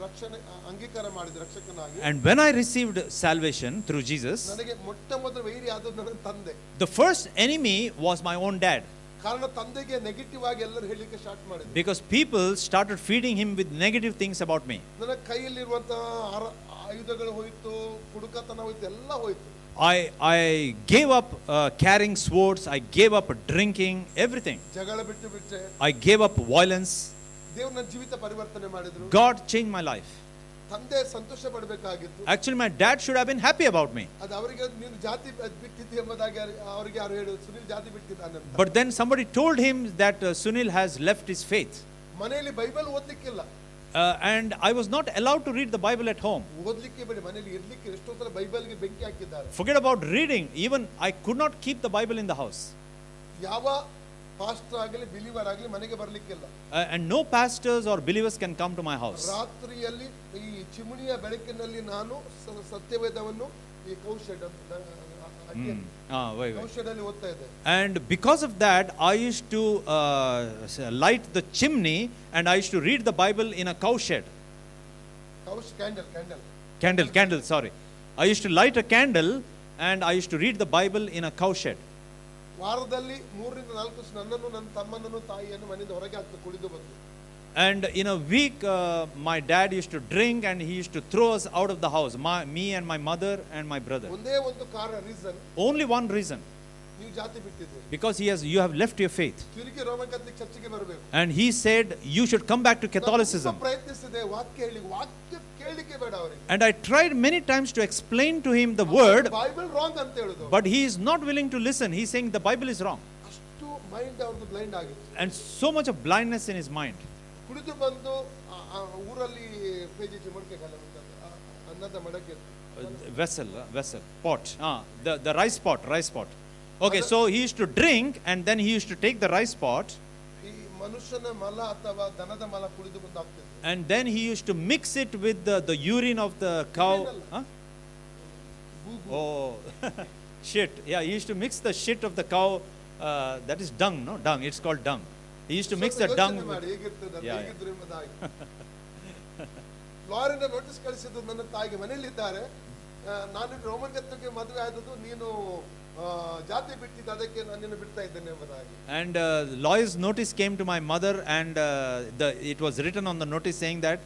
ರಕ್ಷಣೆ ಅಂಗೀಕಾರ ಮಾಡಿದ ರಕ್ಷಕನಾಗಿ, And when I received salvation through Jesus, ನನಗೆ ಮೊಟ್ಟ ಮೊದಲ ವೈರಿ ಆದದ್ದು ನನ್ನ ತಂದೆ. the first enemy was my own dad. ಕಾರಣ ತಂದೆಗೆ ನೆಗೆಟಿವ್ ಆಗಿ ಎಲ್ಲರೂ ಹೇಳಿಕ್ಕೆ ಸ್ಟಾರ್ಟ್ ಮಾಡಿದ್ರು. Because people started feeding him with negative things about me. ನನ್ನ ಕೈಯಲ್ಲಿರುವಂತಹ ಆಯುಧಗಳು ಹೋಯ್ತು, ಕುಡುಕತನ ಹೋಯ್ತು, ಎಲ್ಲ ಹೋಯ್ತು. I gave up carrying swords, I gave up drinking, everything. ಜಗಳ ಬಿಟ್ಟು ಬಿಟ್ಟೆ. I gave up violence. ದೇವರು ನನ್ನ ಜೀವಿತ ಪರಿವರ್ತನೆ ಮಾಡಿದ್ರು. God changed my life. ತಂದೆ ಸಂತೋಷ ಪಡಬೇಕಾಗಿತ್ತು. Actually, my dad should have been happy about me. ಅದು ಅವರಿಗೆ ನೀನು ಜಾತಿ ಬಿಟ್ಟಿದ್ದಿ ಎಂಬುದಾಗಿ ಅವರಿಗೆ ಯಾರು ಹೇಳಿದ್ರು, ಸುನಿಲ್ ಜಾತಿ ಬಿಟ್ಟಿದ್ದಾನೆ ಅಂತ. But then somebody told him that Sunil has left his faith. ಮನೆಯಲ್ಲಿ Bible ಓದ್ಲಿಕ್ಕಿಲ್ಲ. And I was not allowed to read the Bible at home. ಓದ್ಲಿಕ್ಕೆ ಬೇಡ, ಮನೆಯಲ್ಲಿ ಇರ್ಲಿಕ್ಕೆ ಎಷ್ಟೋ ಸಲ ಬೈಬಲ್ಗೆ ಬೆಂಕಿ ಹಾಕಿದ್ದಾರೆ. Forget about reading. Even I could not keep the Bible in the house. ಯಾವ ಪಾಸ್ಟರ್ ಆಗಲಿ ಬಿಲೀವರ್ ಆಗಲಿ ಮನೆಗೆ ಬರ್ಲಿಕ್ಕಿಲ್ಲ. And no pastors or believers can come to my house. ರಾತ್ರಿಯಲ್ಲಿ ಈ ಚಿಮಣಿಯ ಬೆಳಕಿನಲ್ಲಿ ನಾನು ಸತ್ಯವೇದವನ್ನು ಈ ಕೌಶಡ್ ಕೌಶಡಲ್ಲಿ ಓದ್ತಾ ಇದ್ದೆ. And because of that, I used to light the chimney and I used to read the Bible in a cow shed. Candle, sorry. I used to light a candle and I used to read the Bible in a cow shed. ವಾರದಲ್ಲಿ 3 ರಿಂದ 4 ನನ್ನನ್ನು ನನ್ನ ತಮ್ಮನನ್ನು ತಾಯಿಯನ್ನು ಮನೆಯಿಂದ ಹೊರಗೆ ಹಾಕಿ ಕುಡಿದು ಬಂದು. And in a week, my dad used to drink and he used to throw us out of the house, me and my mother and my brother. ಒಂದೇ ಒಂದು ಕಾರಣ, ರೀಸನ್. Only one reason. ನೀವು ಜಾತಿ ಬಿಟ್ಟಿದ್ದೀರಿ. Because you have left your faith. ತಿರುಗಿ Roman Catholic ಚರ್ಚಿಗೆ ಬರಬೇಕು. And he said you should come back to Catholicism. ನಾನು ಪ್ರಯತ್ನಿಸಿದೆ, ವಾಕ್ಯ ಕೇಳಲಿಕ್ಕೆ ಬೇಡ ಅವರಿಗೆ. And I tried many times to explain to him the word, Bible wrong ಅಂತ ಹೇಳುದು. but he is not willing to listen. He is saying the Bible is wrong. ಅಷ್ಟು mind ಅವ್ರದ್ದು ಬ್ಲೈಂಡ್ ಆಗಿತ್ತು. And so much of blindness in his mind. ಕುಡಿದು ಬಂದು ಊರಲ್ಲಿ ಪೇಜಿಗೆ ಮಡಕೆ ಕಾಲ ಅನ್ನದ ಮಡಕೆ Vessel, pot. The rice pot. Okay, so he used to drink and then he used to take the rice pot. ಈ ಮನುಷ್ಯನ ಮಲ ಅಥವಾ ದನದ ಮಲ ಕುಡಿದು ಬಂದು ಆಗ್ತದೆ. And then he used to mix it with the urine of the cow. Huh? Oh, shit. Yeah, he used to mix the shit of the cow. That is dung, no? Dung. It's called dung. He used to mix the dung. ಲಾರಿನ notice ಕಳಿಸಿದ್ದು ನನ್ನ ತಾಯಿಗೆ, ಮನೆಯಲ್ಲಿದ್ದಾರೆ, ನಾನು Roman Catholic ಮದುವೆ ಆದದ್ದು, ನೀನು ಜಾತಿ ಬಿಟ್ಟಿದ್ದು, ಅದಕ್ಕೆ ನನ್ನನ್ನು ಬಿಡ್ತಾ ಇದ್ದೇನೆ ಎಂಬುದಾಗಿ. And lawyer's notice came to my mother and it was written on the notice saying that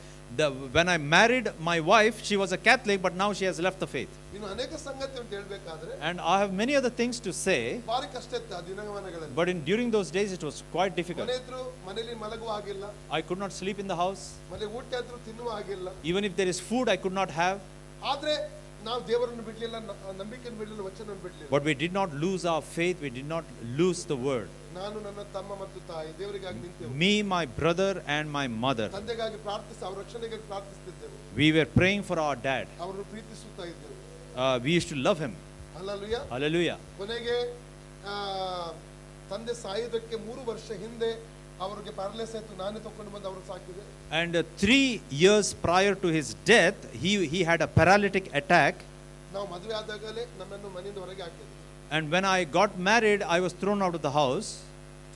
when I married my wife, she was a Catholic, but now she has left the faith. ಇನ್ನು ಅನೇಕ ಸಂಗತಿ ಅಂತ ಹೇಳಬೇಕಾದ್ರೆ, And I have many other things to say, ಭಾರಿ ಕಷ್ಟ ಇತ್ತು ಆ ದಿನಮಾನಗಳಲ್ಲಿ. but during those days it was quite difficult. ಮನೆ ಇದ್ರು ಮನೆಯಲ್ಲಿ ಮಲಗುವ ಆಗಿಲ್ಲ. I could not sleep in the house. ಮನೆ ಊಟ ಇದ್ರು ತಿನ್ನುವ ಆಗಿಲ್ಲ. Even if there is food, I could not have. ಆದ್ರೆ ನಾವು ದೇವರನ್ನು ಬಿಡ್ಲಿಲ್ಲ, ನಂಬಿಕೆಯನ್ನು ಬಿಡ್ಲಿಲ್ಲ, ವಚನವನ್ನು ಬಿಡ್ಲಿಲ್ಲ. But we did not lose our faith. We did not lose the word. ನಾನು ನನ್ನ ತಮ್ಮ ಮತ್ತು ತಾಯಿ ದೇವರಿಗಾಗಿ ನಿಂತೆವು. Me, my brother and my mother. ತಂದೆಗಾಗಿ ಪ್ರಾರ್ಥಿಸಿ ಅವರ ರಕ್ಷಣೆಗಾಗಿ ಪ್ರಾರ್ಥಿಸುತ್ತಿದ್ದೆವು. We were praying for our dad. ಅವರನ್ನು ಪ್ರೀತಿಸುತ್ತಾ ಇದ್ದೆವು. We used to love him. Hallelujah. Hallelujah. ಕೊನೆಗೆ ತಂದೆ ಸಾಯೋದಕ್ಕೆ 3 ವರ್ಷ ಹಿಂದೆ ಅವರಿಗೆ ಪ್ಯಾರಲೈಸ್ ಆಯಿತು. ನಾನೇ ತಕೊಂಡು ಬಂದು ಅವರು ಸಾಕಿದೆ. And 3 years prior to his death, he had a paralytic attack. ನಾವು ಮದುವೆ ಆದಾಗಲೇ ನಮ್ಮನ್ನು ಮನೆಯಿಂದ ಹೊರಗೆ ಹಾಕಿದ್ರು. And when I got married, I was thrown out of the house.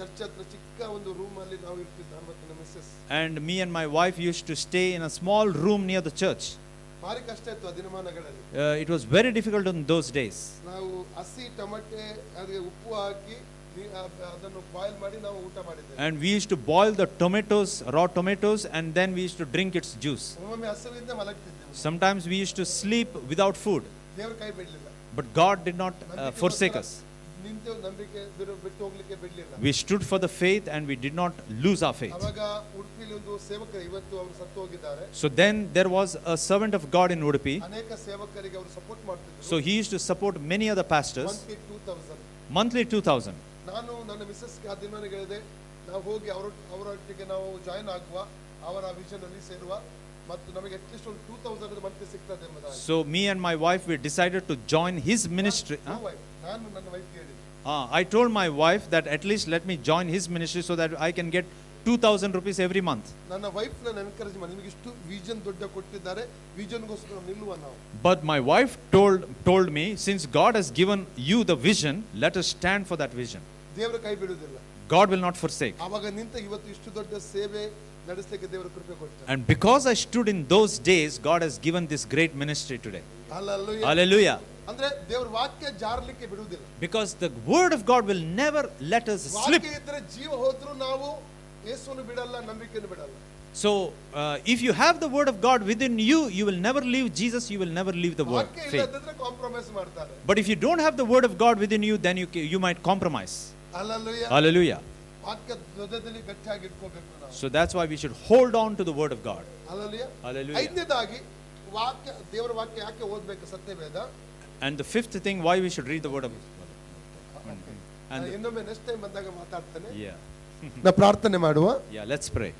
Church ಹತ್ರ ಚಿಕ್ಕ ಒಂದು ರೂಮ್ ಅಲ್ಲಿ ನಾವು ಇರ್ತಿದ್ದ ಮತ್ತು ನಮ್ಮ missus. And me and my wife used to stay in a small room near the church. ಭಾರಿ ಕಷ್ಟ ಇತ್ತು ಆ ದಿನಮಾನಗಳಲ್ಲಿ. It was very difficult in those days. ನಾವು ಹಸಿ ಟೊಮೆಟೆ ಅದಕ್ಕೆ ಉಪ್ಪು ಹಾಕಿ ಅದನ್ನು ಬಾಯ್ಲ್ ಮಾಡಿ ನಾವು ಊಟ ಮಾಡಿದ್ದೇವೆ. And we used to boil the tomatoes, raw tomatoes, and then we used to drink its juice. ಒಮ್ಮೊಮ್ಮೆ ಹಸಿವಿಂದ ಮಲಗ್ತಿದ್ದೆವು. Sometimes we used to sleep without food. ದೇವರು ಕೈ ಬಿಡಲಿಲ್ಲ. But God did not forsake us. ನಿಂತು ನಂಬಿಕೆ ಬಿಟ್ಟು ಹೋಗ್ಲಿಕ್ಕೆ ಬಿಡಲಿಲ್ಲ. We stood for the faith and we did not lose our faith. ಅವಾಗ ಉಡುಪಿಲಿ ಒಂದು ಸೇವಕರು ಇವತ್ತು ಅವರು ಸತ್ತು ಹೋಗಿದ್ದಾರೆ. So then there was a servant of God in Udupi. ಅನೇಕ ಸೇವಕರಿಗೆ ಅವರು ಸಪೋರ್ಟ್ ಮಾಡ್ತಿದ್ರು. So he used to support many other pastors. Monthly 2000. ನಾನು ನನ್ನ ಮಿಸಸ್ಗೆ ಆ ದಿನಕ್ಕೆ ಹೇಳಿದೆ, ನಾವು ಹೋಗಿ ಅವರೊಟ್ಟಿಗೆ ನಾವು ಜಾಯಿನ್ ಆಗುವ, ಅವರ ವಿಷನ್ ಅಲ್ಲಿ ಸೇರುವ, ಮತ್ತು ನಮಗೆ ಅಟ್ಲೀಸ್ಟ್ ಒಂದು 2000 ಮಂತ್ಲಿ ಸಿಗ್ತದೆ ಎಂಬುದಾಗಿ. So me and my wife, we decided to join his ministry. ನಾನು ನನ್ನ ವೈಫ್ ಹೇಳಿದೆ. I told my wife that at least let me join his ministry so that I can get 2000 rupees every month. ನನ್ನ wife ನನ್ನ encourage ಮಾಡಿ, ನಿಮಗೆ ಇಷ್ಟು vision ದೊಡ್ಡ ಕೊಟ್ಟಿದ್ದಾರೆ, ವಿಷನ್ಗೋಸ್ಕರ ನಿಲ್ಲುವ ನಾವು. But my wife told me, since God has given you the vision, let us stand for that vision. ದೇವರು ಕೈ ಬಿಡುವುದಿಲ್ಲ. God will not forsake. ಆವಾಗ ನಿಂತ ಇವತ್ತು ಇಷ್ಟು ದೊಡ್ಡ ಸೇವೆ ನಡೆಸಲಿಕ್ಕೆ ದೇವರು ಕೃಪೆ ಕೊಡ್ತಾರೆ. And because I stood in those days, God has given this great ministry today. Hallelujah. Hallelujah. ಅಂದ್ರೆ ದೇವರ ವಾಕ್ಯ ಜಾರಲಿಕ್ಕೆ ಬಿಡುವುದಿಲ್ಲ. Because the word of God will never let us slip. ವಾಕ್ಯ ಇದ್ರೆ ಜೀವ ಹೋದ್ರು ನಾವು ಯೇಸುವನ್ನು ಬಿಡಲ್ಲ, ನಂಬಿಕೆಯನ್ನು ಬಿಡಲ್ಲ. So if you have the word of God within you, you will never leave Jesus, you will never leave the word ವಾಕ್ಯ faith. ಇಲ್ಲದಿದ್ರೆ ಕಾಂಪ್ರಮೈಸ್ ಮಾಡ್ತಾರೆ. But if you don't have the word of God within you, then you might compromise. Hallelujah. Hallelujah. ವಾಕ್ಯ ಹೃದಯದಲ್ಲಿ ಗಟ್ಟಿಯಾಗಿ ಇಟ್ಕೋಬೇಕು ನಾವು. So that's why we should hold on to the word of God. Hallelujah. Hallelujah. ಐದನೇದಾಗಿ ವಾಕ್ಯ, ದೇವರ ವಾಕ್ಯ ಯಾಕೆ ಓದಬೇಕು? ಸತ್ಯವೇದ. And the fifth thing, why we should read the word of God. ಇನ್ನೊಮ್ಮೆ ನೆಕ್ಸ್ಟ್ ಟೈಮ್ ಬಂದಾಗ ಮಾತಾಡ್ತೇನೆ. Yeah. ನಾ ಪ್ರಾರ್ಥನೆ ಮಾಡುವ. Yeah, let's pray.